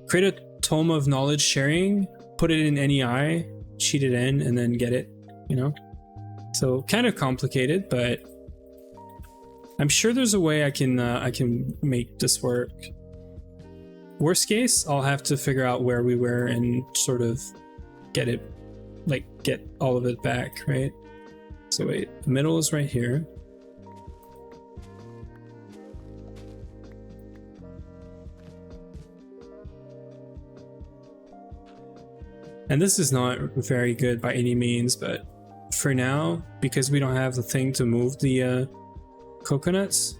create a tome of knowledge sharing, put it in NEI, cheat it in, and then get it, you know? So kind of complicated, but I'm sure there's a way I can make this work. Worst case, I'll have to figure out where we were and sort of get it, like get all of it back, right? So wait, the middle is right here. And this is not very good by any means, but for now, because we don't have the thing to move the coconuts,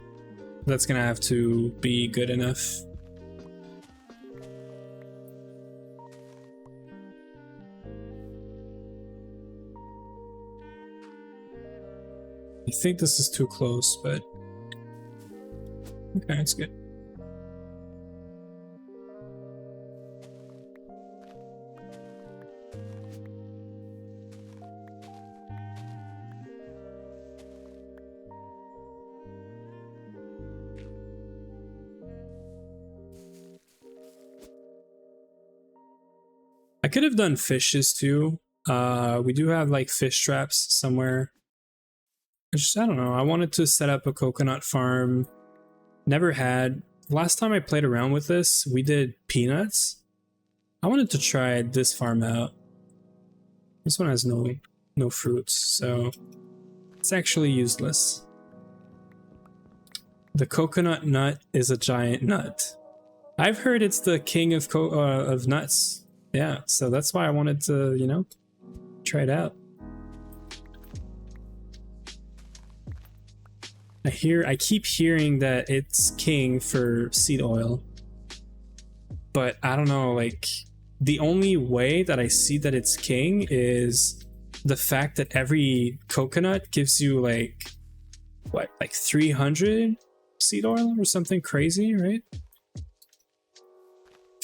that's gonna have to be good enough. I think this is too close, but okay, it's good. I could have done fishes too. We do have like fish traps somewhere. I don't know. I wanted to set up a coconut farm. Never had. Last time I played around with this, we did peanuts. I wanted to try this farm out. This one has no fruits, so it's actually useless. The coconut nut is a giant nut. I've heard it's the king of nuts. Yeah, so that's why I wanted to, you know, try it out. I keep hearing that it's king for seed oil, but I don't know, like, the only way that I see that it's king is the fact that every coconut gives you like, what, like 300 seed oil or something crazy, right?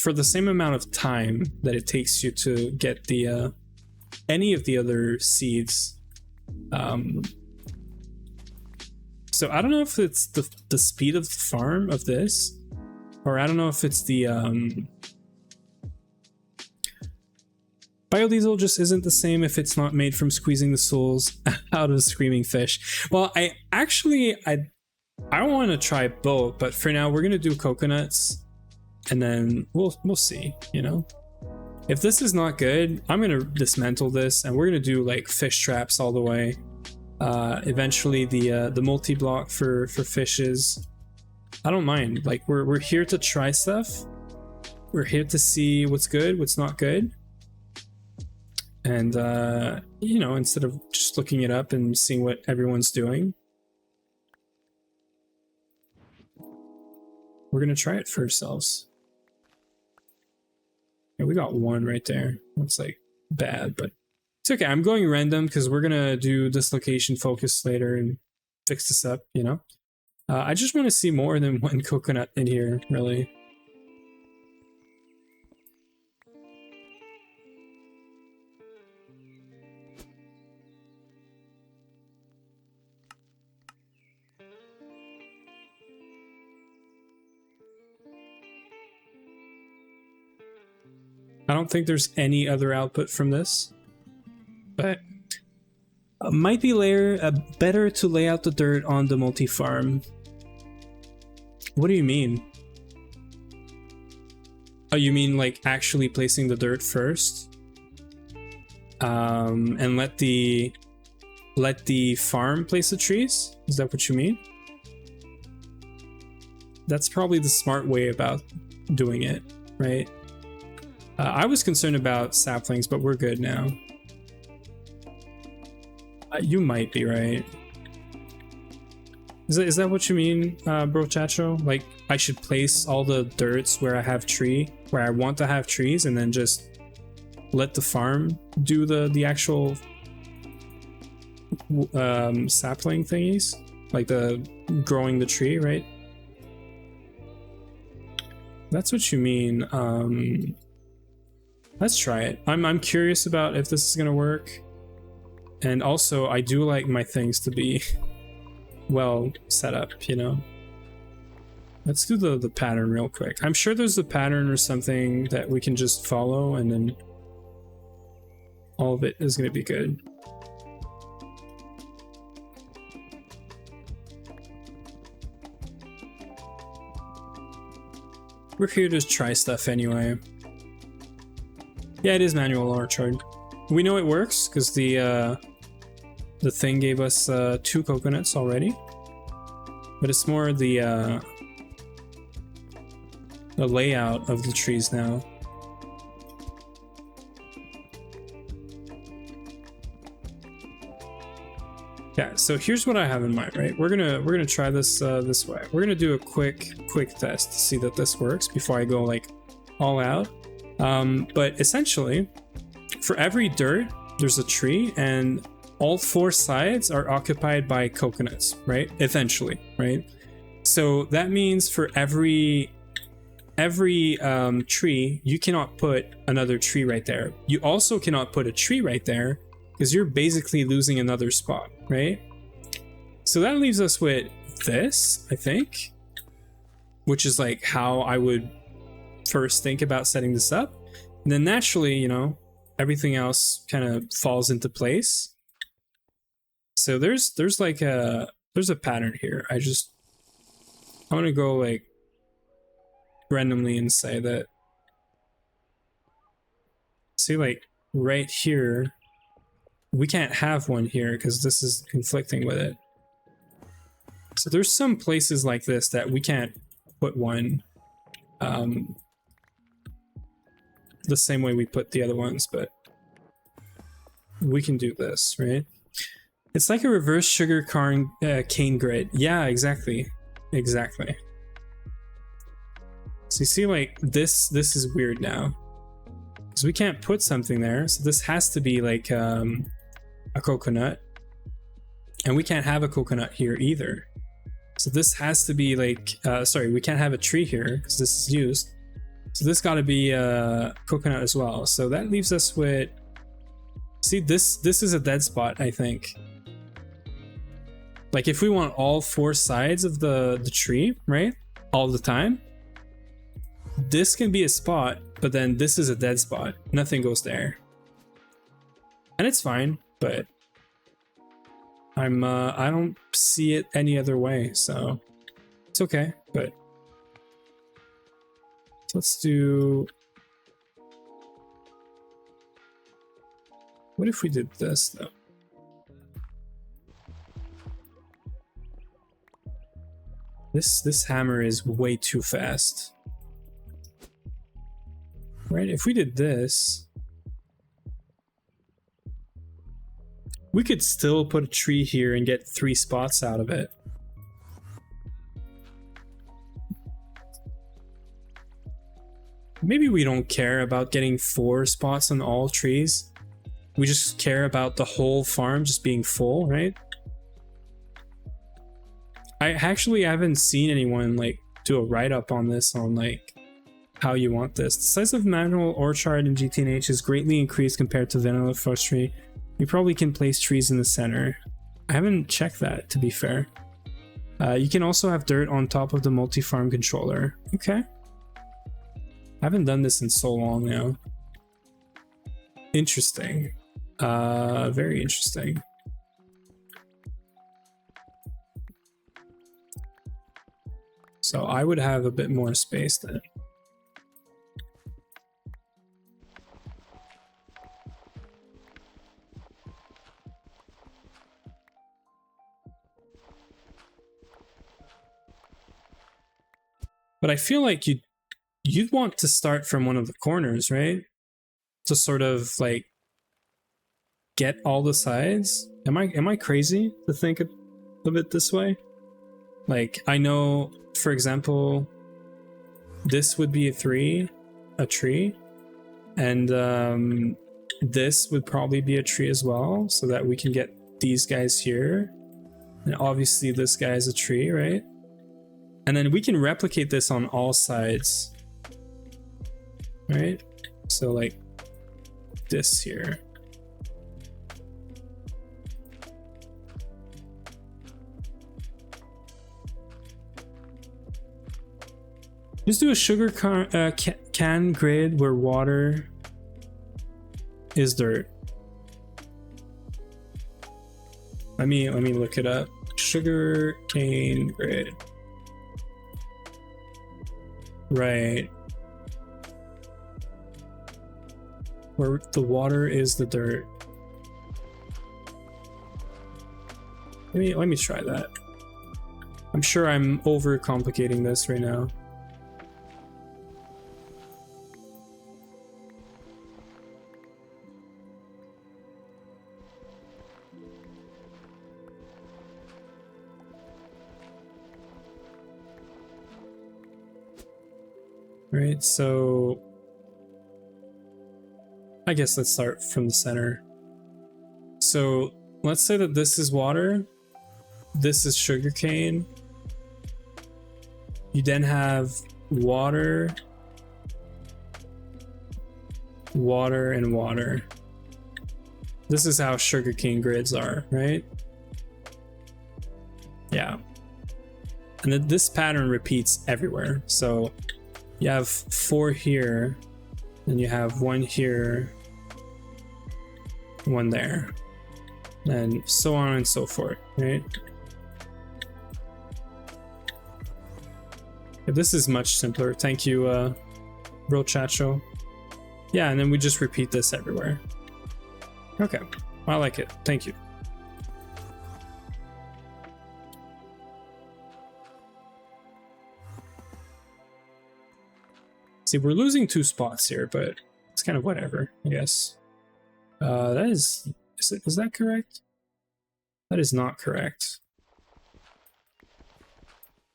For the same amount of time that it takes you to get the any of the other seeds. So I don't know if it's the speed of the farm of this, or I don't know if it's the biodiesel just isn't the same if it's not made from squeezing the souls out of screaming fish. Well, I want to try both, but for now we're gonna do coconuts, and then we'll see. You know, if this is not good, I'm gonna dismantle this, and we're gonna do like fish traps all the way. Eventually the multi-block for fishes. I don't mind. Like we're here to try stuff. We're here to see what's good, what's not good. And you know, instead of just looking it up and seeing what everyone's doing, we're gonna try it for ourselves. Yeah, we got one right there. That's like bad, but it's okay. I'm going random because we're gonna do dislocation focus later and fix this up, you know? I just want to see more than one coconut in here, really. I don't think there's any other output from this, but might be better to lay out the dirt on the multi-farm. What do you mean? Oh, you mean like actually placing the dirt first? And let the farm place the trees? Is that what you mean? That's probably the smart way about doing it, right? I was concerned about saplings, but we're good now. You might be right. Is that what you mean, bro Chacho? Like, I should place all the dirts where I want to have trees, and then just let the farm do the actual sapling thingies? Like the growing the tree, right? That's what you mean. Let's try it. I'm curious about if this is gonna work. And also, I do like my things to be well set up, you know? Let's do the pattern real quick. I'm sure there's a pattern or something that we can just follow, and then all of it is going to be good. We're here to try stuff anyway. Yeah, it is manual orchard. We know it works because the thing gave us 2 coconuts already, but it's more the layout of the trees now. Yeah, so here's what I have in mind, right? We're gonna try this this way. We're gonna do a quick test to see that this works before I go like all out. But essentially, for every dirt, there's a tree, and all 4 sides are occupied by coconuts, right? Eventually, right? So that means for every tree, you cannot put another tree right there. You also cannot put a tree right there because you're basically losing another spot, right? So that leaves us with this, I think, which is like how I would first think about setting this up. And then naturally, you know, everything else kind of falls into place. So there's like there's a pattern here. I'm gonna go like randomly and say that, see, like right here, we can't have one here because this is conflicting with it. So there's some places like this that we can't put one the same way we put the other ones, but we can do this, right? It's like a reverse sugar cane grid. Yeah, exactly. Exactly. So you see, like, this is weird now. Because we can't put something there, so this has to be like a coconut. And we can't have a coconut here either. So this has to be like, sorry, we can't have a tree here because this is used. So this got to be a coconut as well. So that leaves us with, see, this is a dead spot, I think. Like if we want all 4 sides of the tree, right, all the time, this can be a spot, but then this is a dead spot. Nothing goes there. And it's fine, but I don't see it any other way, so it's okay. But let's do, what if we did this though? This hammer is way too fast. Right, if we did this, we could still put a tree here and get 3 spots out of it. Maybe we don't care about getting 4 spots on all trees. We just care about the whole farm just being full, right? I actually haven't seen anyone like do a write-up on this, on like how you want this. The size of manual orchard in GTNH is greatly increased compared to vanilla forestry. You probably can place trees in the center. I haven't checked that, to be fair. You can also have dirt on top of the multi-farm controller. Okay. I haven't done this in so long now. Interesting. Very interesting. So I would have a bit more space then. But I feel like you'd want to start from one of the corners, right? To sort of like get all the sides. Am I crazy to think of it this way? Like, I know, for example, this would be a tree, and this would probably be a tree as well, so that we can get these guys here, and obviously this guy is a tree, right? And then we can replicate this on all sides, right? So like this here. Just do a sugar can grid where water is dirt. Let me look it up. Sugar cane grid. Right. Where the water is the dirt. Let me try that. I'm sure I'm overcomplicating this right now. Right, so I guess let's start from the center. So let's say that this is water, this is sugarcane. You then have water, water, and water. This is how sugarcane grids are, right? Yeah. And then this pattern repeats everywhere. So you have 4 here, and you have 1 here, 1 there, and so on and so forth, right? Yeah, this is much simpler. Thank you, Bro Chacho. Yeah, and then we just repeat this everywhere. Okay, I like it. Thank you. See, we're losing 2 spots here, but it's kind of whatever, I guess. That is that correct? That is not correct.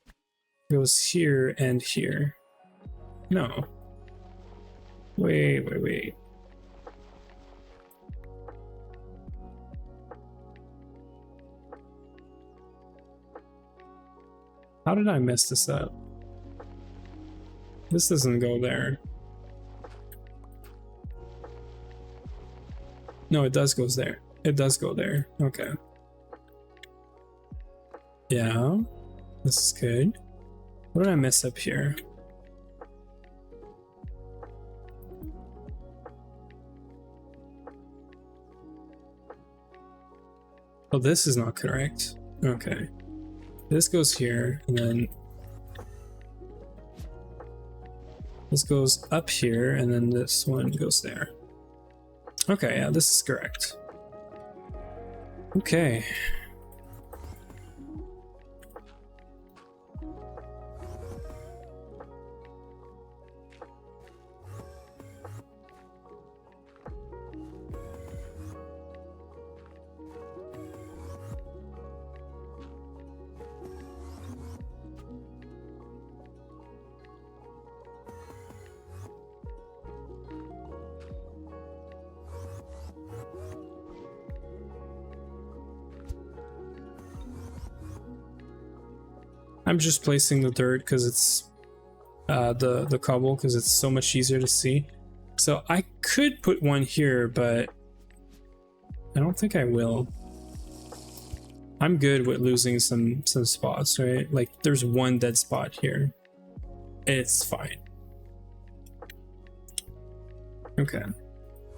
It goes here and here. No. Wait. How did I mess this up? This doesn't go there. No, it does goes there. It does go there. Okay. Yeah, this is good. What did I mess up here? Oh, this is not correct. Okay. This goes here, and then this goes up here, and then this one goes there. Okay, yeah, this is correct. Okay. I'm just placing the dirt because it's the cobble because it's so much easier to see. So I could put one here, but I don't think I will. I'm good with losing some spots, right? Like there's one dead spot here. It's fine. Okay.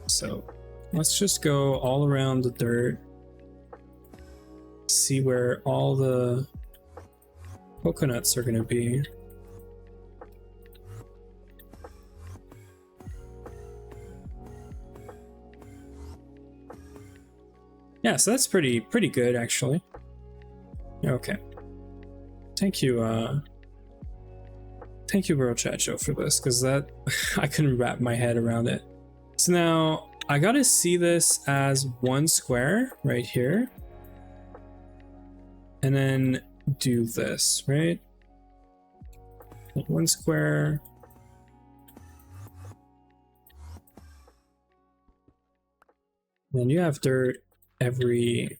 So let's just go all around the dirt. See where all the coconuts are going to be. Yeah, so that's pretty good actually. Okay. Thank you, Bro Chacho, for this, because that I couldn't wrap my head around it. So now I gotta see this as one square right here. And then do this, right? One square. Then you have dirt every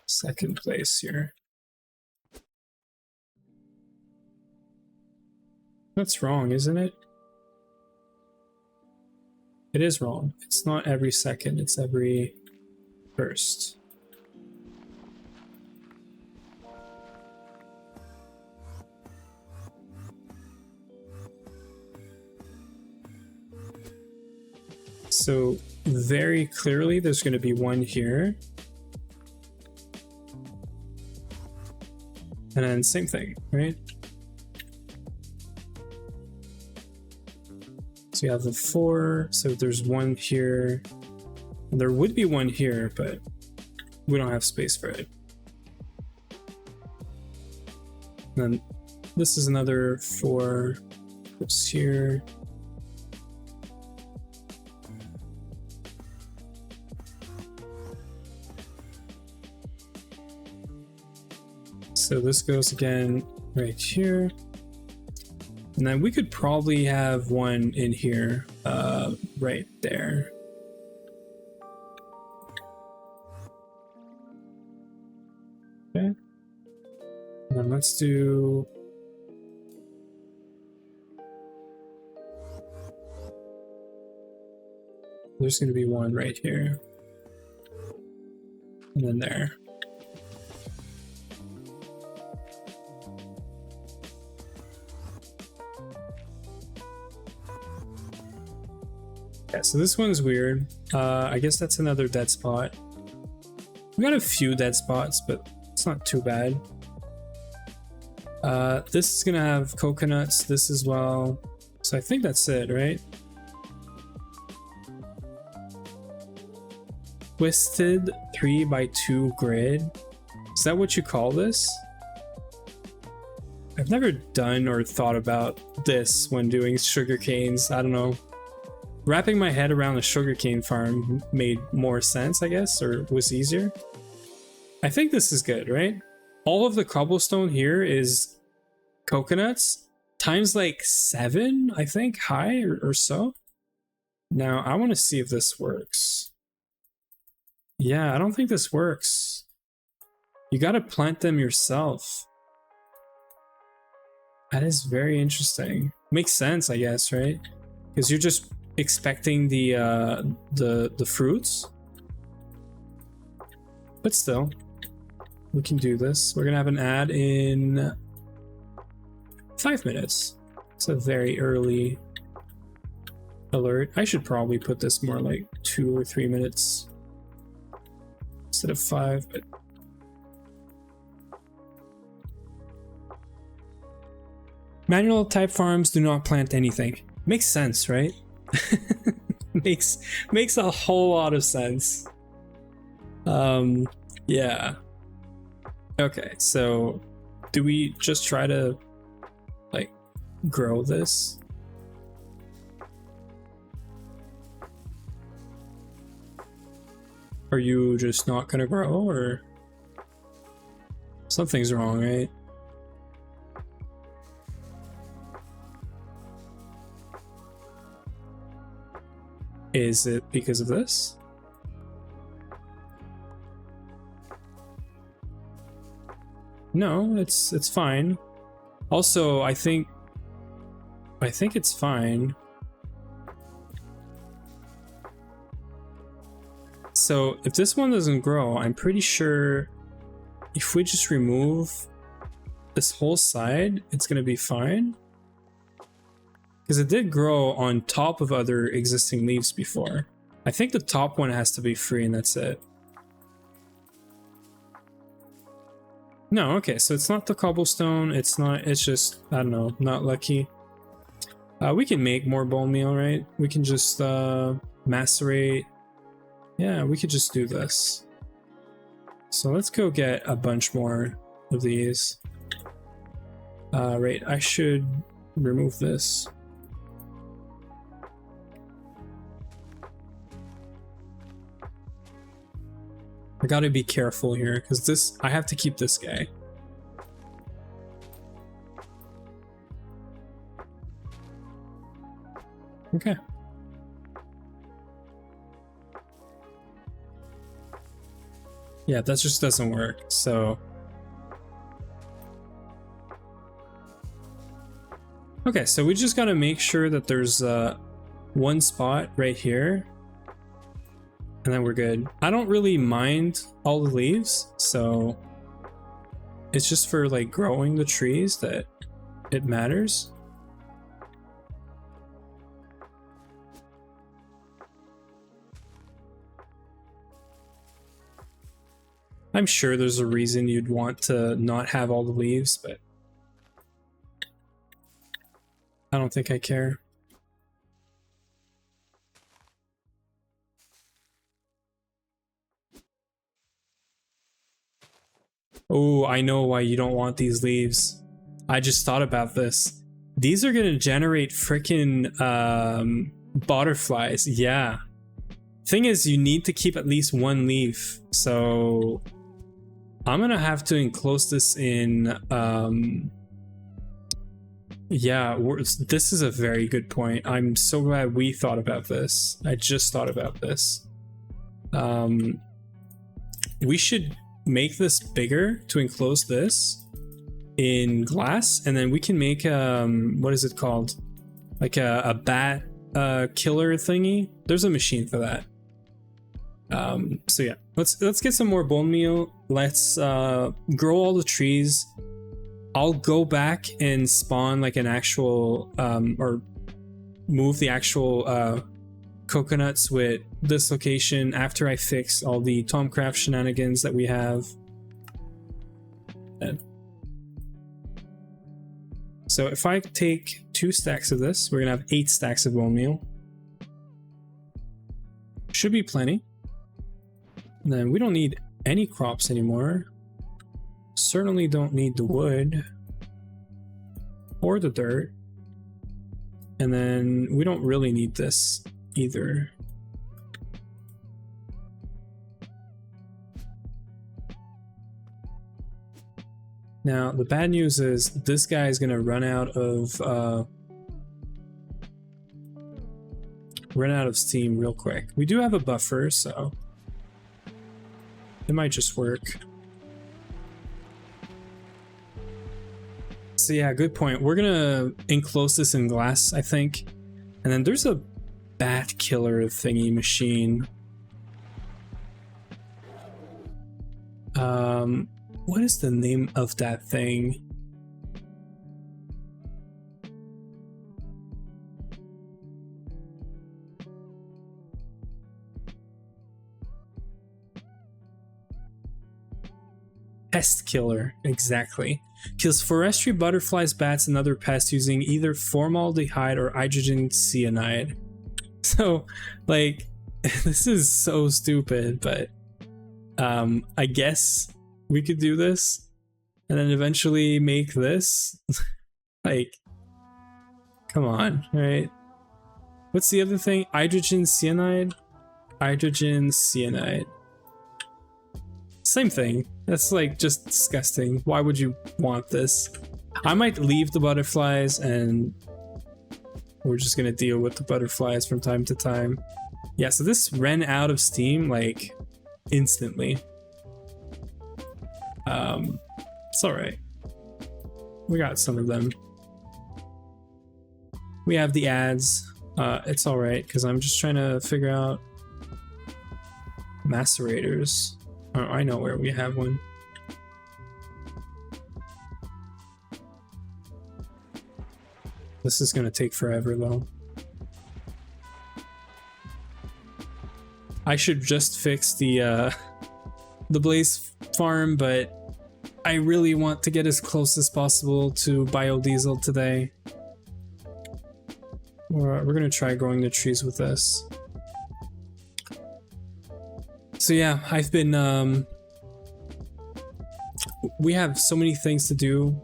second place here. That's wrong, isn't it? It is wrong. It's not every second, it's every first. So very clearly there's going to be one here. And then same thing, right? So you have the 4, so there's one here. And there would be one here, but we don't have space for it. And then this is another 4. Goes here. So this goes again right here. And then we could probably have one in here, right there. Okay. And then let's do... There's going to be one right here. And then there. Yeah, so this one's weird. I guess that's another dead spot. We got a few dead spots, but it's not too bad. This is gonna have coconuts, this as well. So I think that's it, right? Twisted 3x2 grid. Is that what you call this? I've never done or thought about this when doing sugar canes. I don't know. Wrapping my head around a sugarcane farm made more sense, I guess, or was easier. I think this is good, right? All of the cobblestone here is coconuts times like 7, I think, high or so. Now, I want to see if this works. Yeah, I don't think this works. You got to plant them yourself. That is very interesting. Makes sense, I guess, right? Because you're just expecting the fruits. But still, we can do this. We're gonna have an ad in 5 minutes. It's a very early alert. I should probably put this more like 2 or 3 minutes instead of 5, but manual type farms do not plant anything. Makes sense, right? makes a whole lot of sense. Yeah. Okay, so do we just try to like grow this? Are you just not gonna grow, or something's wrong, right? Is it because of this? No, it's fine. Also, I think it's fine. So if this one doesn't grow, I'm pretty sure if we just remove this whole side, it's gonna be fine. Because it did grow on top of other existing leaves before. I think the top one has to be free and that's it. No, okay, so it's not the cobblestone, it's just, I don't know, not lucky. We can make more bone meal, right? We can just macerate. Yeah, we could just do this. So let's go get a bunch more of these. Right, I should remove this. I gotta be careful here, because this, I have to keep this guy. Okay. Yeah, that just doesn't work, so. Okay, so we just gotta make sure that there's one spot right here. And then we're good. I don't really mind all the leaves, so it's just for like growing the trees that it matters. I'm sure there's a reason you'd want to not have all the leaves, but I don't think I care. Oh, I know why you don't want these leaves. I just thought about this. These are gonna generate freaking butterflies. Yeah. Thing is, you need to keep at least one leaf. So I'm gonna have to enclose this in. Yeah, this is a very good point. I'm so glad we thought about this. I just thought about this. We should make this bigger to enclose this in glass, and then we can make what is it called, like a bat killer thingy. There's a machine for that. So yeah, let's get some more bone meal. Let's grow all the trees. I'll go back and spawn like an actual or move the actual coconuts with this location after I fix all the Tomcraft shenanigans that we have. So if I take 2 stacks of this, we're gonna have 8 stacks of bone meal. Should be plenty. And then we don't need any crops anymore. Certainly don't need the wood or the dirt. And then we don't really need this either. Now, the bad news is this guy is going to run out of steam real quick. We do have a buffer, so it might just work. So yeah, good point. We're gonna enclose this in glass, I think. And then there's a bat killer thingy machine. What is the name of that thing? Pest killer, exactly. Kills forestry, butterflies, bats, and other pests using either formaldehyde or hydrogen cyanide. So, like, this is so stupid, but I guess we could do this and then eventually make this. Like, come on, right? What's the other thing? Hydrogen cyanide? Hydrogen cyanide. Same thing. That's like just disgusting. Why would you want this? I might leave the butterflies and we're just gonna deal with the butterflies from time to time. Yeah, so this ran out of steam like instantly. It's alright. We got some of them. We have the ads. It's alright because I'm just trying to figure out macerators. Oh, I know where we have one. This is gonna take forever though. I should just fix the Blaze farm, but I really want to get as close as possible to biodiesel today. We're gonna try growing the trees with this. So yeah, I've been, we have so many things to do,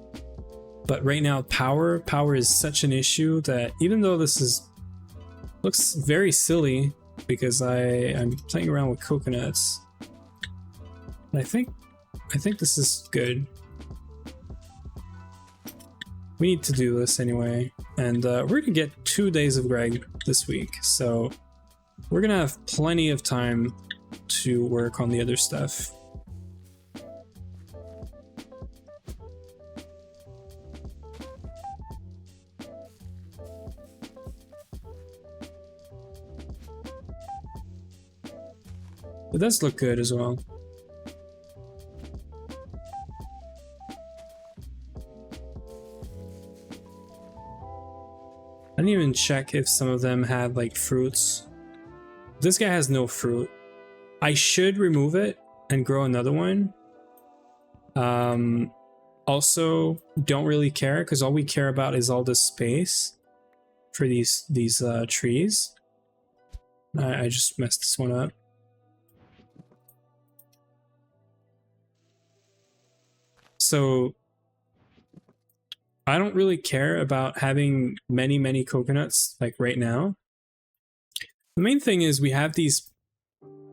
but right now power is such an issue that even though this looks very silly because I'm playing around with coconuts, I think this is good. We need to do this anyway, and we're gonna get 2 days of Greg this week, so we're gonna have plenty of time to work on the other stuff. It does look good as well. I didn't even check if some of them had like fruits. This guy has no fruit. I should remove it and grow another one. Also, don't really care because all we care about is all this space for these trees. I just messed this one up. So I don't really care about having many coconuts like right now. The main thing is we have these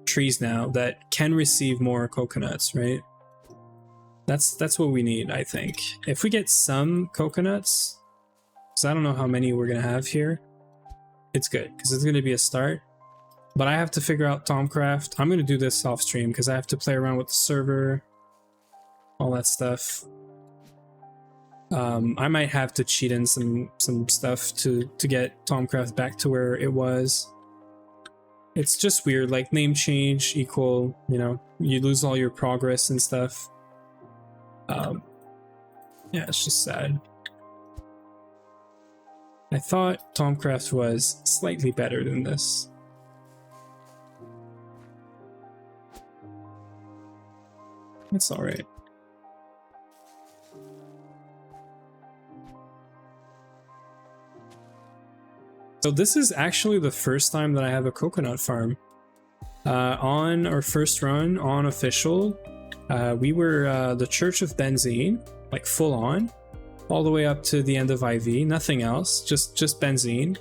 trees now that can receive more coconuts, right? That's what we need, I think. If we get some coconuts, because I don't know how many we're gonna have here, it's good because it's gonna be a start. But I have to figure out Tomcraft. I'm gonna do this off stream because I have to play around with the server, all that stuff. I might have to cheat in some stuff to get Tomcraft back to where it was. It's just weird, like name change equal, you know, you lose all your progress and stuff. Yeah, it's just sad. I thought Tomcraft was slightly better than this. It's alright. So this is actually the first time that I have a coconut farm. On our first run on official, we were the Church of Benzene, like full on, all the way up to the end of IV, nothing else, just benzene.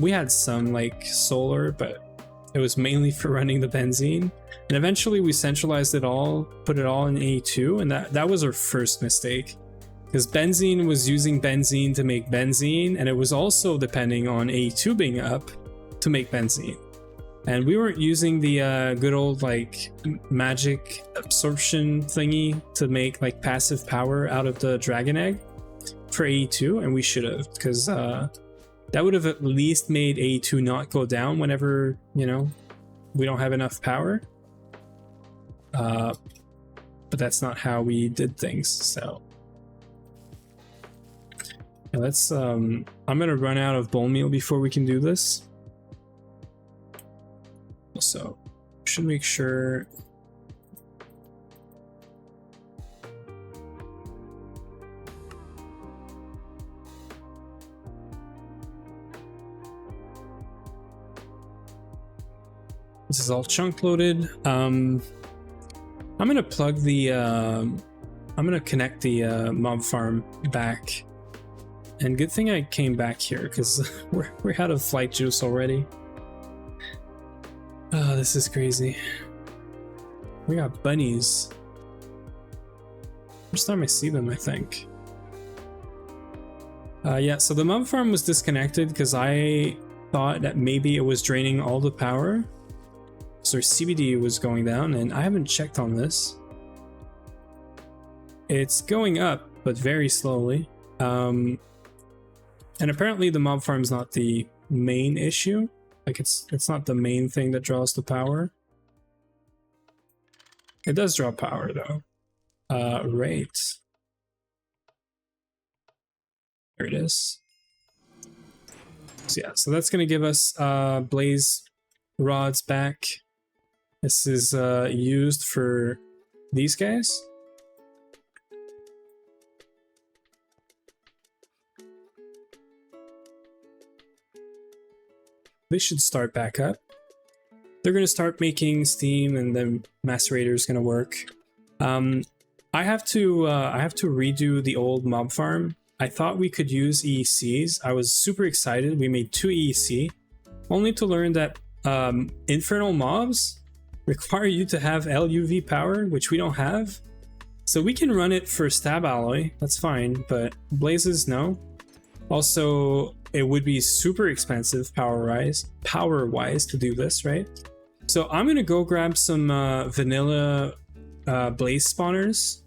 We had some like solar, but it was mainly for running the benzene. And eventually we centralized it all, put it all in A2, and that was our first mistake. Because benzene was using benzene to make benzene, and it was also depending on A2 being up to make benzene. And we weren't using the good old like magic absorption thingy to make like passive power out of the dragon egg. for AE2, and we should have, because that would have at least made AE2 not go down whenever, you know, we don't have enough power. But that's not how we did things, so. Yeah, let's, I'm gonna run out of bone meal before we can do this. So, should make sure. This is all chunk loaded. I'm gonna plug the, I'm gonna connect the mob farm back. And good thing I came back here, because we're out of flight juice already. Oh, this is crazy. We got bunnies. First time I see them, I think. Yeah, so the mob farm was disconnected because I thought that maybe it was draining all the power. So CBD was going down, and I haven't checked on this. It's going up, but very slowly. And apparently the mob farm is not the main issue. Like it's not the main thing that draws the power. It does draw power though. Right. There it is. So yeah, so that's gonna give us blaze rods back. This is used for these guys. They should start back up. They're going to start making steam, and then macerator is going to work. I have to redo the old mob farm. I thought we could use EECs. I was super excited. We made 2 EEC, only to learn that infernal mobs require you to have LUV power, which we don't have. So we can run it for stab alloy. That's fine, but blazes, no. Also, it would be super expensive power-wise to do this, right? So I'm gonna go grab some vanilla blaze spawners,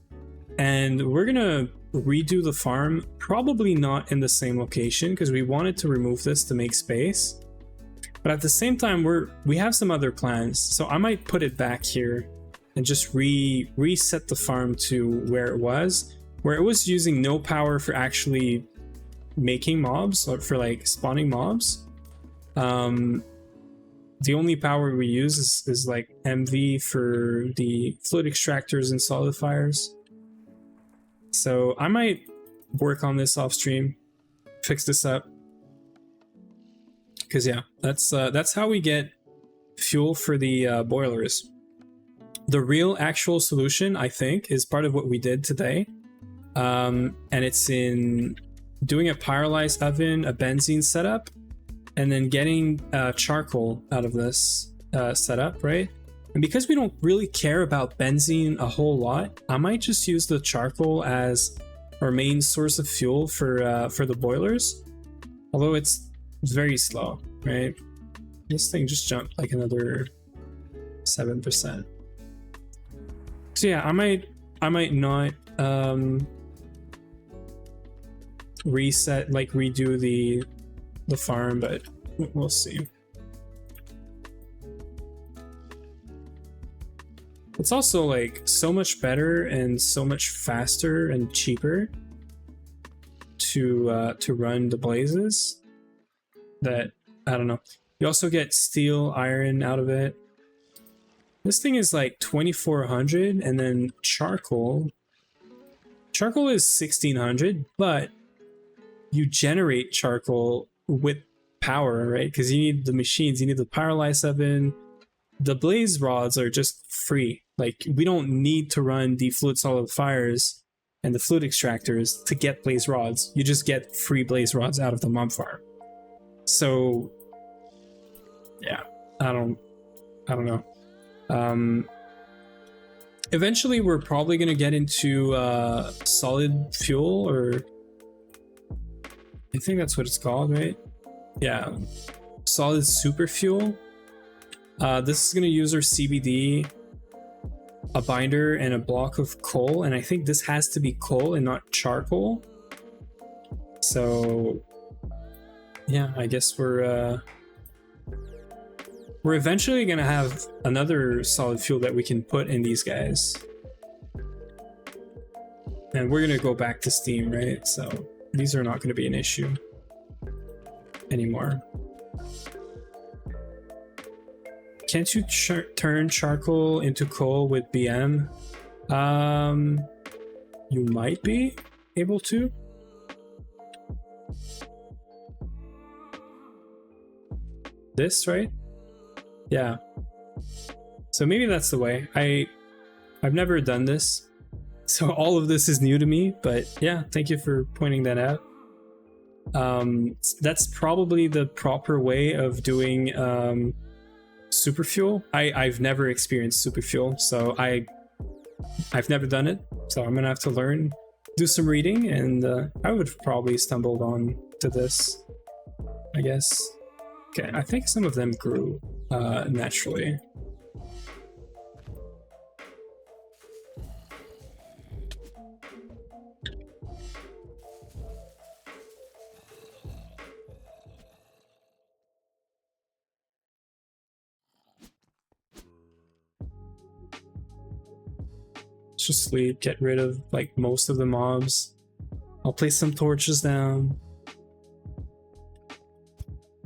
and we're gonna redo the farm, probably not in the same location because we wanted to remove this to make space. But at the same time, we have some other plans, so I might put it back here and just reset the farm to where it was using no power for actually making mobs, or for like spawning mobs. The only power we use is like MV for the fluid extractors and solidifiers. So I might work on this off stream, fix this up, because yeah, that's how we get fuel for the boilers. The real actual solution, I think, is part of what we did today, and it's in doing a pyrolyzed oven, a benzene setup, and then getting charcoal out of this setup, right? And because we don't really care about benzene a whole lot, I might just use the charcoal as our main source of fuel for the boilers. Although it's very slow, right? This thing just jumped like another 7%. So yeah, I might not redo the farm, but we'll see. It's also like so much better and so much faster and cheaper to run the blazes that, I don't know. You also get steel, iron out of it. This thing is like 2400, and then charcoal is 1600, but you generate charcoal with power, right? Because you need the machines, you need the pyrolyzed oven. The blaze rods are just free. Like, we don't need to run the fluid solid fires and the fluid extractors to get blaze rods. You just get free blaze rods out of the mob farm. So yeah, I don't know. Eventually we're probably gonna get into solid fuel, or I think that's what it's called, right? Yeah, solid super fuel. This is gonna use our CBD, a binder, and a block of coal, and I think this has to be coal and not charcoal. So yeah, I guess we're eventually gonna have another solid fuel that we can put in these guys. And we're gonna go back to steam, right? So these are not gonna be an issue anymore. Can't you turn charcoal into coal with BM? You might be able to. This, right? Yeah. So maybe that's the way. I've never done this, so all of this is new to me, but yeah, thank you for pointing that out. That's probably the proper way of doing super fuel. I've never experienced super fuel, so I've never done it, so I'm gonna have to learn, do some reading, and I would have probably stumbled on to this, I guess. Okay, I think some of them grew naturally. Let's just sleep, get rid of like most of the mobs. I'll place some torches down.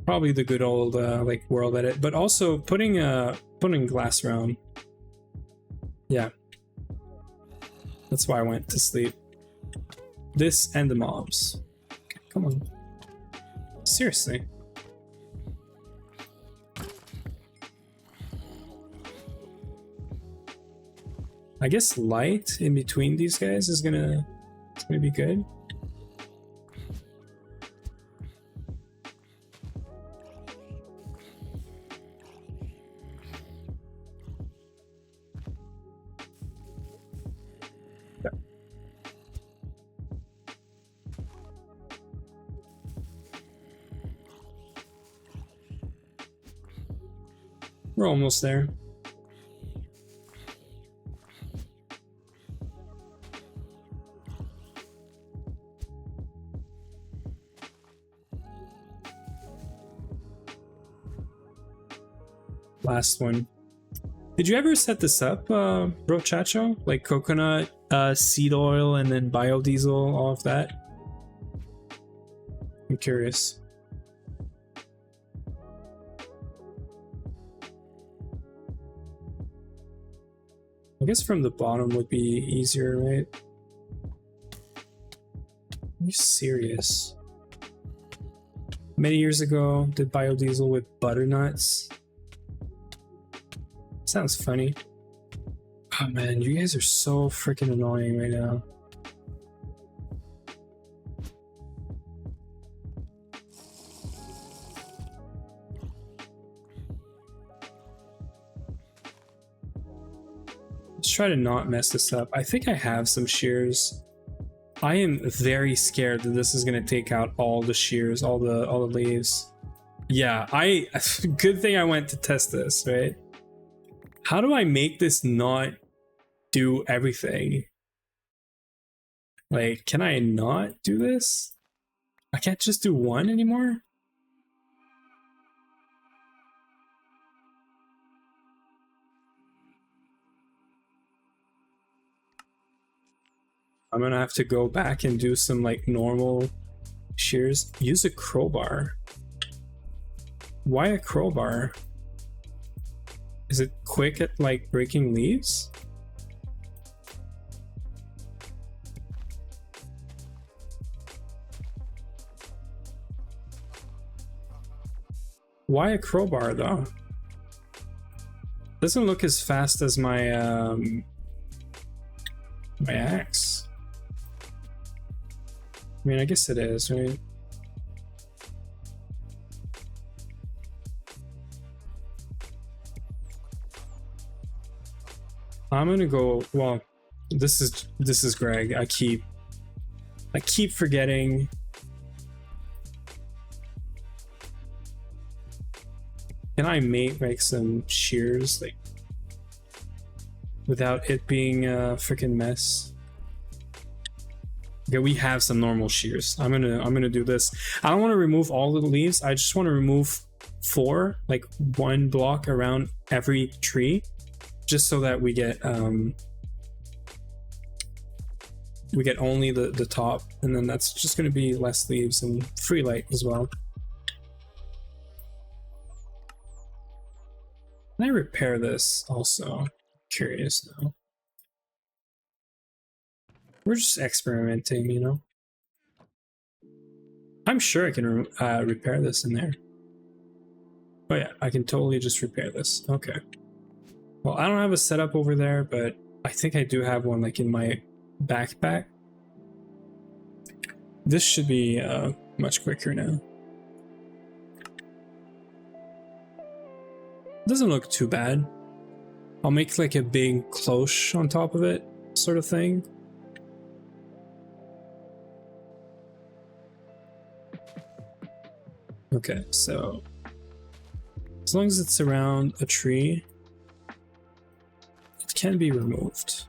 Probably the good old like world edit, but also putting glass around. Yeah, that's why I went to sleep. This and the mobs. Okay, come on, seriously. I guess light in between these guys is gonna be good. We're almost there. Last one. Did you ever set this up, Bro Chacho? Like coconut, seed oil, and then biodiesel, all of that? I'm curious. I guess from the bottom would be easier, right? Are you serious? Many years ago, did biodiesel with butternuts. Sounds funny. Oh man, you guys are so freaking annoying right now. Let's try to not mess this up. I think I have some shears. I am very scared that this is gonna take out all the shears, all the leaves. Yeah, good thing I went to test this, right? How do I make this not do everything? Like, can I not do this? I can't just do one anymore? I'm gonna have to go back and do some like normal shears. Use a crowbar. Why a crowbar? Is it quick at like breaking leaves? Why a crowbar though? Doesn't look as fast as my my axe. I mean, I guess it is, right? I'm gonna go, well, this is Greg. I keep forgetting. Can I make some shears like without it being a freaking mess? Okay, we have some normal shears. I'm gonna do this. I don't want to remove all the leaves. I just want to remove 4, like 1 block around every tree, just so that we get only the top, and then that's just gonna be less leaves and free light as well. Can I repair this also? Curious now. We're just experimenting, you know? I'm sure I can repair this in there. Oh yeah, I can totally just repair this. Okay. Well, I don't have a setup over there, but I think I do have one like in my backpack. This should be much quicker now. Doesn't look too bad. I'll make like a big cloche on top of it, sort of thing. Okay, so as long as it's around a tree, it can be removed.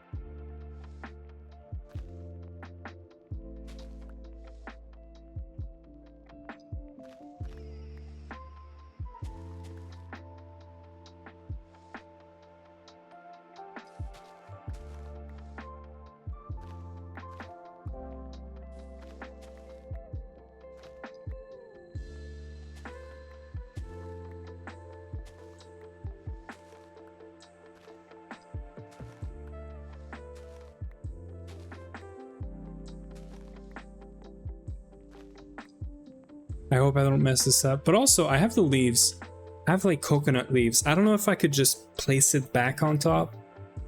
I hope I don't mess this up. But also, I have the leaves. I have like coconut leaves. I don't know if I could just place it back on top.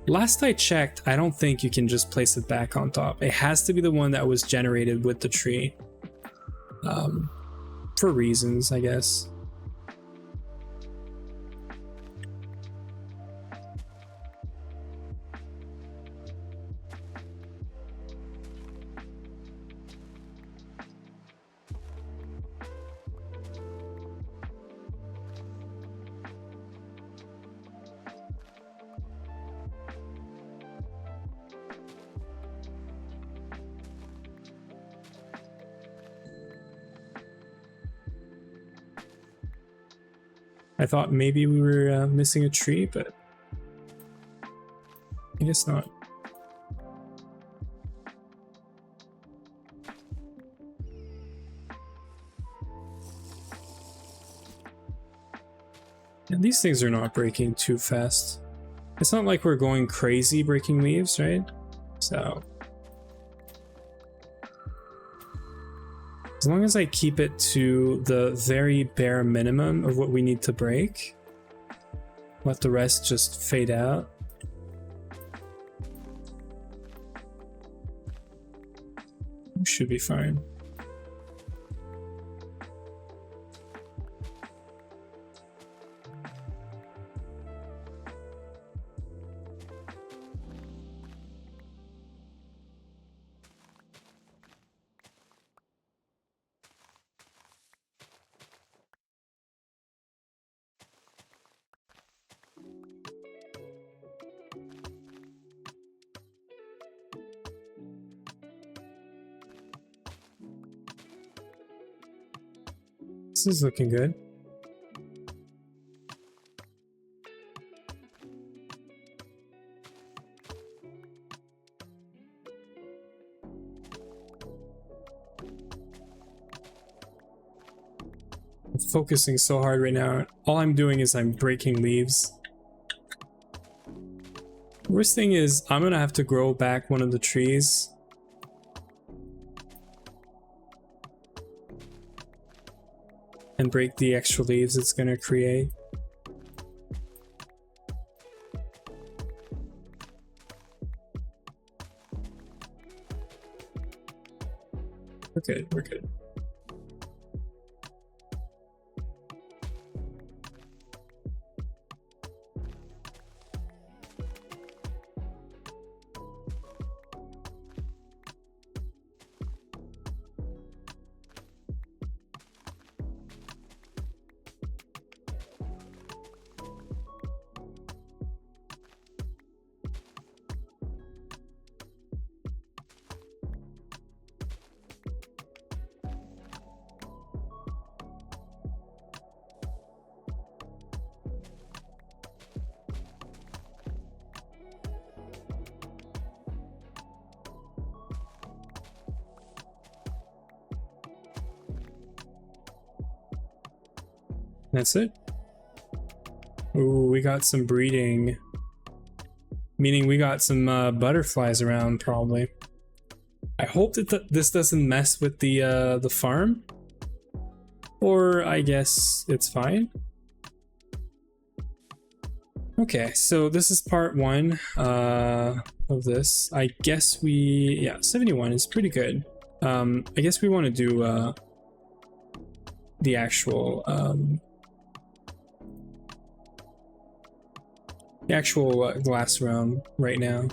Last I checked, I don't think you can just place it back on top. It has to be the one that was generated with the tree. For reasons, I guess. I thought maybe we were missing a tree, but I guess not. And these things are not breaking too fast. It's not like we're going crazy breaking leaves, right? So as long as I keep it to the very bare minimum of what we need to break, let the rest just fade out. We should be fine. This is looking good. I'm focusing so hard right now. All I'm doing is I'm breaking leaves. Worst thing is I'm gonna have to grow back one of the trees. And break the extra leaves it's gonna create. We're good, we're good. That's it. Ooh, we got some breeding. Meaning we got some butterflies around, probably. I hope that this doesn't mess with the farm. Or I guess it's fine. Okay, so this is part 1 of this. I guess yeah, 71 is pretty good. I guess we want to do the actual glass round right now.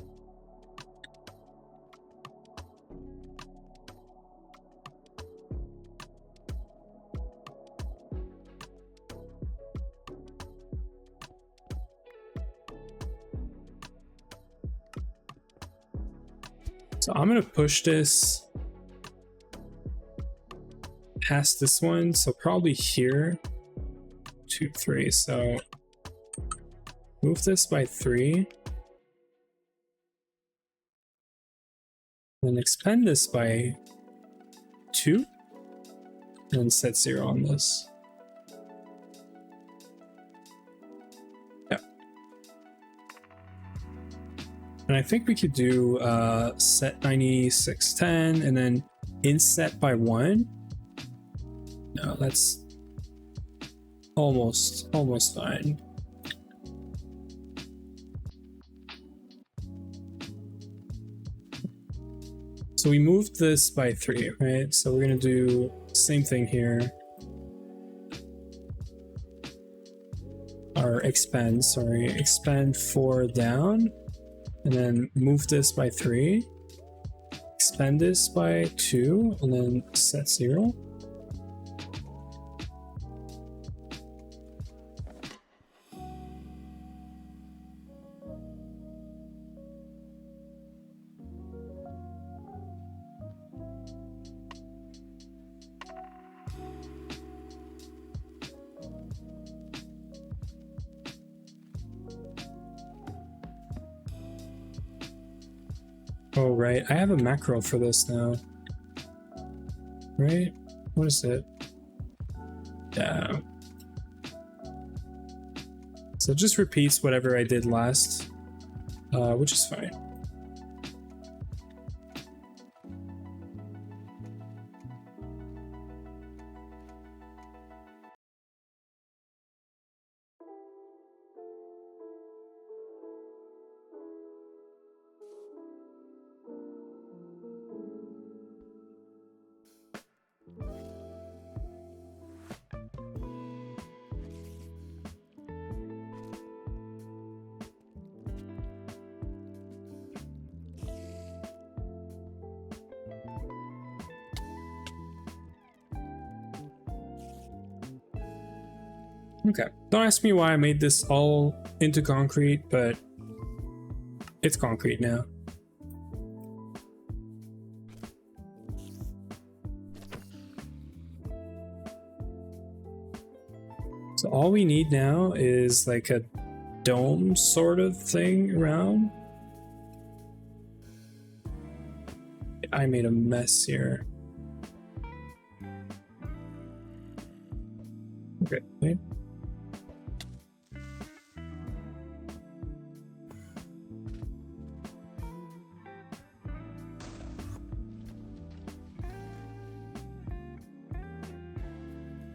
So I'm gonna push this past this one, so probably here. 2, 3, so move this by 3. Then expand this by 2. And set 0 on this. Yeah. And I think we could do set 9610 and then inset by 1. No, that's almost fine. So we moved this by 3, right? So we're gonna do the same thing here. Or expand 4 down, and then move this by 3. Expand this by 2, and then set 0. Oh, right. I have a macro for this now. Right? What is it? Yeah. So it just repeats whatever I did last, which is fine. Okay, don't ask me why I made this all into concrete, but it's concrete now. So all we need now is like a dome sort of thing around. I made a mess here. Okay, wait.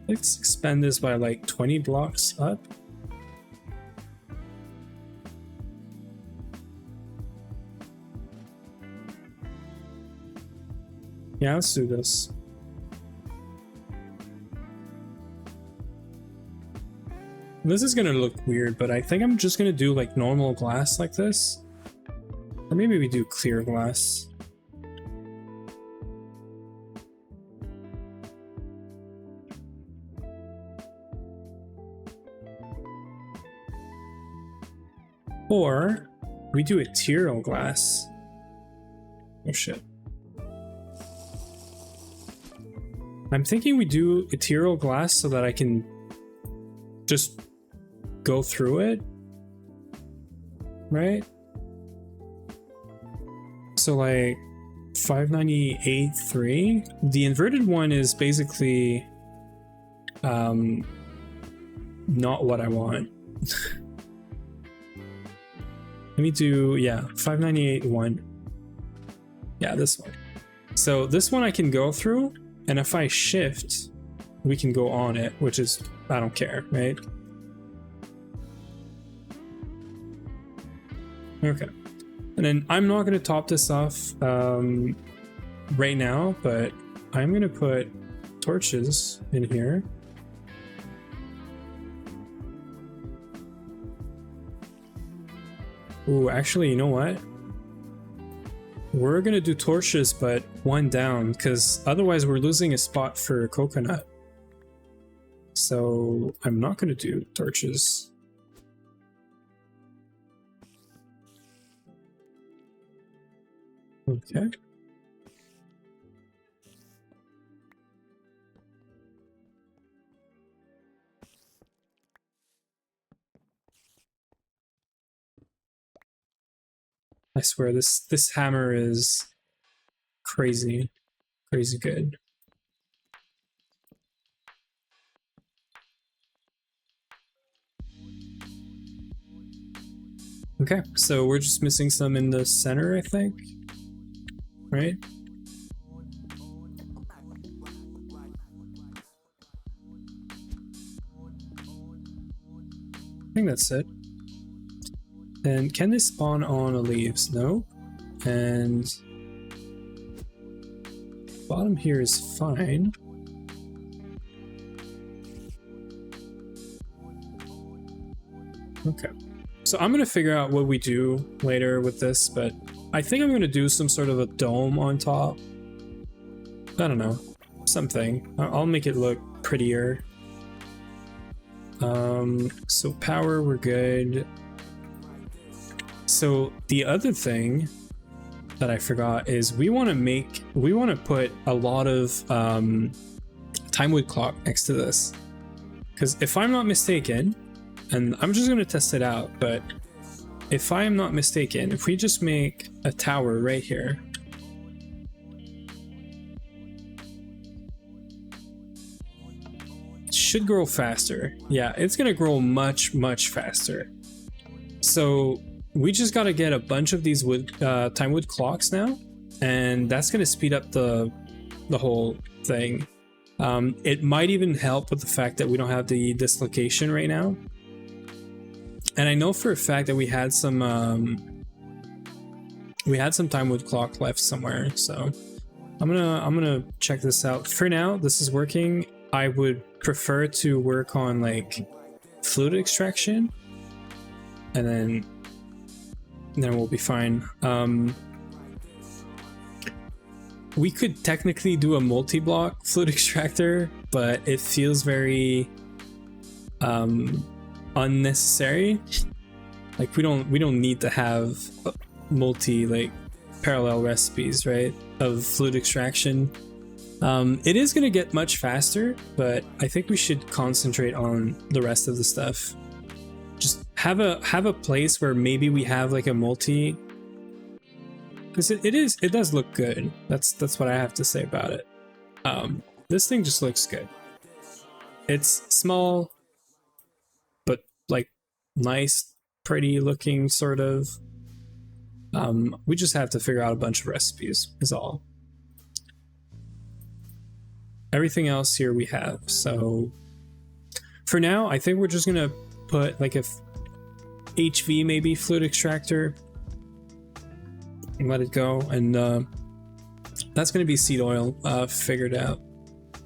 Let's expand this by like 20 blocks up. Yeah, let's do this. This is gonna look weird, but I think I'm just gonna do like normal glass like this. Or maybe we do clear glass. Or we do ethereal glass. Oh shit. I'm thinking we do ethereal glass so that I can just go through it, right? So like 598.3. The inverted one is basically not what I want. Let me do, yeah, 598.1. Yeah, this one. So this one I can go through, and if I shift, we can go on it, which is, I don't care, right? Okay. And then I'm not going to top this off right now, but I'm going to put torches in here. Ooh, actually, you know what? We're going to do torches, but one down, because otherwise we're losing a spot for coconut. So I'm not going to do torches. Okay. I swear this hammer is crazy good. Okay, so we're just missing some in the center, I think. Right? I think that's it. And can they spawn on the leaves? No. And bottom here is fine. Okay. So I'm gonna figure out what we do later with this, but I think I'm gonna do some sort of a dome on top. I don't know. Something. I'll make it look prettier. So power, we're good. So the other thing that I forgot is we want to put a lot of time wood clock next to this, because if I'm not mistaken, and I'm just going to test it out, but if I am not mistaken, if we just make a tower right here, it should grow faster. Yeah, it's going to grow much faster. So we just got to get a bunch of these wood time wood clocks now, and that's going to speed up the whole thing. It might even help with the fact that we don't have the dislocation right now. And I know for a fact that we had some time wood clock left somewhere, so I'm gonna check this out. For now, this is working. I would prefer to work on like fluid extraction, and then we'll be fine. We could technically do a multi-block fluid extractor, but it feels very unnecessary. Like we don't need to have multi like parallel recipes, right, of fluid extraction. It is going to get much faster, but I think we should concentrate on the rest of the stuff. Just have a place where maybe we have like a multi, because it does look good. That's what I have to say about it. This thing just looks good. It's small, but like nice, pretty looking, sort of. We just have to figure out a bunch of recipes is all. Everything else here we have. So for now, I think we're just gonna put like a HV maybe fluid extractor and let it go, and that's gonna be seed oil figured out.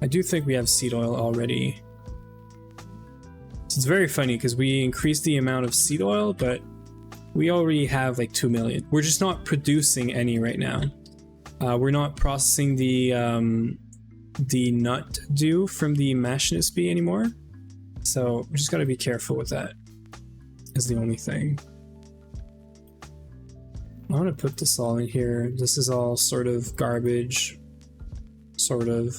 I do think we have seed oil already. So it's very funny because we increased the amount of seed oil, but we already have like 2 million. We're just not producing any right now. We're not processing the nut dew from the Machinist bee anymore. So we just gotta be careful with that, is the only thing. I want to put this all in here. This is all sort of garbage, sort of.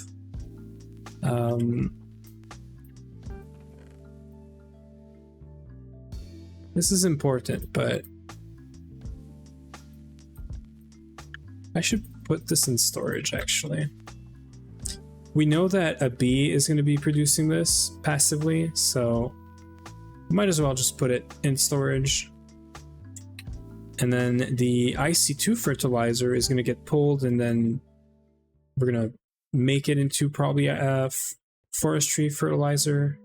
This is important, but I should put this in storage actually. We know that a bee is going to be producing this passively, so Might as well just put it in storage. And then the IC2 fertilizer is going to get pulled, and then we're going to make it into probably a forestry fertilizer.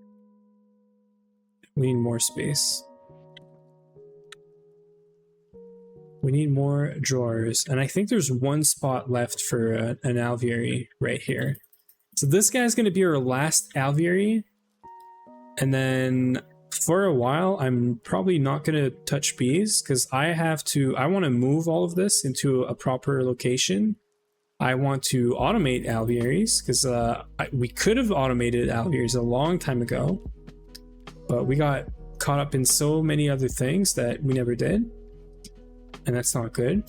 We need more space. We need more drawers. And I think there's one spot left for an alveary right here. So this guy's going to be our last alveary. And then for a while, I'm probably not going to touch bees because I want to move all of this into a proper location. I want to automate alvearies because we could have automated alvearies a long time ago, but we got caught up in so many other things that we never did. And that's not good.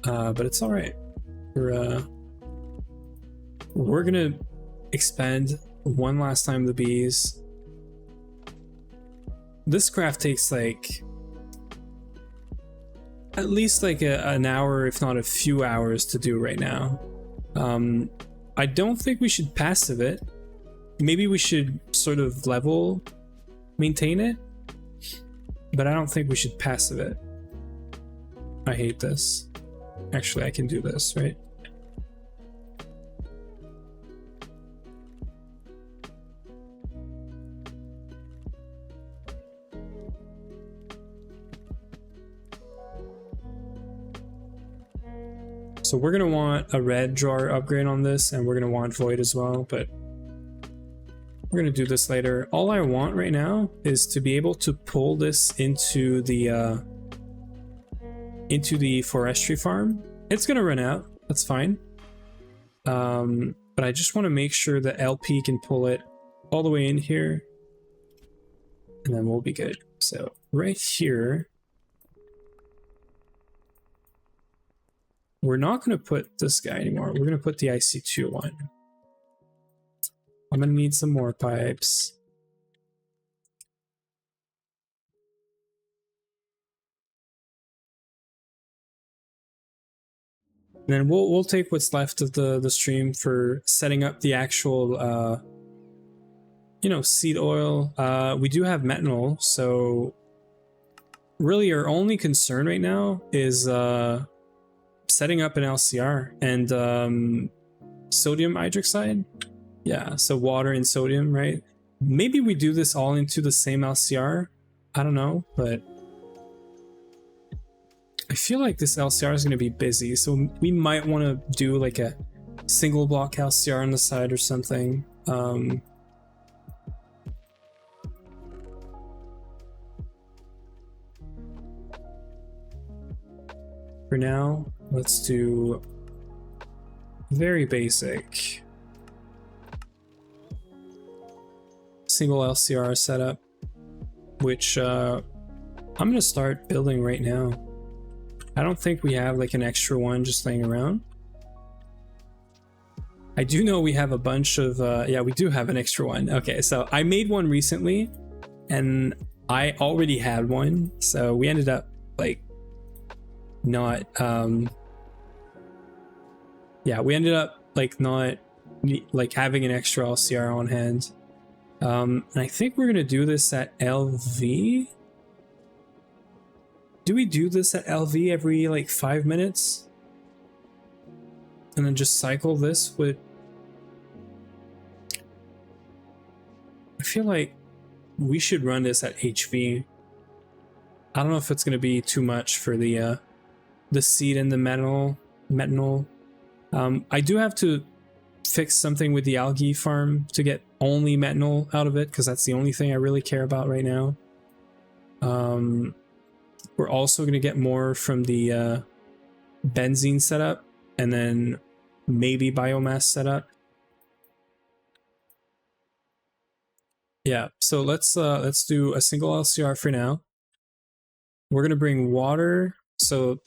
But it's all right. We're gonna expand one last time the bees. This craft takes like at least like an hour, if not a few hours to do right now. I don't think we should passive it. Maybe we should sort of level maintain it. But I don't think we should passive it. I hate this. Actually, I can do this, right? So we're going to want a red drawer upgrade on this, and we're going to want void as well, but we're going to do this later. All I want right now is to be able to pull this into the forestry farm. It's going to run out. That's fine. But I just want to make sure that LP can pull it all the way in here, and then we'll be good. So right here, we're not going to put this guy anymore. We're going to put the IC2 one. I'm gonna need some more pipes. And then we'll take what's left of the stream for setting up the actual seed oil. We do have methanol, so really our only concern right now is setting up an LCR and sodium hydroxide. Yeah, so water and sodium, right? Maybe we do this all into the same LCR. I don't know, but I feel like this LCR is going to be busy, so we might want to do like a single block LCR on the side or something. For now, let's do very basic single LCR setup, which I'm gonna start building right now. I don't think we have like an extra one just laying around. I do know we have a bunch of yeah, we do have an extra one. Okay, so I made one recently and I already had one, so we ended up like not yeah, we ended up like not like having an extra LCR on hand. And I think we're gonna do this at LV. Do we do this at LV every like 5 minutes? And then just cycle this with... I feel like we should run this at HV. I don't know if it's gonna be too much for the seed and the methanol. I do have to fix something with the algae farm to get only methanol out of it, because that's the only thing I really care about right now. We're also going to get more from the benzene setup, and then maybe biomass setup. Yeah, so let's do a single LCR for now. We're going to bring water. So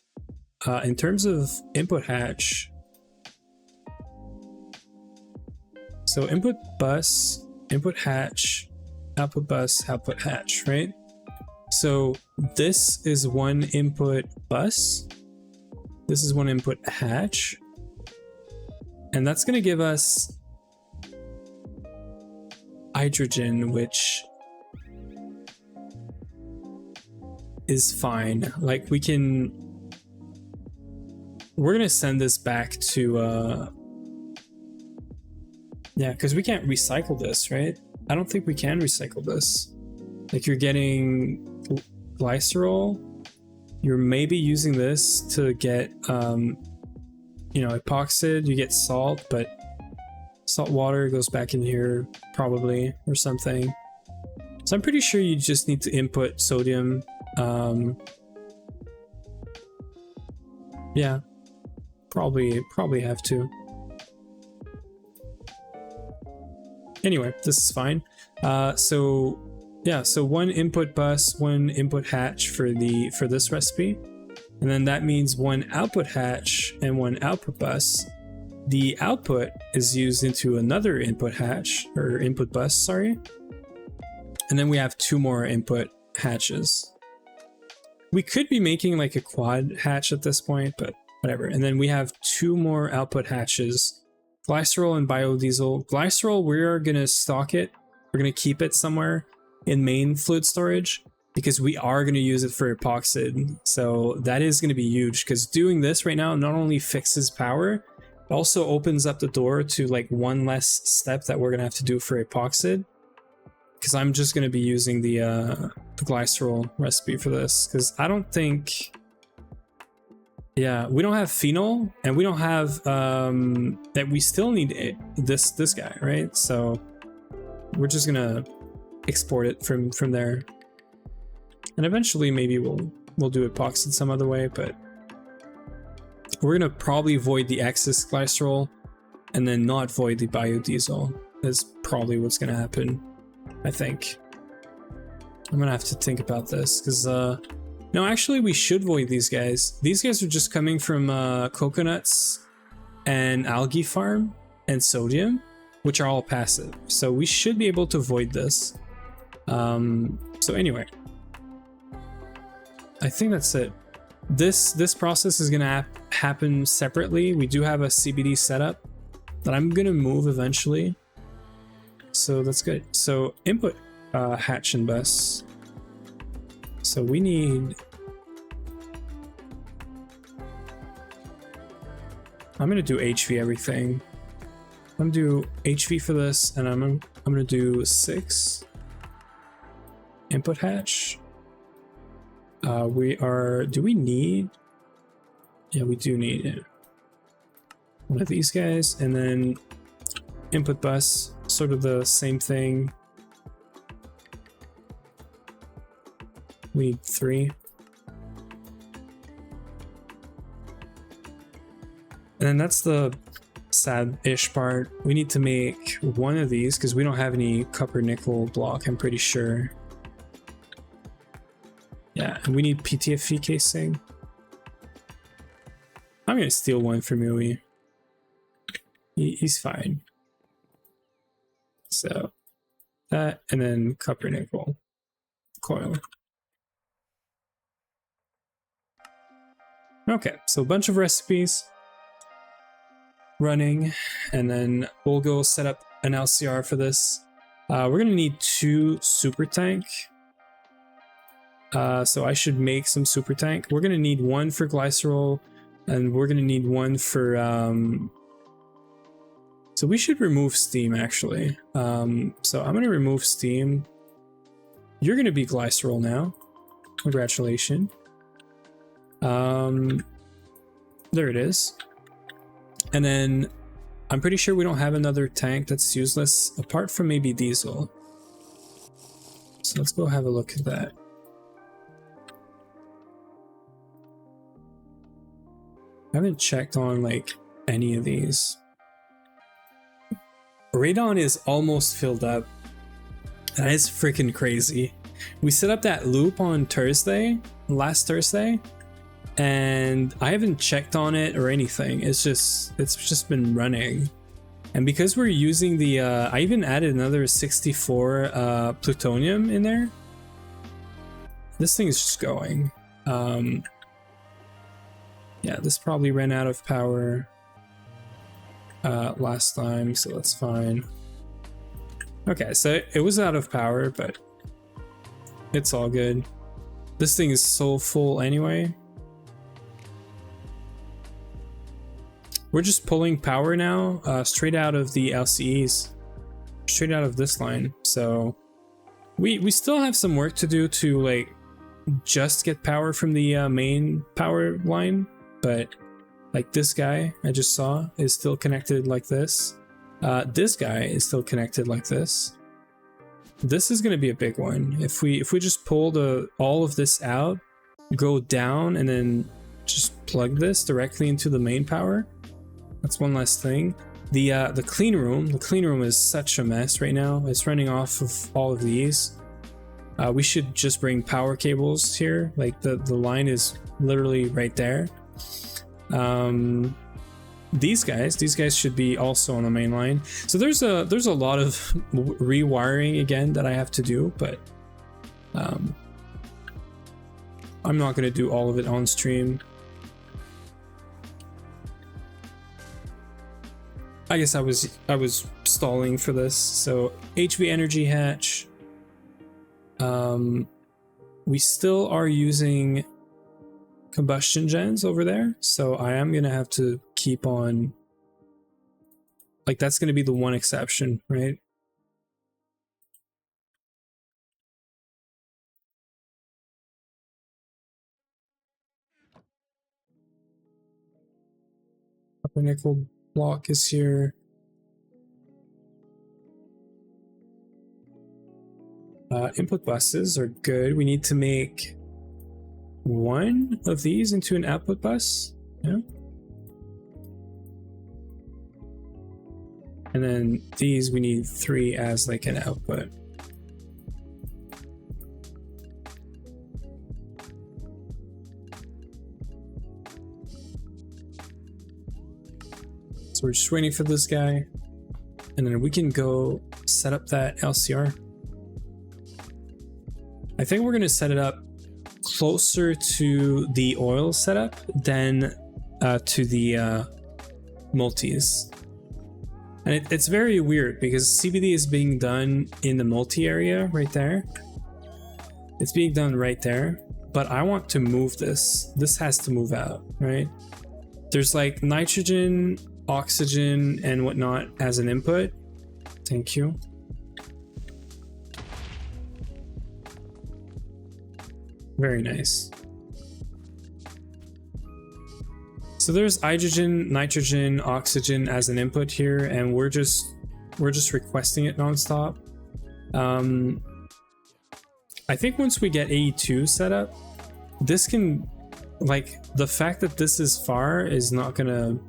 in terms of input hatch, so input bus, input hatch, output bus, output hatch, right? So this is one input bus. This is one input hatch. And that's going to give us... hydrogen, which is fine. Like we're gonna send this back to yeah, because we can't recycle this, right? I don't think we can recycle this. Like you're getting glycerol, you're maybe using this to get you know, epoxid, you get salt, but salt water goes back in here probably or something. So I'm pretty sure you just need to input sodium. Yeah, probably have to. Anyway, this is fine. So yeah, so one input bus, one input hatch for this recipe, and then that means one output hatch and one output bus. The output is used into another input hatch or input bus, sorry, and then we have two more input hatches. We could be making like a quad hatch at this point, but whatever. And then we have two more output hatches. Glycerol and biodiesel. Glycerol, we're gonna stock it. We're gonna keep it somewhere in main fluid storage because we are gonna use it for epoxid. So that is gonna be huge because doing this right now not only fixes power, it also opens up the door to like one less step that we're gonna have to do for epoxid. Because I'm just gonna be using the glycerol recipe for this because I don't think. Yeah, we don't have phenol, and we don't have that. We still need this guy, right? So we're just gonna export it from there, and eventually maybe we'll do epoxid some other way. But we're gonna probably void the excess glycerol, and then not void the biodiesel. Is probably what's gonna happen. I think I'm gonna have to think about this because no, actually, we should void these guys. These guys are just coming from coconuts and algae farm and sodium, which are all passive. So we should be able to void this. So anyway, I think that's it. This process is gonna happen separately. We do have a CBD setup that I'm gonna move eventually. So that's good. So input hatch and bus. So we need. I'm gonna do HV everything. I'm gonna do HV for this, and I'm gonna do 6 input hatch. Do we need? Yeah, we do need it. One of these guys, and then input bus, sort of the same thing. We need 3. And then that's the sad-ish part. We need to make one of these because we don't have any copper nickel block, I'm pretty sure. Yeah, and we need PTFE casing. I'm gonna steal one from Mui. He's fine. So that, and then copper nickel coil. Okay, so a bunch of recipes running, and then we'll go set up an LCR for this. We're gonna need 2 super tank. So I should make some super tank. We're gonna need 1 for glycerol, and we're gonna need 1 for so we should remove steam actually. So I'm gonna remove steam. You're gonna be glycerol now. Congratulations. There it is. And then I'm pretty sure we don't have another tank that's useless apart from maybe diesel. So let's go have a look at that. I haven't checked on like any of these. Radon is almost filled up. That is freaking crazy. We set up that loop on last Thursday, and I haven't checked on it or anything. It's just been running. And because we're using the I even added another 64 plutonium in there. This thing is just going. Yeah, this probably ran out of power last time, so that's fine. Okay, so it was out of power, but it's all good. This thing is so full anyway. We're just pulling power now, straight out of the LCEs, straight out of this line. So we still have some work to do to like just get power from the main power line, but like this guy I just saw is still connected like this. This guy is still connected like this. This is going to be a big one. If we just pull all of this out, go down, and then just plug this directly into the main power. That's one last thing. The clean room is such a mess right now. It's running off of all of these. We should just bring power cables here. Like the line is literally right there. These guys should be also on the main line. So there's a lot of rewiring again that I have to do, but I'm not going to do all of it on stream. I guess I was stalling for this. So HV energy hatch. We still are using combustion gens over there, so I am gonna have to keep on, like, that's gonna be the one exception, right? Upper nickel block is here. Input buses are good. We need to make one of these into an output bus. Yeah. And then these we need 3 as like an output. So we're just waiting for this guy. And then we can go set up that LCR. I think we're going to set it up closer to the oil setup than to the multis. And it's very weird because CBD is being done in the multi area right there. It's being done right there, but I want to move this. This has to move out, right? There's like nitrogen, oxygen, and whatnot as an input. Thank you. Very nice. So there's hydrogen, nitrogen, oxygen as an input here, and we're just requesting it nonstop. I think once we get AE2 set up, this can, like, the fact that this is far is not gonna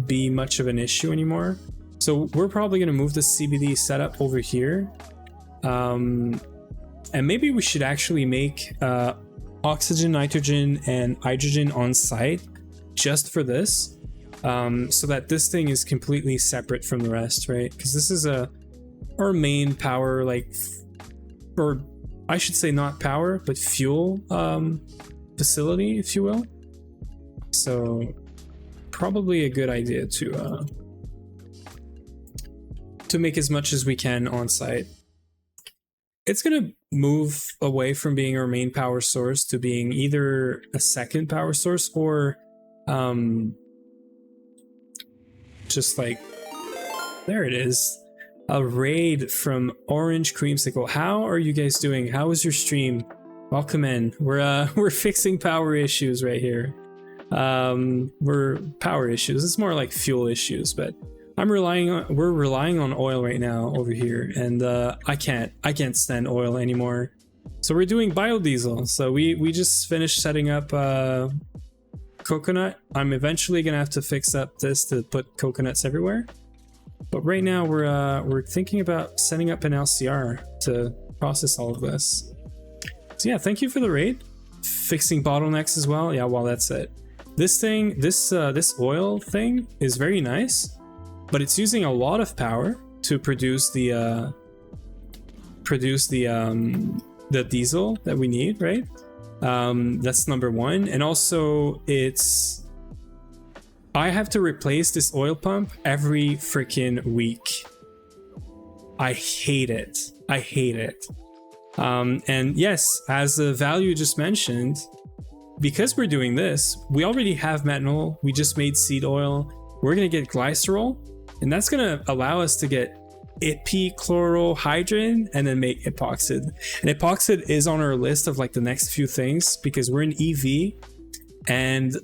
be much of an issue anymore. So we're probably gonna move the CBD setup over here. And maybe we should actually make oxygen, nitrogen, and hydrogen on site just for this, so that this thing is completely separate from the rest, right? Because this is our main power, like, or I should say not power, but fuel facility, if you will. So probably a good idea to make as much as we can on site. It's gonna move away from being our main power source to being either a second power source or just like, there it is, a raid from Orange Creamsicle. How are you guys doing? How was your stream? Welcome in. We're fixing power issues right here. We're power issues. It's more like fuel issues, but we're relying on oil right now over here, and I can't stand oil anymore. So we're doing biodiesel. So we just finished setting up coconut. I'm eventually gonna have to fix up this to put coconuts everywhere. But right now we're thinking about setting up an LCR to process all of this. So yeah, thank you for the raid. Fixing bottlenecks as well. Yeah, well, that's it. This thing, this oil thing is very nice, but it's using a lot of power to produce the diesel that we need, right? That's number one. And also I have to replace this oil pump every freaking week. I hate it. I hate it. And yes, as the value just mentioned, because we're doing this, we already have methanol. We just made seed oil. We're going to get glycerol, and that's going to allow us to get epichlorohydrin and then make epoxid. And epoxid is on our list of like the next few things because we're in EV, and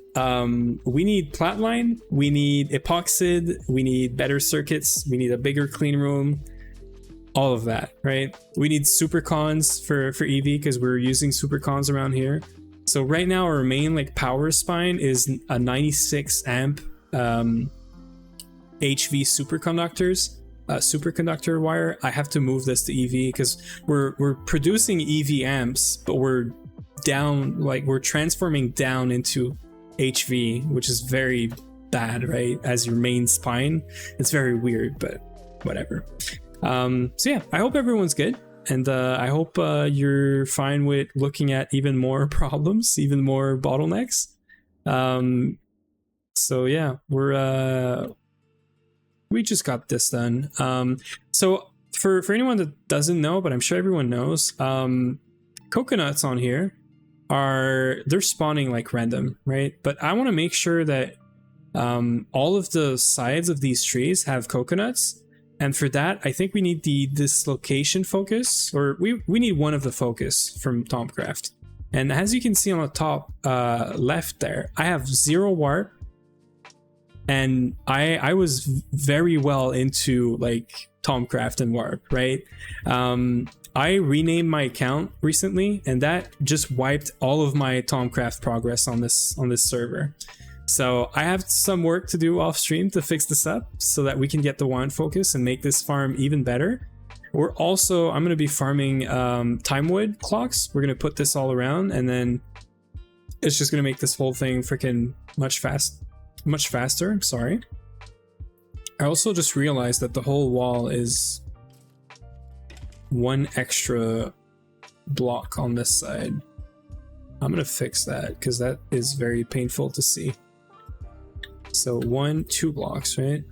we need Platline, we need epoxid, we need better circuits, we need a bigger clean room, all of that, right? We need supercons for EV because we're using supercons around here. So right now our main like power spine is a 96 amp HV superconductor wire. I have to move this to EV because we're producing EV amps, but we're down, like we're transforming down into HV, which is very bad, right? As your main spine, it's very weird, but whatever. So yeah, I hope everyone's good, and I hope you're fine with looking at even more problems, even more bottlenecks. So yeah, we just got this done. So for anyone that doesn't know, but I'm sure everyone knows, coconuts on here they're spawning like random, right? But I want to make sure that all of the sides of these trees have coconuts. And for that, I think we need the dislocation focus, or we need one of the focus from Tomcraft. And as you can see on the top left there, I have 0 warp, and I was very well into like Tomcraft and warp, right? I renamed my account recently, and that just wiped all of my Tomcraft progress on this server. So I have some work to do off stream to fix this up so that we can get the wand focus and make this farm even better. I'm going to be farming Timewood clocks. We're going to put this all around, and then it's just going to make this whole thing freaking much faster. Sorry. I also just realized that the whole wall is 1 extra block on this side. I'm going to fix that because that is very painful to see. So 2 blocks, right?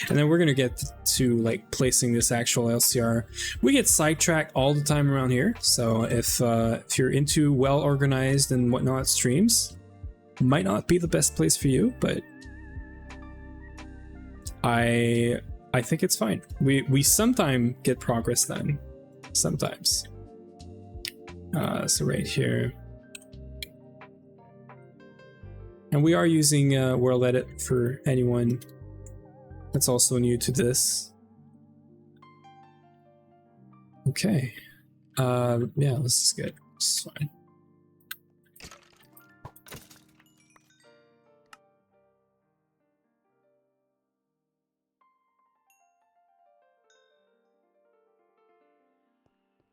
And then we're gonna get to like placing this actual LCR. We get sidetracked all the time around here, so if you're into well organized and whatnot streams, might not be the best place for you, but I think it's fine. We sometimes get progress done, sometimes. So right here. And we are using World Edit for anyone that's also new to this. Okay. Yeah, this is good. This is fine.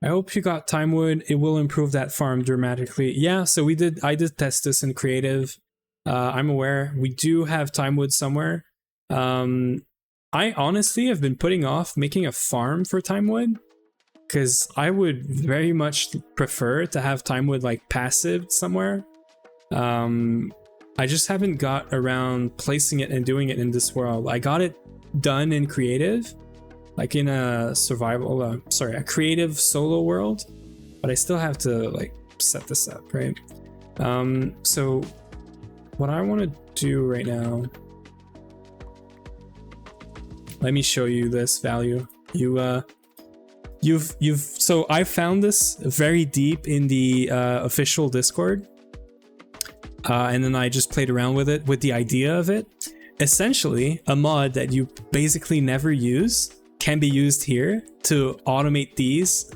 I hope you got Timewood. It will improve that farm dramatically. Yeah, so I did test this in creative. I'm aware we do have Timewood somewhere. I honestly have been putting off making a farm for Timewood because I would very much prefer to have Timewood like passive somewhere. I just haven't got around placing it and doing it in this world. I got it done in creative, like in a a creative solo world, but I still have to like set this up, right? So what I want to do right now, let me show you this value. So I found this very deep in the official Discord, and then I just played around with it, with the idea of it. Essentially, a mod that you basically never use can be used here to automate these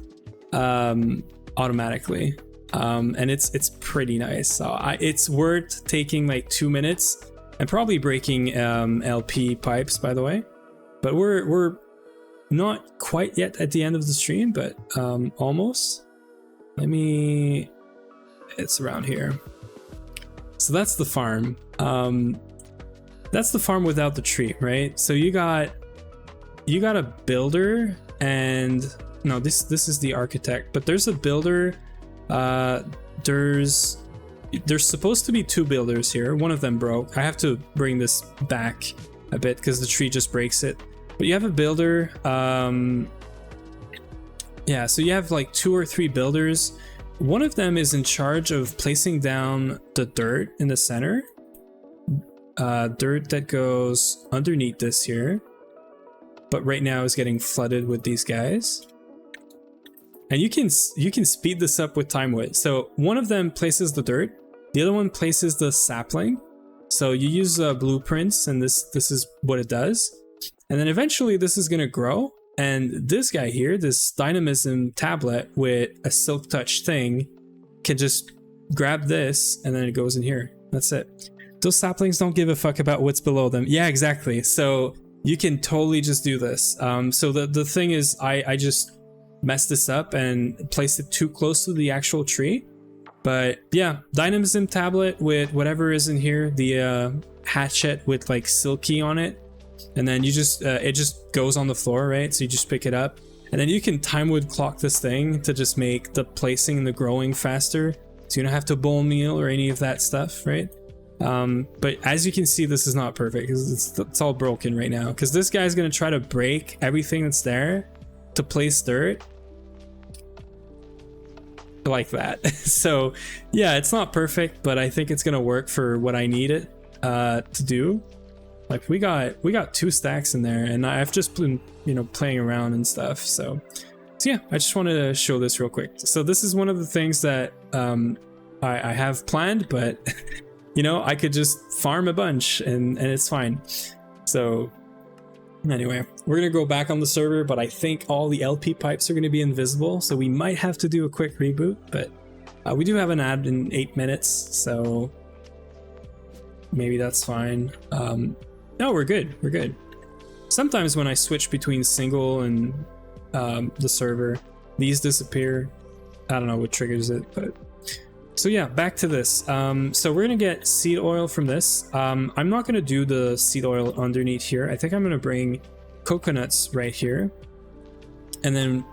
automatically. And it's pretty nice. So it's worth taking like 2 minutes and probably breaking LP pipes, by the way. But we're not quite yet at the end of the stream, but almost. It's around here. So that's the farm. That's the farm without the tree, right? So you got a builder, and no, this is the architect, but there's a builder. There's supposed to be 2 builders here. One of them broke. I have to bring this back a bit because the tree just breaks it. But you have a builder. Yeah, so you have like 2 or 3 builders. One of them is in charge of placing down the dirt in the center. Dirt that goes underneath this here. But right now is getting flooded with these guys. And you can speed this up with time width. So one of them places the dirt, the other one places the sapling. So you use blueprints, and this is what it does. And then eventually this is gonna grow. And this guy here, this dynamism tablet with a silk touch thing, can just grab this and then it goes in here. That's it. Those saplings don't give a fuck about what's below them. Yeah, exactly. So you can totally just do this. So the thing is, I just messed this up and placed it too close to the actual tree. But yeah, dynamism tablet with whatever is in here, the hatchet with like silky on it. And then you just, it just goes on the floor, right? So you just pick it up. And then you can time wood clock this thing to just make the placing and the growing faster. So you don't have to bone meal or any of that stuff, right? But as you can see, this is not perfect because it's all broken right now. Because this guy's going to try to break everything that's there to place dirt. Like that. So yeah, it's not perfect, but I think it's going to work for what I need it to do. Like we got 2 stacks in there, and I've just been, you know, playing around and stuff. So yeah, I just wanted to show this real quick. So this is one of the things that I have planned, but you know, I could just farm a bunch and it's fine. So anyway, we're gonna go back on the server, but I think all the LP pipes are gonna be invisible, so we might have to do a quick reboot. But we do have an ad in 8 minutes, so maybe that's fine. No, we're good. We're good. Sometimes when I switch between single and the server, these disappear. I don't know what triggers it, but so yeah, back to this. So we're gonna get seed oil from this. I'm not gonna do the seed oil underneath here. I think I'm gonna bring coconuts right here, and then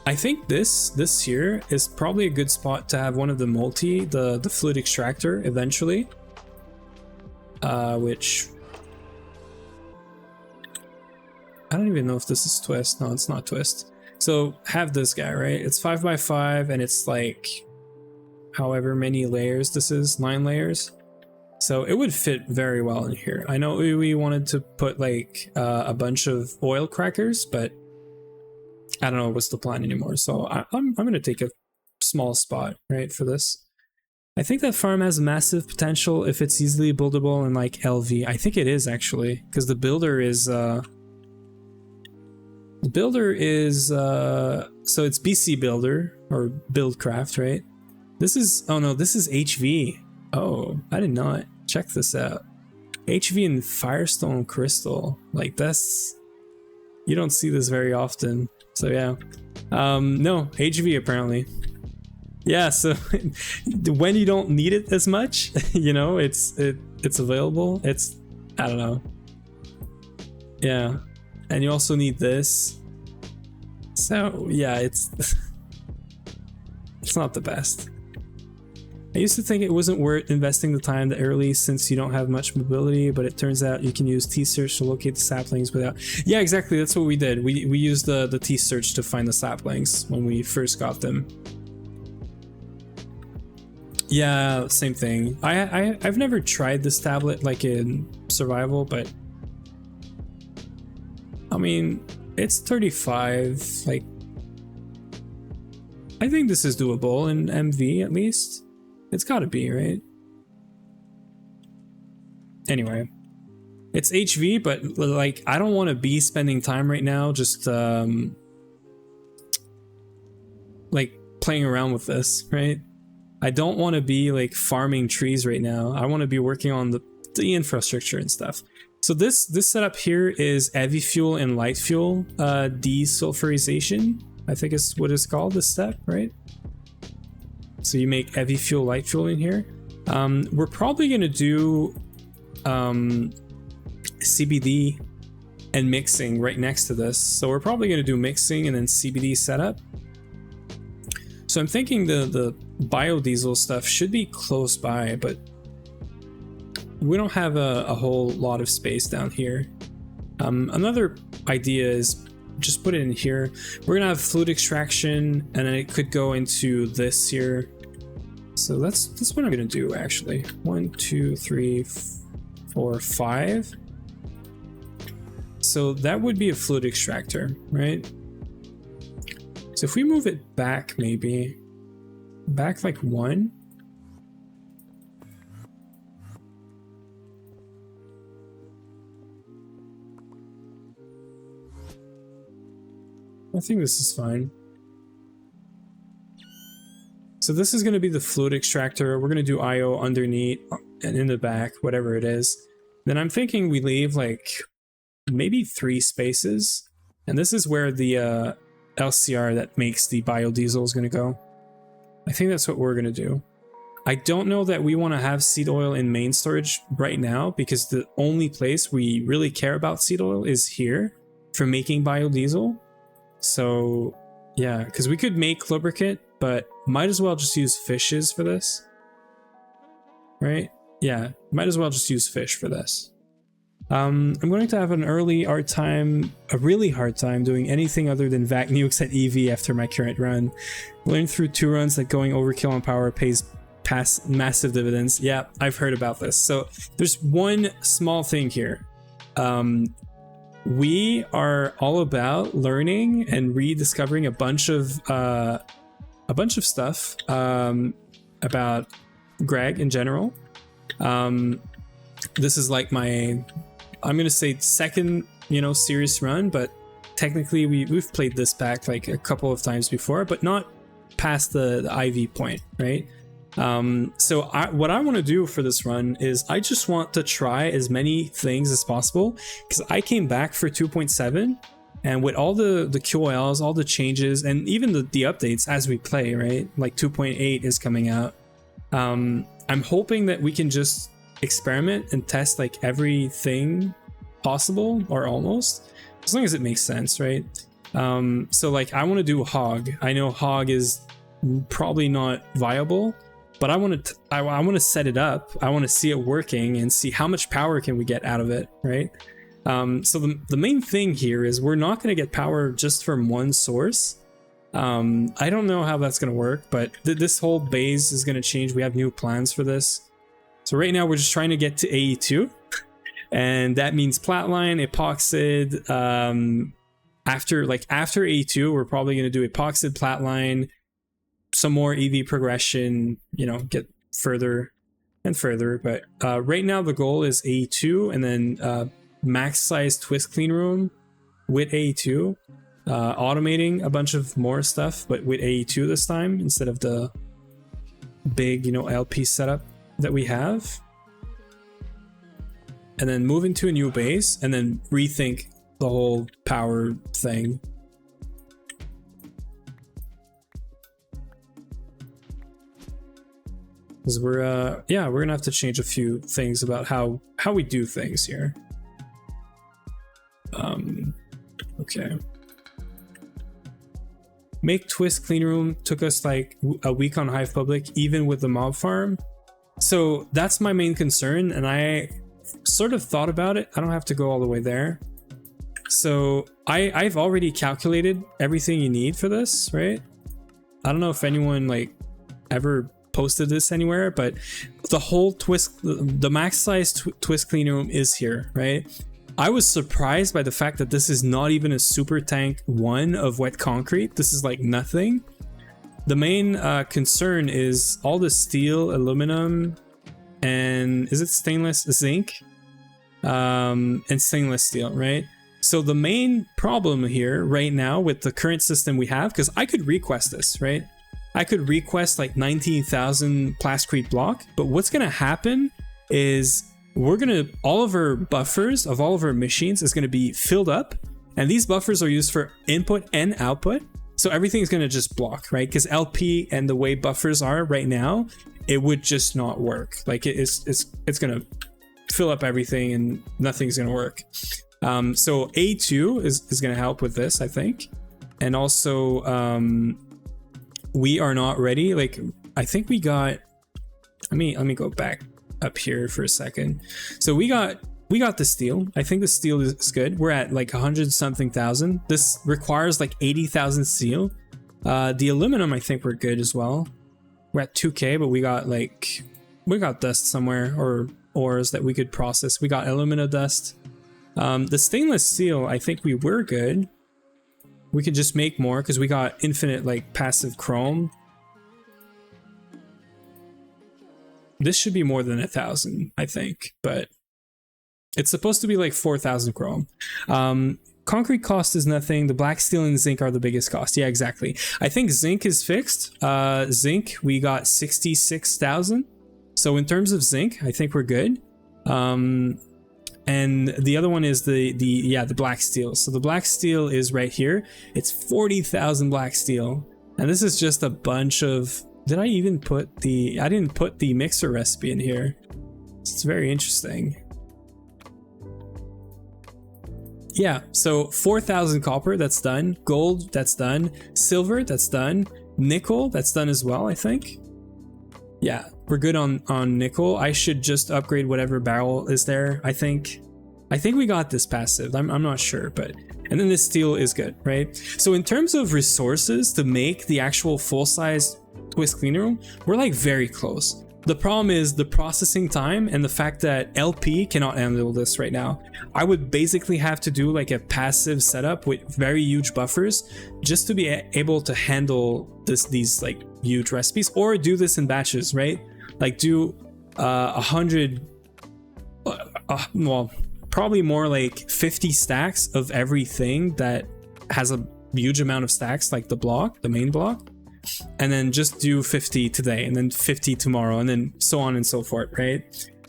I think this here is probably a good spot to have one of the the fluid extractor eventually. Which I don't even know if this is twist. No, it's not twist. So have this guy, right? It's 5x5 and it's like however many layers this is, 9 layers. So it would fit very well in here. I know we wanted to put like a bunch of oil crackers, but I don't know what's the plan anymore. So I'm gonna take a small spot, right, for this. I think that farm has massive potential if it's easily buildable in like LV. I think it is actually, because the builder is so it's BC Builder or Buildcraft, right? This is, oh no, this is HV. Oh, I did not check this out. HV and Firestone Crystal, like that's, you don't see this very often. So yeah, no, HV apparently. Yeah, so when you don't need it as much, you know, it's available. It's, I don't know. Yeah, and you also need this. So yeah, it's it's not the best. I used to think it wasn't worth investing the time that early since you don't have much mobility, but it turns out you can use T-search to locate the saplings without... Yeah, exactly, that's what we did. We used the T-search to find the saplings when we first got them. Yeah, same thing. I've never tried this tablet like in survival, but I mean, it's 35, like I think this is doable in MV at least. It's gotta be, right? Anyway, it's HV, but like I don't want to be spending time right now just like playing around with this, right? I don't want to be like farming trees right now. I want to be working on the infrastructure and stuff. So this setup here is heavy fuel and light fuel desulfurization, I think is what it's called, this step, right? So you make heavy fuel, light fuel in here. We're probably gonna do CBD and mixing right next to this. So we're probably gonna do mixing and then CBD setup. So I'm thinking the biodiesel stuff should be close by, but we don't have a whole lot of space down here. Another idea is just put it in here. We're gonna have fluid extraction, and then it could go into this here. So that's what I'm gonna do actually. 1, 2, 3, 4, 5. So that would be a fluid extractor, right? So if we move it back, maybe back like 1. I think this is fine. So this is going to be the fluid extractor. We're going to do IO underneath and in the back, whatever it is. Then I'm thinking we leave like maybe 3 spaces. And this is where the LCR that makes the biodiesel is going to go. I think that's what we're going to do. I don't know that we want to have seed oil in main storage right now, because the only place we really care about seed oil is here for making biodiesel. So yeah, because we could make lubricant, but might as well just use fishes for this. Right? Yeah, might as well just use fish for this. I'm going to have a really hard time doing anything other than vac nukes at EV after my current run. Learned through 2 runs that going overkill on power pays past massive dividends. Yeah, I've heard about this. So there's one small thing here. We are all about learning and rediscovering a bunch of stuff about Greg in general. This is like my, I'm gonna say second, serious run, but technically we've played this back like a couple of times before, but not past the IV point, right? So what I want to do for this run is I just want to try as many things as possible, because I came back for 2.7, and with all the QOLs, all the changes, and even the updates as we play, right? Like 2.8 is coming out. I'm hoping that we can just experiment and test like everything possible, or almost, as long as it makes sense, right? So like I want to do hog. I know hog is probably not viable, but I want to set it up. I want to see it working and see how much power can we get out of it, right? So the main thing here is we're not going to get power just from one source. I don't know how that's going to work, but this whole base is going to change. We have new plans for this. So right now we're just trying to get to AE2, and that means platline, epoxid. After AE2, we're probably going to do epoxid, platline, some more EV progression, get further and further. But right now the goal is AE2, and then max size twist clean room with AE2, automating a bunch of more stuff, but with AE2 this time instead of the big, LP setup that we have. And then move into a new base and then rethink the whole power thing. Because we're gonna have to change a few things about how we do things here. Okay. Make twist clean room took us like a week on Hive Public, even with the mob farm. So that's my main concern, and I sort of thought about it. I don't have to go all the way there. So I've already calculated everything you need for this, right? I don't know if anyone like ever posted this anywhere, but the whole the max size twist clean room is here, right? I was surprised by the fact that this is not even a super tank 1 of wet concrete. This is like nothing. The main concern is all the steel, aluminum, and is it stainless, zinc, and stainless steel, right? So the main problem here right now with the current system we have, because I could request this, right? I could request like 19,000 plasticrete block, but what's gonna happen is all of our buffers of all of our machines is gonna be filled up, and these buffers are used for input and output. So everything's gonna just block, right? Because LP and the way buffers are right now, it would just not work. Like it's gonna fill up everything and nothing's gonna work. So A2 is gonna help with this, I think. And also we are not ready. Like I think we got, let me go back up here for a second. So we got we got the steel. I think the steel is good. We're at like 100 something thousand. This requires like 80,000 steel. The aluminum, I think we're good as well. We're at 2k, but we got dust somewhere, or ores that we could process. We got alumina dust. The stainless steel, I think we were good. We could just make more because we got infinite like passive chrome. This should be more than 1,000, I think, but it's supposed to be like 4,000 chrome. Concrete cost is nothing. The black steel and zinc are the biggest cost. Yeah, exactly. I think zinc is fixed. Zinc, we got 66,000. So in terms of zinc, I think we're good. And the other one is the black steel. So the black steel is right here. It's 40,000 black steel. And this is just a bunch of... Did I even put the... I didn't put the mixer recipe in here. It's very interesting. Yeah, so 4,000 copper, that's done. Gold, that's done. Silver, that's done. Nickel, that's done as well, I think. Yeah, we're good on nickel. I should just upgrade whatever barrel is there, I think. I think we got this passive. I'm not sure, but... And then this steel is good, right? So in terms of resources to make the actual full-size twist clean room, we're like very close. The problem is the processing time and the fact that LP cannot handle this right now. I would basically have to do like a passive setup with very huge buffers just to be able to handle these like huge recipes, or do this in batches, right? Like do 100, well, probably more like 50 stacks of everything that has a huge amount of stacks, like the main block. And then just do 50 today, and then 50 tomorrow, and then so on and so forth, right?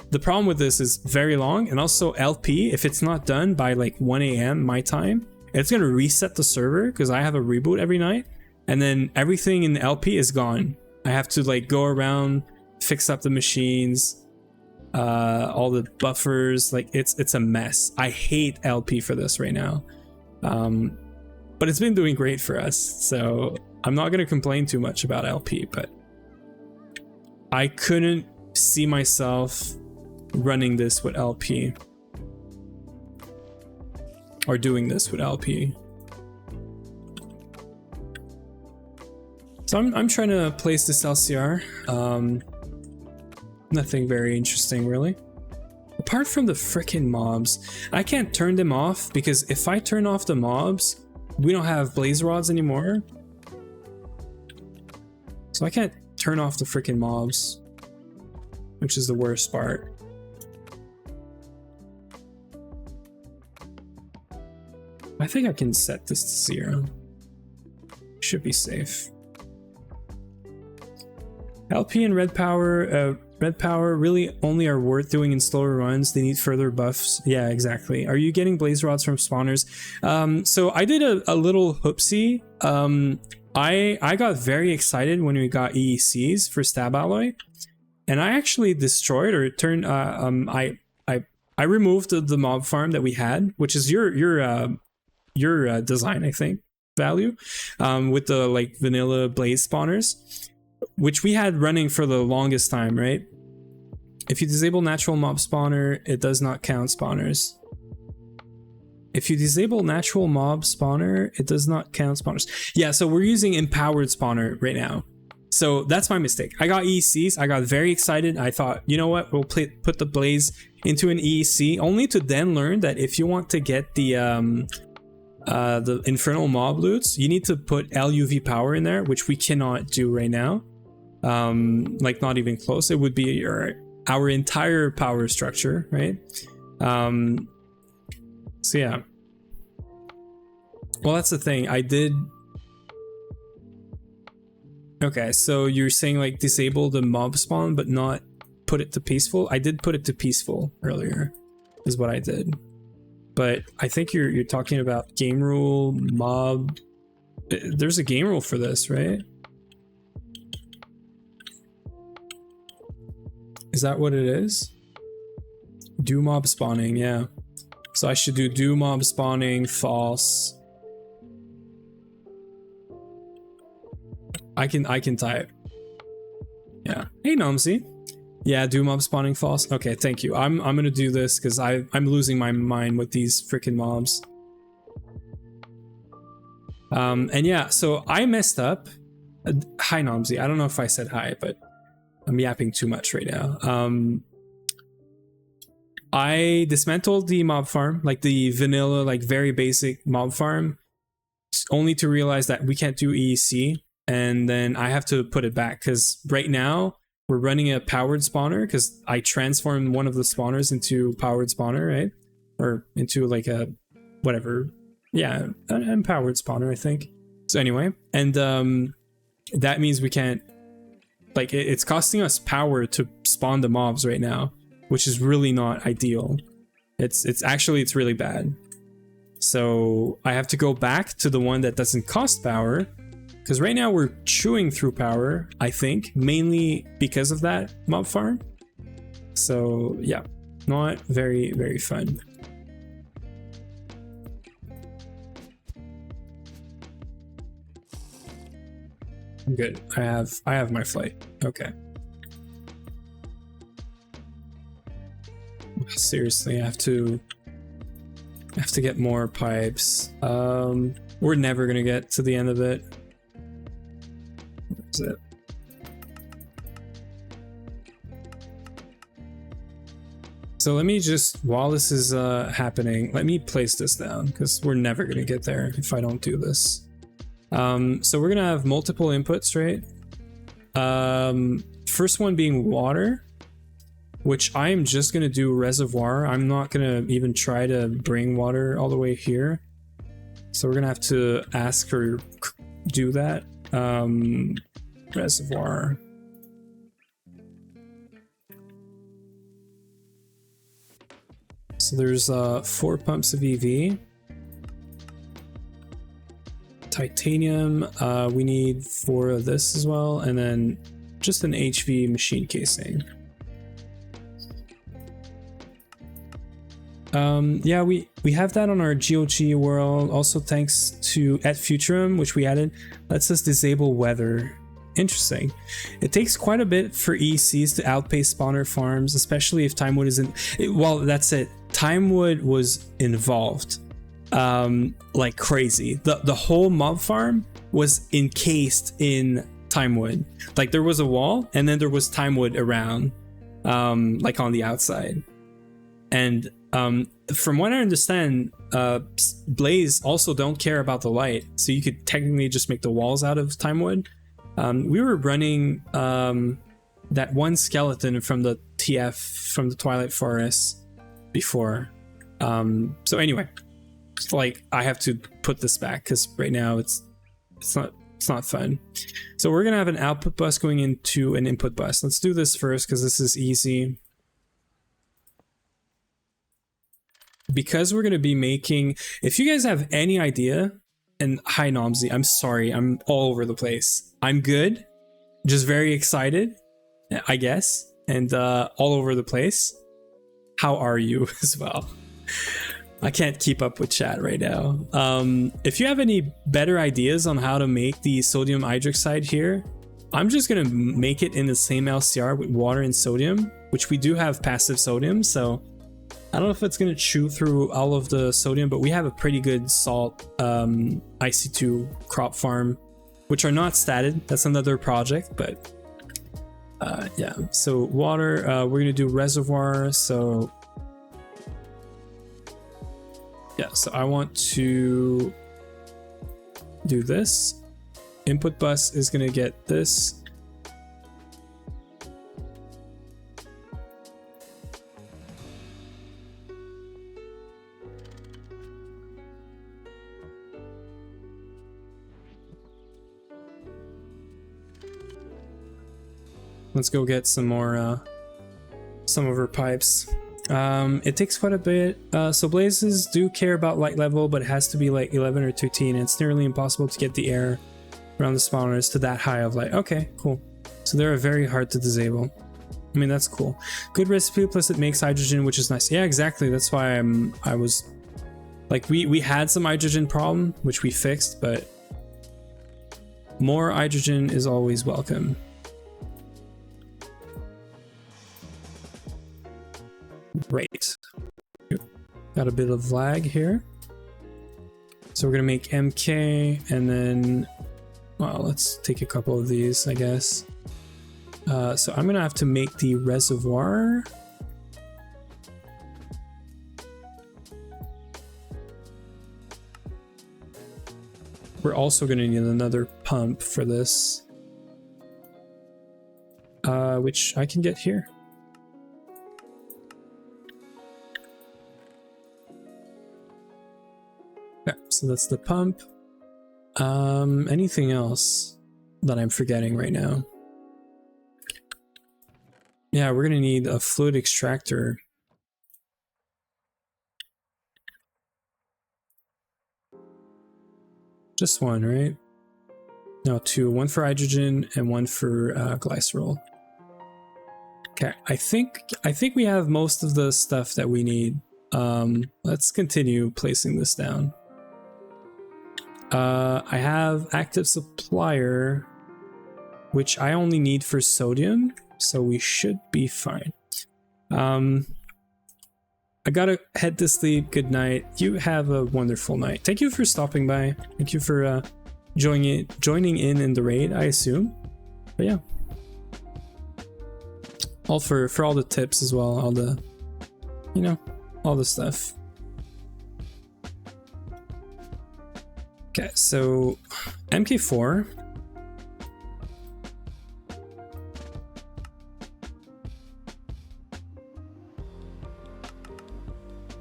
The problem with this is very long, and also LP, if it's not done by like 1 a.m. my time, it's gonna reset the server because I have a reboot every night, and then everything in LP is gone. I have to like go around, fix up the machines, all the buffers, like it's a mess. I hate LP for this right now, but it's been doing great for us, so I'm not going to complain too much about LP, but I couldn't see myself running this with LP or doing this with LP. So I'm trying to place this LCR. Nothing very interesting, really. Apart from the frickin' mobs. I can't turn them off because if I turn off the mobs, we don't have blaze rods anymore. So I can't turn off the freaking mobs, which is the worst part. I think I can set this to 0. Should be safe. LP and red power really only are worth doing in slower runs. They need further buffs. Yeah, exactly. Are you getting blaze rods from spawners? So I did a little hoopsie. I got very excited when we got EECs for Stab Alloy, and I actually destroyed or turned. I removed the mob farm that we had, which is your design, I think, value, with the like vanilla blaze spawners, which we had running for the longest time, right? If you disable natural mob spawner, it does not count spawners. If you disable natural mob spawner, it does not count spawners. Yeah, so we're using empowered spawner right now. So that's my mistake. I got EECs. I got very excited. I thought, you know what? We'll put the blaze into an EEC, only to then learn that if you want to get the infernal mob loots, you need to put LUV power in there, which we cannot do right now. Like not even close. It would be our entire power structure, right? So yeah. Well, that's the thing. I did... Okay, so you're saying like disable the mob spawn but not put it to peaceful? I did put it to peaceful earlier, is what I did. But I think you're talking about game rule, mob... There's a game rule for this, right? Is that what it is? Do mob spawning, yeah. So I should do mob spawning, false. I can type. Yeah. Hey Nomsy. Yeah, do mob spawning false. Okay, thank you. I'm gonna do this because I'm losing my mind with these freaking mobs. And yeah, so I messed up. Hi Nomsy. I don't know if I said hi, but I'm yapping too much right now. I dismantled the mob farm, like the vanilla, like very basic mob farm, only to realize that we can't do EEC, and then I have to put it back because right now we're running a powered spawner because I transformed one of the spawners into powered spawner, right? Or into like a whatever. Yeah, an empowered spawner, I think. So anyway, and that means we can't, like, it's costing us power to spawn the mobs right now, which is really not ideal. It's actually really bad. So I have to go back to the one that doesn't cost power, because right now we're chewing through power, I think, mainly because of that mob farm. So yeah, not very, very fun. I'm good. I have my flight. Okay. Seriously, I have to get more pipes. We're never gonna get to the end of it. Where is it? So let me just, while this is happening, let me place this down because we're never gonna get there if I don't do this. So we're gonna have multiple inputs, right? First one being water, which I am just gonna do reservoir. I'm not gonna even try to bring water all the way here. So we're gonna have to ask or do that. Reservoir. So there's 4 pumps of EV. Titanium, we need 4 of this as well, and then just an HV machine casing. Yeah, we have that on our GOG world. Also, thanks to @Futurum, which we added, lets us disable weather. Interesting. It takes quite a bit for ECs to outpace spawner farms, especially if Timewood isn't. Well, that's it. Timewood was involved. Like crazy. The whole mob farm was encased in Timewood. Like there was a wall and then there was Timewood around, like on the outside. And from what I understand, Blaze also don't care about the light, so you could technically just make the walls out of Timewood. We were running that one skeleton from the TF from the Twilight Forest before. So anyway. Like I have to put this back because right now it's not fun. So we're gonna have an output bus going into an input bus. Let's do this first because this is easy. Because we're gonna be making, if you guys have any idea, and hi Nomsy, I'm sorry, I'm all over the place. I'm good, just very excited, I guess, and all over the place. How are you as well? I can't keep up with chat right now. If you have any better ideas on how to make the sodium hydroxide here, I'm just gonna make it in the same LCR with water and sodium, which we do have passive sodium, so I don't know if it's gonna chew through all of the sodium, but we have a pretty good salt IC2 crop farm, which are not statted. That's another project, but yeah. So water, we're gonna do reservoir, so yeah, so I want to do this. Input bus is gonna get this. Let's go get some more, some of her pipes. It takes quite a bit. So blazes do care about light level, but it has to be like 11 or 13, and it's nearly impossible to get the air around the spawners to that high of light. Okay, cool. So they're very hard to disable. I mean, that's cool. Good recipe, plus it makes hydrogen, which is nice. Yeah, exactly. That's why I was like, we had some hydrogen problem, which we fixed, but more hydrogen is always welcome. Right. Got a bit of lag here. So we're gonna make MK and then, well, let's take a couple of these, I guess. So I'm gonna have to make the reservoir. We're also gonna need another pump for this, which I can get here. Yeah, so that's the pump. Anything else that I'm forgetting right now? Yeah, we're gonna need a fluid extractor. Just one, right? No, two. One for hydrogen and one for glycerol. Okay, I think we have most of the stuff that we need. Let's continue placing this down. I have active supplier, which I only need for sodium, so we should be fine. I gotta head to sleep. Good night. You have a wonderful night. Thank you for stopping by. Thank you for joining in the raid, I assume. But yeah, all for all the tips as well, all the, you know, all the stuff. Okay, so MK4.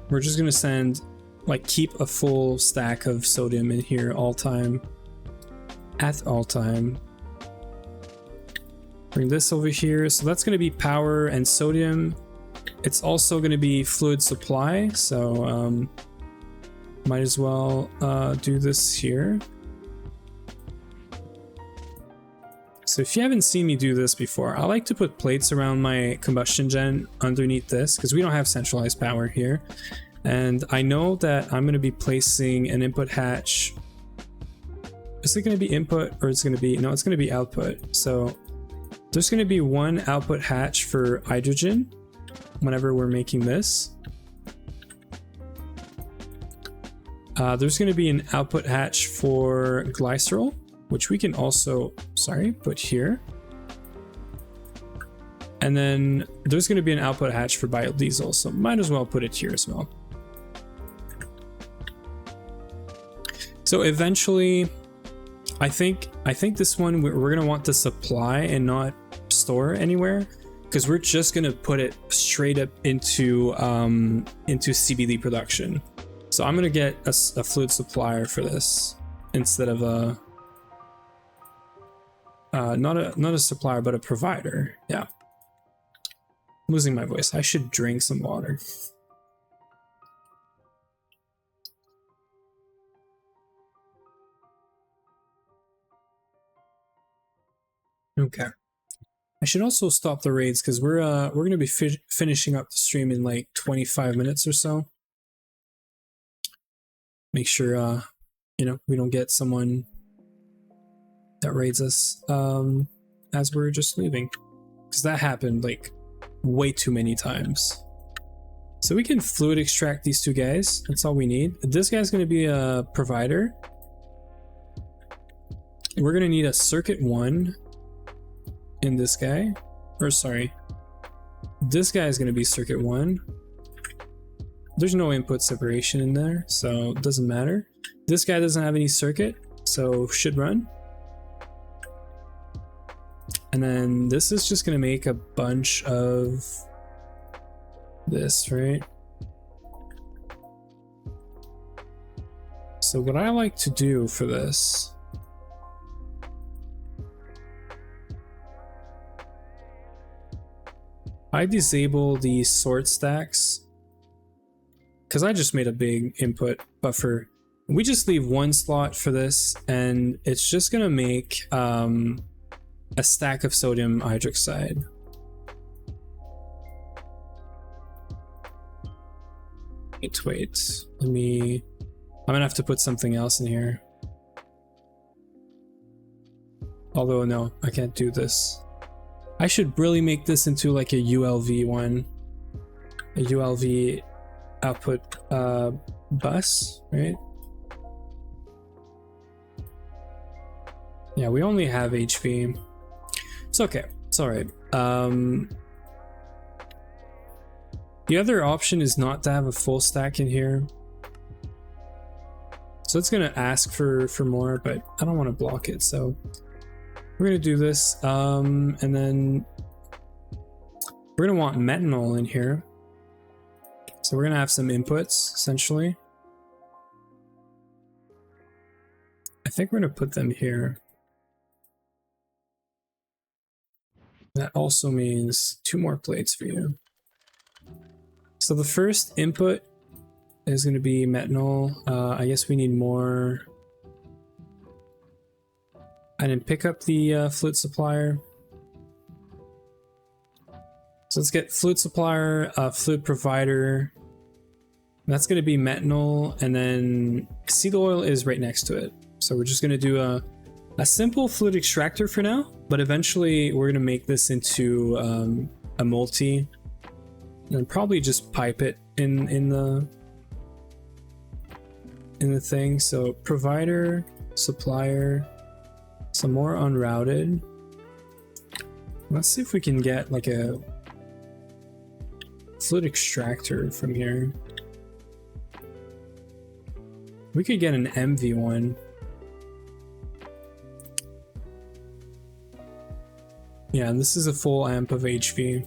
We're just gonna send, like, keep a full stack of sodium in here at all time. Bring this over here. So that's gonna be power and sodium. It's also gonna be fluid supply. So might as well do this here. So if you haven't seen me do this before, I like to put plates around my combustion gen underneath this because we don't have centralized power here. And I know that I'm going to be placing an input hatch. Is it going to be input or it's going to be, no, it's going to be output. So there's going to be one output hatch for hydrogen whenever we're making this. There's going to be an output hatch for glycerol, which we can also, put here. And then there's going to be an output hatch for biodiesel, so might as well put it here as well. So eventually, I think this one we're going to want to supply and not store anywhere, because we're just going to put it straight up into CBD production. So I'm going to get a fluid supplier for this instead of a not a supplier, but a provider. Yeah. I'm losing my voice. I should drink some water. Okay. I should also stop the raids because we're gonna be finishing up the stream in like 25 minutes or so. Make sure you know, we don't get someone that raids us as we're just leaving, because that happened like way too many times. So we can fluid extract these two guys. That's all we need. This guy's going to be a provider. We're going to need a circuit 1 in this guy, or sorry, this guy is going to be circuit 1. There's no input separation in there, so it doesn't matter. This guy doesn't have any circuit, so should run. And then this is just going to make a bunch of this, right? So what I like to do for this, I disable the sort stacks because I just made a big input buffer. We just leave one slot for this, and it's just going to make a stack of sodium hydroxide. Wait, I'm gonna have to put something else in here. Although no, I can't do this. I should really make this into like a ULV one. a ULV output bus, right? Yeah, we only have HV. It's okay. It's all right. The other option is not to have a full stack in here. So it's gonna ask for more, but I don't want to block it. So we're gonna do this, and then we're gonna want methanol in here. So we're gonna have some inputs essentially. I think we're gonna put them here. That also means 2 more plates for you. So the first input is going to be methanol. I guess we need more. I didn't pick up the fluid supplier. So let's get fluid supplier, fluid provider. That's going to be methanol, and then seed oil is right next to it. So we're just going to do a simple fluid extractor for now, but eventually we're going to make this into a multi, and probably just pipe it in the thing. So provider, supplier, some more unrouted. Let's see if we can get like a fluid extractor from here. We could get an MV one. Yeah, and this is a full amp of HV.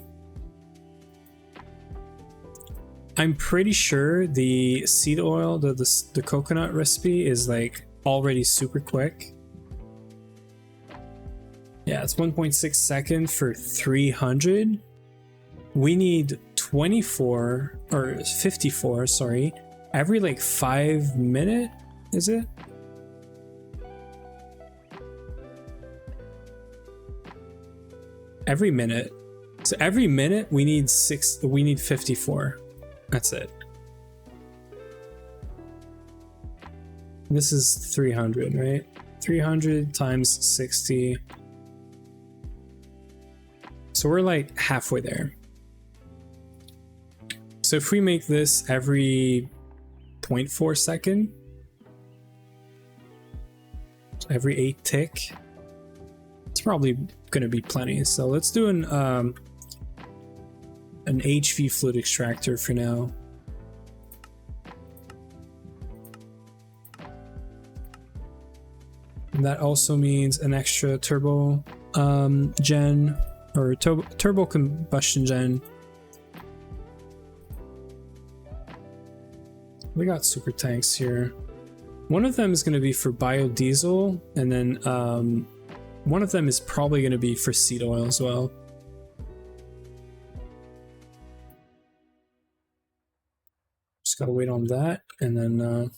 I'm pretty sure the seed oil, the coconut recipe is like already super quick. Yeah, it's 1.6 seconds for 300. We need 24 or 54, sorry, every like 5 minutes, is it? Every minute. So every minute we need 54. That's it. This is 300, right? 300 times 60. So we're like halfway there. So if we make this every 0.4 second, every 8 tick, it's probably gonna be plenty. So let's do an HV fluid extractor for now. And that also means an extra turbo gen, or turbo combustion gen. We got super tanks here. One of them is going to be for biodiesel, and then one of them is probably going to be for seed oil as well. Just gotta wait on that, and then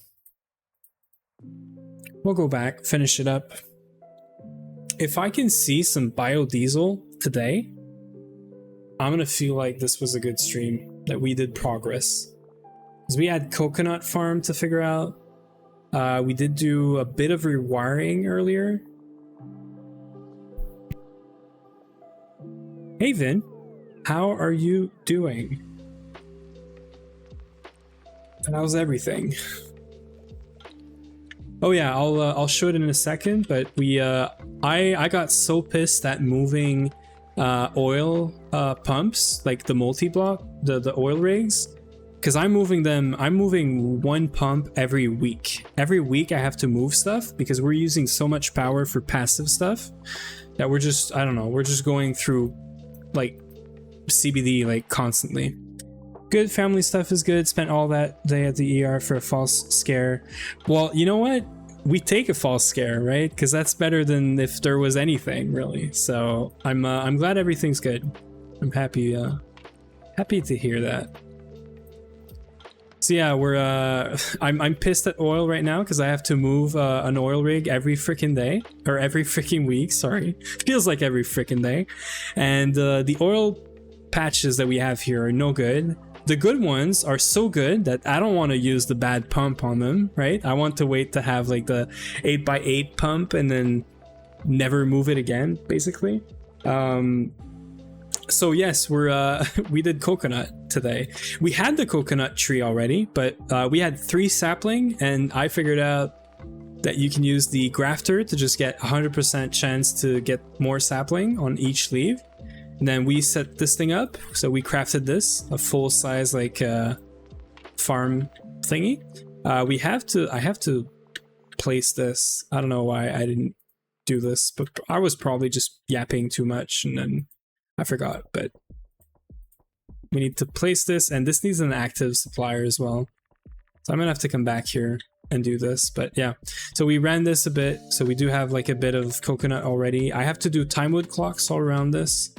we'll go back, finish it up. If I can see some biodiesel today, I'm gonna feel like this was a good stream, that we did progress. Because we had coconut farm to figure out. We did do a bit of rewiring earlier. Hey Vin, how are you doing? How's everything? Oh yeah, I'll show it in a second, but we I got so pissed at moving oil pumps, like the multi-block, the oil rigs, because I'm moving one pump every week. Every week I have to move stuff because we're using so much power for passive stuff that we're just, I don't know, we're just going through like CBD like constantly. Good family stuff is good. Spent all that day at the ER for a false scare. Well, you know what? We take a false scare, right? Because that's better than if there was anything, really. So I'm glad everything's good. I'm happy happy to hear that. So yeah, we're I'm pissed at oil right now because I have to move an oil rig every freaking day, or every freaking week. Sorry, feels like every freaking day. And the oil patches that we have here are no good. The good ones are so good that I don't want to use the bad pump on them, right? I want to wait to have like the 8x8 pump and then never move it again, basically. So yes, we're we did coconut today. We had the coconut tree already, but we had 3 sapling, and I figured out that you can use the grafter to just get 100% chance to get more sapling on each leaf. And then we set this thing up, so we crafted this, a full size like farm thingy. I have to place this. I don't know why I didn't do this, but I was probably just yapping too much and then I forgot. But we need to place this, and this needs an active supplier as well. So I'm gonna have to come back here and do this, but yeah. So we ran this a bit, so we do have like a bit of coconut already. I have to do time wood clocks all around this.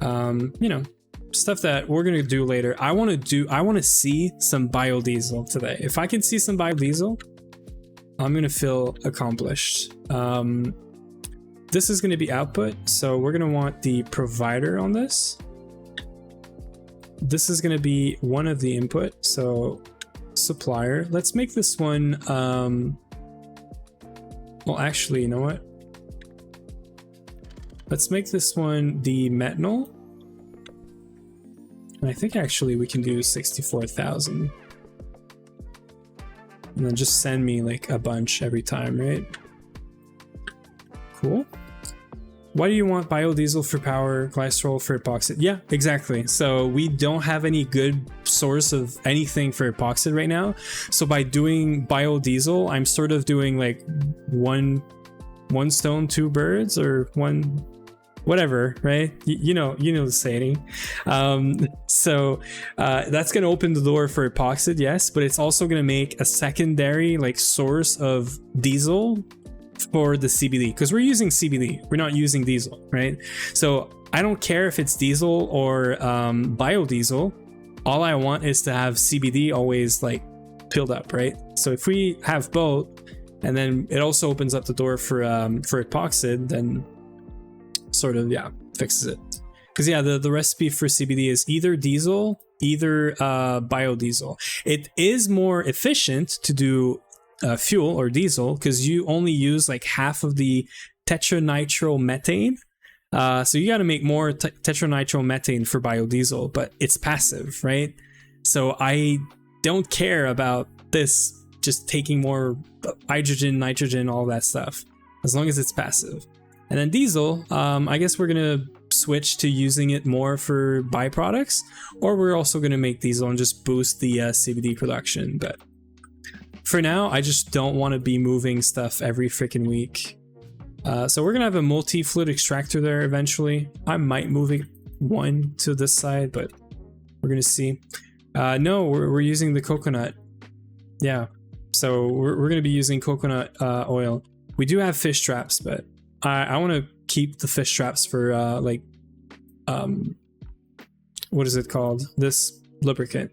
You know, stuff that we're gonna do later. I want to see some biodiesel today. If I can see some biodiesel, I'm gonna feel accomplished. This is gonna be output, so we're gonna want the provider on this. This is gonna be one of the input, so supplier. Let's make this one well, actually, you know what, let's make this one the methanol, and I think actually we can do 64,000, and then just send me like a bunch every time, right? Cool. Why do you want biodiesel for power, glycerol for epoxy? Yeah, exactly. So we don't have any good source of anything for epoxy right now. So by doing biodiesel, I'm sort of doing like one stone, 2 birds, or one whatever, right? You know the saying. So that's going to open the door for epoxy, yes, but it's also going to make a secondary like source of diesel for the CBD, because we're using CBD, we're not using diesel, right? So I don't care if it's diesel or biodiesel. All I want is to have CBD always like filled up, right? So if we have both, and then it also opens up the door for epoxy, then sort of, yeah, fixes it. Because yeah, the recipe for CBD is either diesel, either biodiesel. It is more efficient to do fuel or diesel, because you only use like half of the tetranitromethane. So you got to make more tetranitromethane for biodiesel, but it's passive, right? So I don't care about this just taking more hydrogen, nitrogen, all that stuff, as long as it's passive. And then diesel, I guess we're gonna switch to using it more for byproducts, or we're also gonna make diesel and just boost the CBD production. But for now, I just don't want to be moving stuff every freaking week. So we're gonna have a multi-fluid extractor there eventually. I might move it one to this side, but we're gonna see. No, we're using the coconut. Yeah, so we're gonna be using coconut oil. We do have fish traps, but I want to keep the fish traps for like what is it called? This lubricant.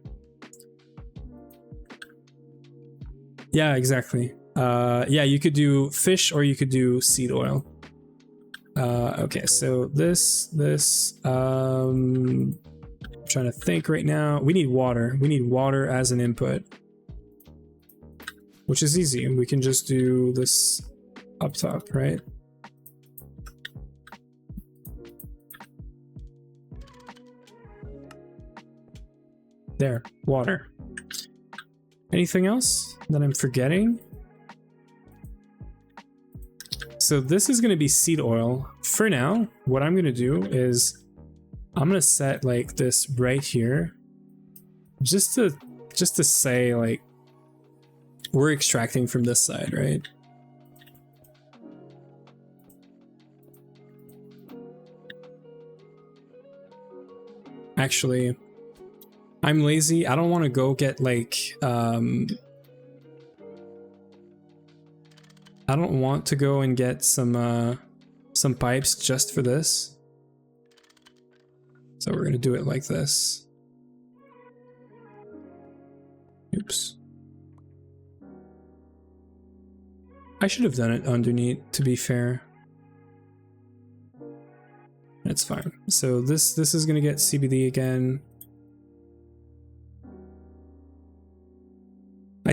Yeah, exactly. Yeah, you could do fish or you could do seed oil. Okay, so this I'm trying to think right now. We need water. We need water as an input, which is easy. We can just do this up top, right? There, water. Anything else that I'm forgetting? So this is going to be seed oil. For now, what I'm going to do is I'm going to set like this right here, just to say like we're extracting from this side, right? Actually, I'm lazy. I don't want to go get like I don't want to go and get some pipes just for this. So we're gonna do it like this. Oops. I should have done it underneath, to be fair. It's fine. So this is gonna get CBD again.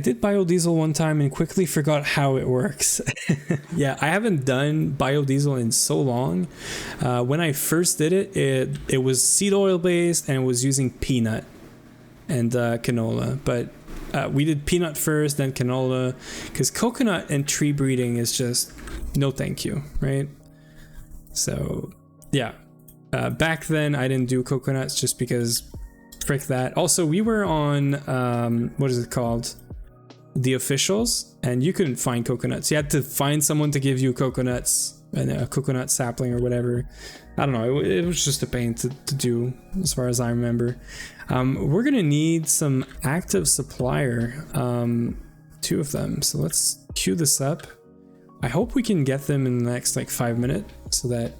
did biodiesel one time and quickly forgot how it works. Yeah, I haven't done biodiesel in so long. When I first did it, it was seed oil based and it was using peanut and canola. But we did peanut first, then canola, because coconut and tree breeding is just no thank you, right? So yeah, back then I didn't do coconuts just because frick that. Also, we were on what is it called? The officials, and you couldn't find coconuts. You had to find someone to give you coconuts and a coconut sapling or whatever. I don't know. It was just a pain to do as far as I remember. We're gonna need some active supplier, 2 of them. So let's queue this up. I hope we can get them in the next like 5 minutes so that,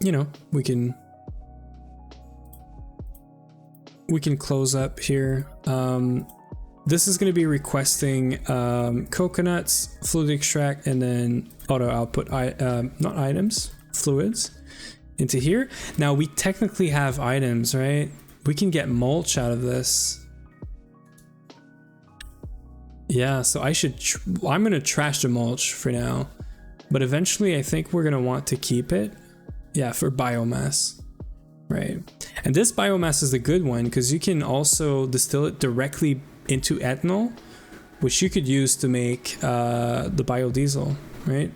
you know, we can close up here. This is going to be requesting coconuts, fluid extract, and then auto output, not items, fluids into here. Now we technically have items, right? We can get mulch out of this. Yeah, so I'm going to trash the mulch for now, but eventually I think we're going to want to keep it. Yeah, for biomass, right? And this biomass is a good one because you can also distill it directly into ethanol, which you could use to make the biodiesel, right?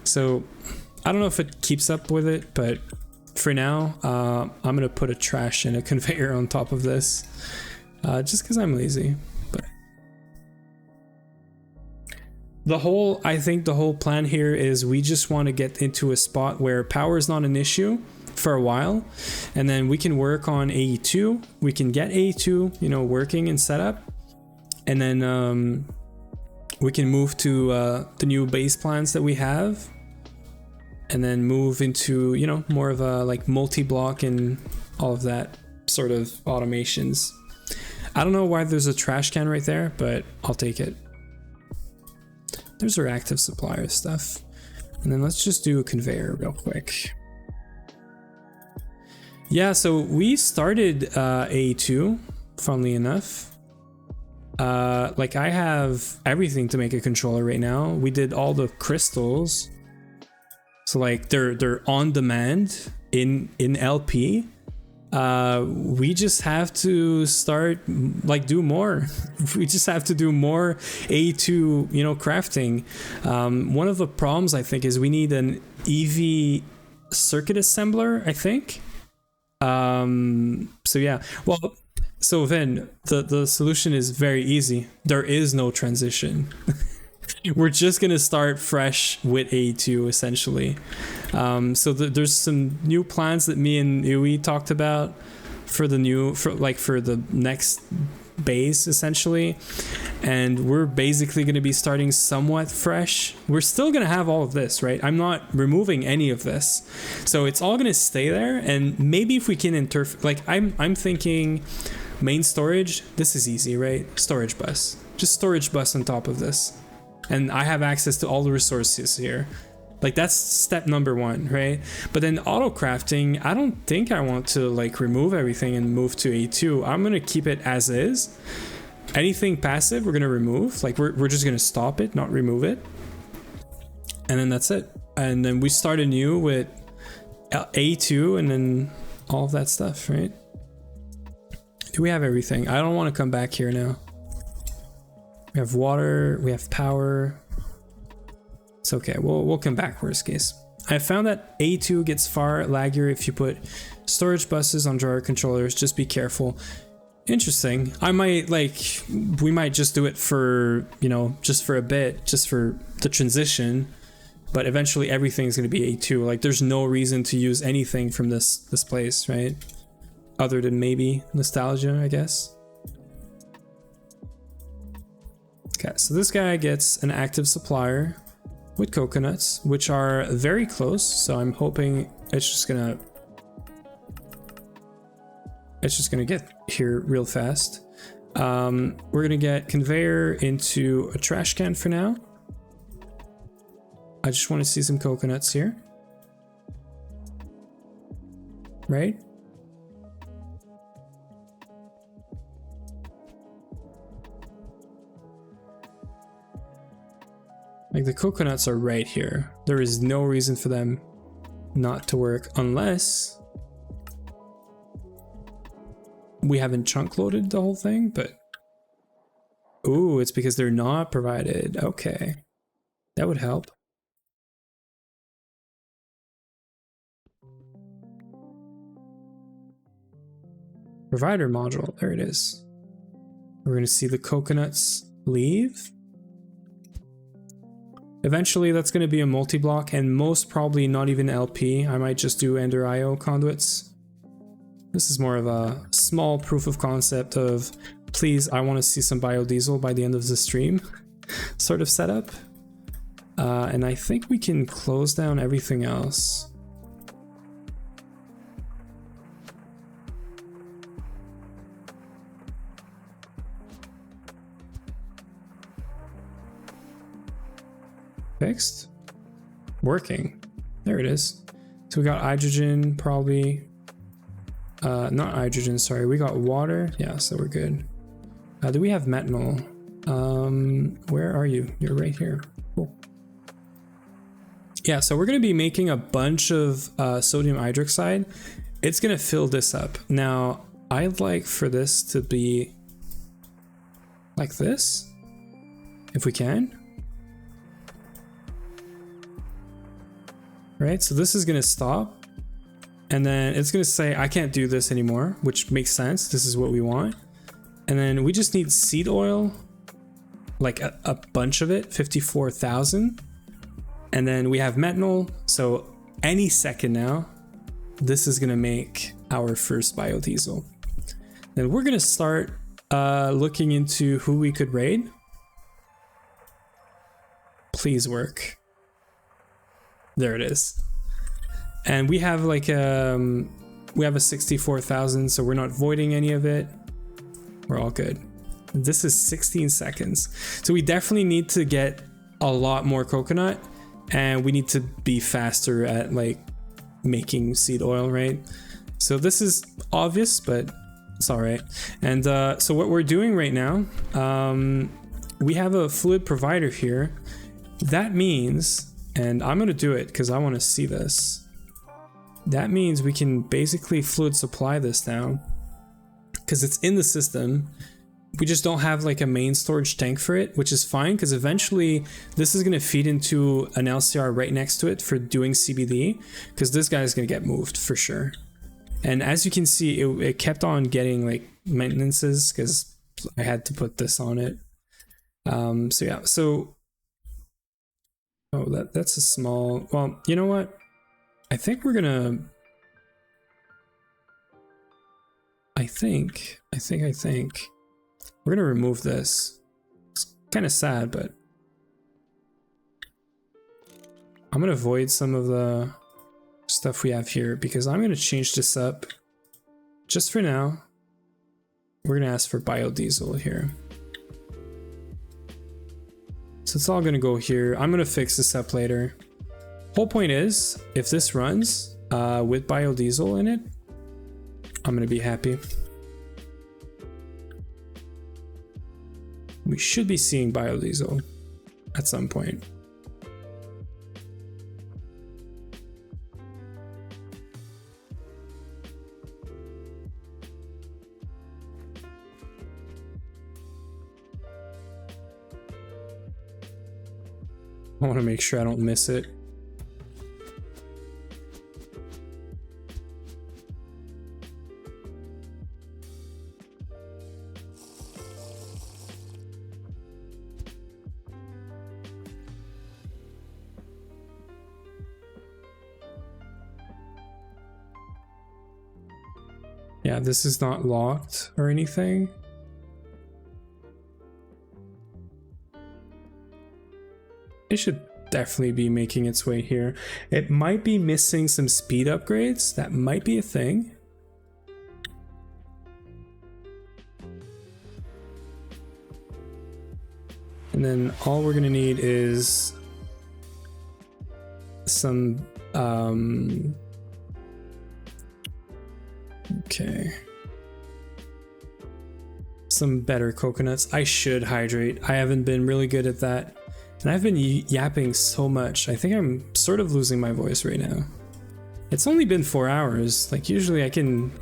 So I don't know if it keeps up with it, but for now, I'm gonna put a trash and a conveyor on top of this, just because I'm lazy. But I think the whole plan here is we just want to get into a spot where power is not an issue for a while, and then we can work on AE2. We can get AE2, you know, working and set up, and then we can move to the new base plans that we have, and then move into, you know, more of a like multi-block and all of that sort of automations. I don't know why there's a trash can right there, but I'll take it. There's our active supplier stuff, and then let's just do a conveyor real quick. Yeah, so we started A2, funnily enough. Like I have everything to make a controller right now. We did all the crystals. So like they're on demand in LP. We just have to start like do more. We just have to do more A2, you know, crafting. One of the problems I think is we need an EV circuit assembler, I think. So yeah, well, so Vin, the solution is very easy. There is no transition. We're just gonna start fresh with A2 essentially. So there's some new plans that me and Uwe talked about for the next base essentially, and we're basically going to be starting somewhat fresh. We're still going to have all of this, right? I'm not removing any of this, so it's all going to stay there. And maybe if we can I'm thinking main storage. This is easy, right? Storage bus, just storage bus on top of this, and I have access to all the resources here. Like that's step number 1, right? But then auto crafting, I don't think I want to like remove everything and move to A2. I'm gonna keep it as is. Anything passive we're gonna remove. Like we're just gonna stop it, not remove it. And then that's it. And then we start anew with A2 and then all of that stuff, right? Do we have everything? I don't want to come back here now. We have water, we have power. It's okay, we'll come back worst case. I found that A2 gets far laggier if you put storage buses on drawer controllers. Just be careful. Interesting. I might we might just do it for, you know, just for a bit, just for the transition, but eventually everything's going to be A2. Like there's no reason to use anything from this place, right? Other than maybe nostalgia, I guess. Okay, so this guy gets an active supplier with coconuts, which are very close, so I'm hoping it's just gonna get here real fast. We're gonna get conveyor into a trash can for now. I just want to see some coconuts here, right? Like the coconuts are right here. There is no reason for them not to work unless we haven't chunk loaded the whole thing, but ooh, it's because they're not provided. Okay, that would help. Provider module, there it is. We're gonna see the coconuts leave. Eventually that's gonna be a multi-block and most probably not even LP. I might just do Ender IO conduits. This is more of a small proof of concept of, please, I wanna see some biodiesel by the end of the stream sort of setup. And I think we can close down everything else. Fixed? Working. There it is. So we got hydrogen, probably. Not hydrogen, sorry. We got water. Yeah, so we're good. Do we have methanol? Where are you? You're right here. Cool. Yeah, so we're going to be making a bunch of sodium hydroxide. It's going to fill this up. Now, I'd like for this to be like this, if we can. Right, so this is gonna stop and then it's gonna say I can't do this anymore, which makes sense. This is what we want. And then we just need seed oil, like a bunch of it, 54,000. And then we have methanol, so any second now this is gonna make our first biodiesel. Then we're gonna start looking into who we could raid. Please work. There it is. And we have like we have a 64,000, so we're not voiding any of it. We're all good. This is 16 seconds. So we definitely need to get a lot more coconut and we need to be faster at like making seed oil, right? So this is obvious, but it's all right. And so what we're doing right now, we have a fluid provider here. That means, and I'm gonna do it because I want to see this. That means we can basically fluid supply this now because it's in the system. We just don't have like a main storage tank for it, which is fine because eventually this is gonna feed into an LCR right next to it for doing CBD because this guy is gonna get moved for sure. And as you can see, it kept on getting like maintenances because I had to put this on it. So yeah, so oh, that's a small, well, you know what? I think we're gonna, I think we're gonna remove this. It's kind of sad, but I'm gonna void some of the stuff we have here because I'm gonna change this up. Just for now, we're gonna ask for biodiesel here. So it's all gonna go here. I'm gonna fix this up later. Whole point is, if this runs with biodiesel in it, I'm gonna be happy. We should be seeing biodiesel at some point. I want to make sure I don't miss it. Yeah, this is not locked or anything. It should definitely be making its way here. It might be missing some speed upgrades. That might be a thing. And then all we're gonna need is some okay, some better coconuts. I should hydrate. I haven't been really good at that. And I've been yapping so much. I think I'm sort of losing my voice right now. It's only been 4 hours. Like usually I can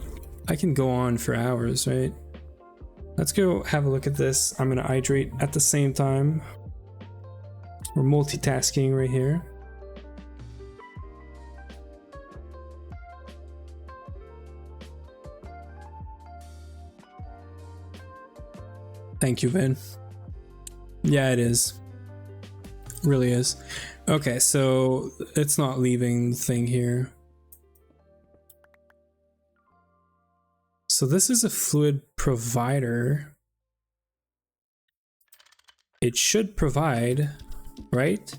go on for hours, right? Let's go have a look at this. I'm gonna hydrate at the same time. We're multitasking right here. Thank you, Vin. Yeah, it is. Really is. Okay, so it's not leaving the thing here. So this is a fluid provider. It should provide, right?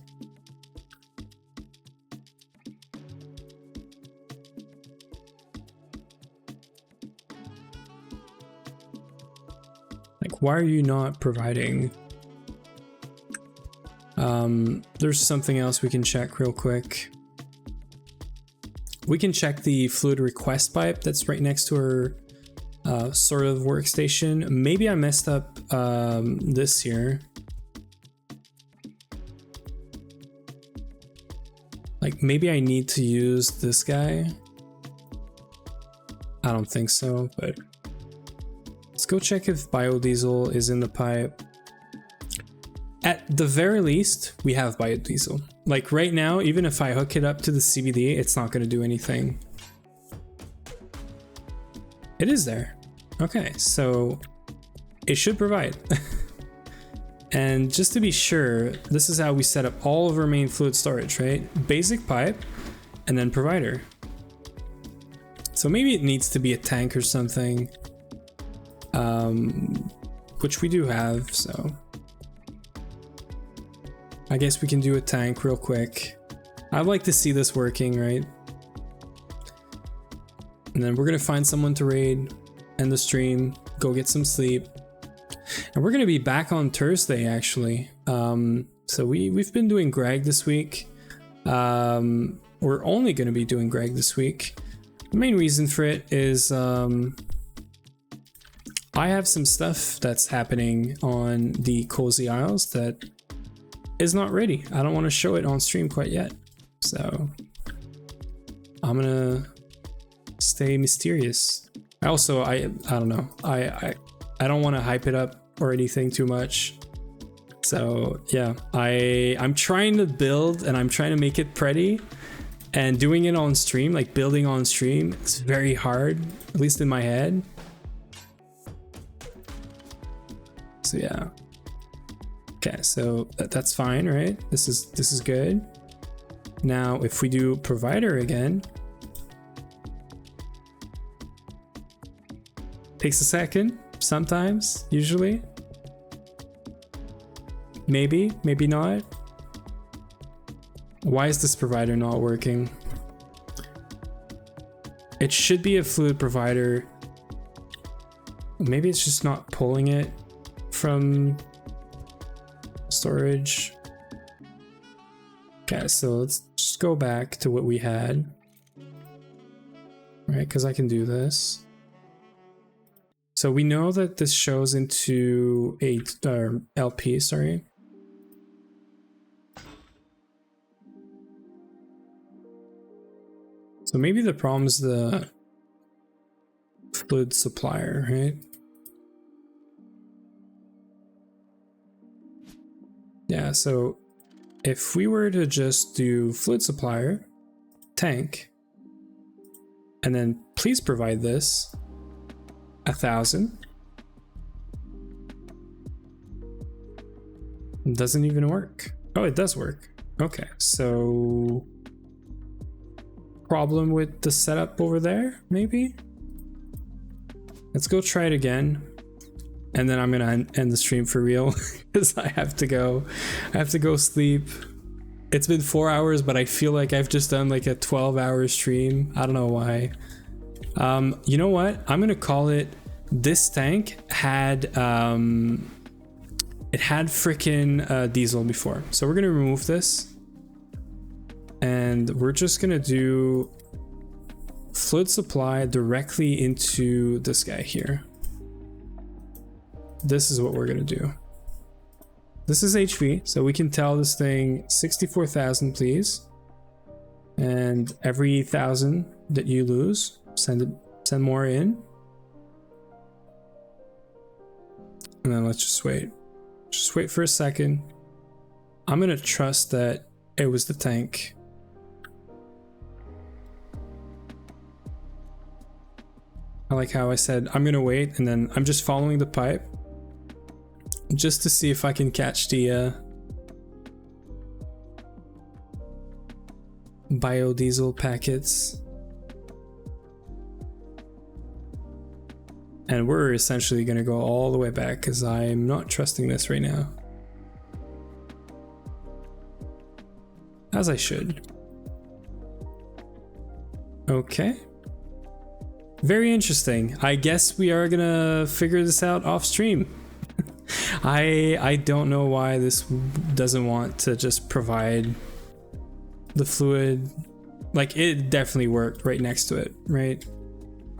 Like, why are you not providing? There's something else we can check real quick. We can check the fluid request pipe that's right next to our sort of workstation. Maybe I messed up this here. Like maybe I need to use this guy. I don't think so, but let's go check if biodiesel is in the pipe. At the very least, we have biodiesel. Like right now, even if I hook it up to the CBD, it's not going to do anything. It is there. Okay, so it should provide. And just to be sure, this is how we set up all of our main fluid storage, right? Basic pipe and then provider. So maybe it needs to be a tank or something, which we do have, so I guess we can do a tank real quick. I'd like to see this working, right? And then we're gonna find someone to raid, end the stream, go get some sleep. And we're gonna be back on Thursday, actually. So we've been doing Greg this week. We're only gonna be doing Greg this week. The main reason for it is I have some stuff that's happening on the Cozy Isles that is not ready. I don't want to show it on stream quite yet. So I'm gonna stay mysterious. I don't know. I don't want to hype it up or anything too much. So yeah, I'm trying to build and I'm trying to make it pretty, and doing it on stream, like building on stream, it's very hard, at least in my head. So yeah. Okay, so that's fine, right? This is good. Now, if we do provider again, takes a second, sometimes, usually. Maybe not. Why is this provider not working? It should be a fluid provider. Maybe it's just not pulling it from storage. Okay, so let's just go back to what we had. Right, because I can do this. So we know that this shows into a LP, sorry. So maybe the problem is the fluid supplier, right? Yeah, so if we were to just do fluid supplier, tank, and then please provide this 1,000. It doesn't even work. Oh, it does work. Okay, so problem with the setup over there, maybe? Let's go try it again. And then I'm gonna end the stream for real because I have to go sleep. It's been 4 hours, but I feel like I've just done like a 12-hour stream. I don't know why. You know what? I'm gonna call it. This tank had it had freaking diesel before, so we're gonna remove this, and we're just gonna do fluid supply directly into this guy here. This is what we're gonna do. this is HV, so we can tell this thing 64,000, please. And every 1,000 that you lose, send more in. And then let's just wait. Just wait for a second. I'm gonna trust that it was the tank. I like how I said I'm gonna wait, and then I'm just following the pipe just to see if I can catch the biodiesel packets. And we're essentially gonna go all the way back because I'm not trusting this right now. As I should. Okay. Very interesting. I guess we are gonna figure this out off stream. I don't know why this doesn't want to just provide the fluid. Like, it definitely worked right next to it, right?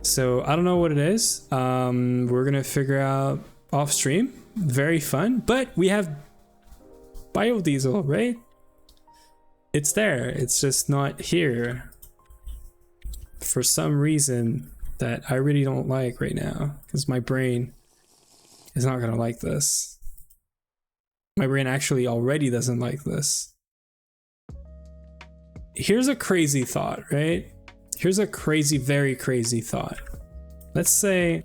So I don't know what it is. We're gonna figure out off stream. Very fun, but we have biodiesel, right? It's there, it's just not here for some reason that I really don't like right now, because my brain is not gonna like this. My brain actually already doesn't like this. Here's a crazy thought, right? Here's a crazy, very crazy thought. Let's say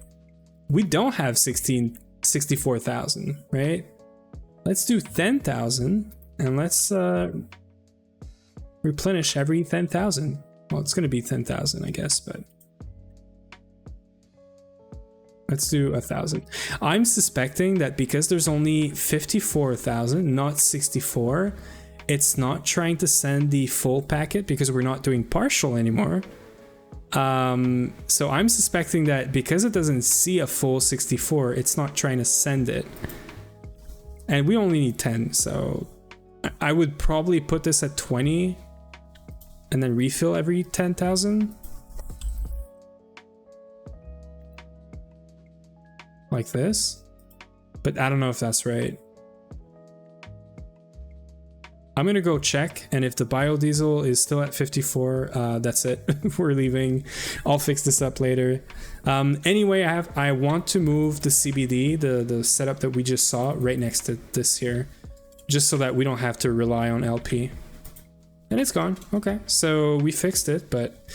we don't have 64,000, right? Let's do 10,000 and let's replenish every 10,000. Well, it's gonna be 10,000, I guess, but let's do 1,000. I'm suspecting that because there's only 54,000, not 64, it's not trying to send the full packet because we're not doing partial anymore. So I'm suspecting that because it doesn't see a full 64, it's not trying to send it. And we only need 10, so I would probably put this at 20 and then refill every 10,000. Like this. But I don't know if that's right. I'm gonna go check, and if the biodiesel is still at 54, that's it. We're leaving. I'll fix this up later. Anyway, I want to move the CBD, the setup that we just saw, right next to this here, just so that we don't have to rely on LP. And it's gone. Okay, so we fixed it, but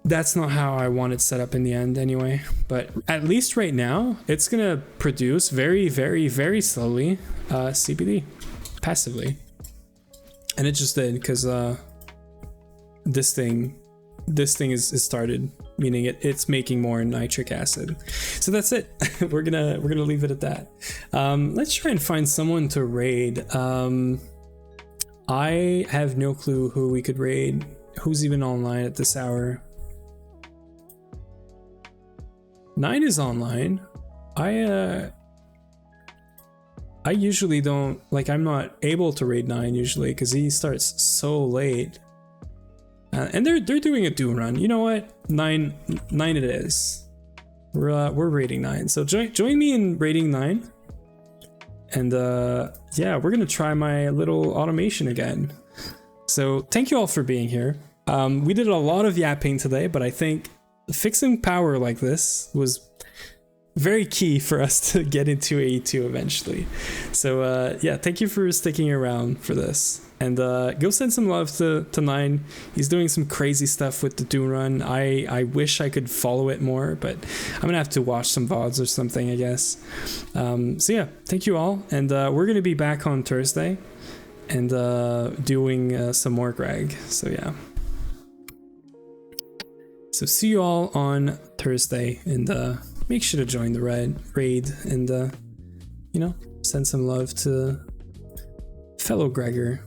that's not how I want it set up in the end anyway. But at least right now, it's gonna produce very, very, very slowly CBD passively. And it just did because this thing is started, meaning it's making more nitric acid. So that's it. we're gonna leave it at that. Let's try and find someone to raid. I have no clue who we could raid. Who's even online at this hour? 9 is online. I usually don't, like, I'm not able to raid 9 usually because he starts so late. And they're doing a doom run. You know what? 9 it is. We're raiding 9. So join me in raiding 9. And yeah, we're gonna try my little automation again. So thank you all for being here. We did a lot of yapping today, but I think fixing power like this was very key for us to get into AE2 eventually. So yeah, thank you for sticking around for this. And go send some love to 9. He's doing some crazy stuff with the Doom Run. I wish I could follow it more, but I'm gonna have to watch some VODs or something, I guess. So yeah, thank you all. And we're gonna be back on Thursday and doing some more Greg. So yeah. So see you all on Thursday, and make sure to join the raid and you know, send some love to fellow Gregor.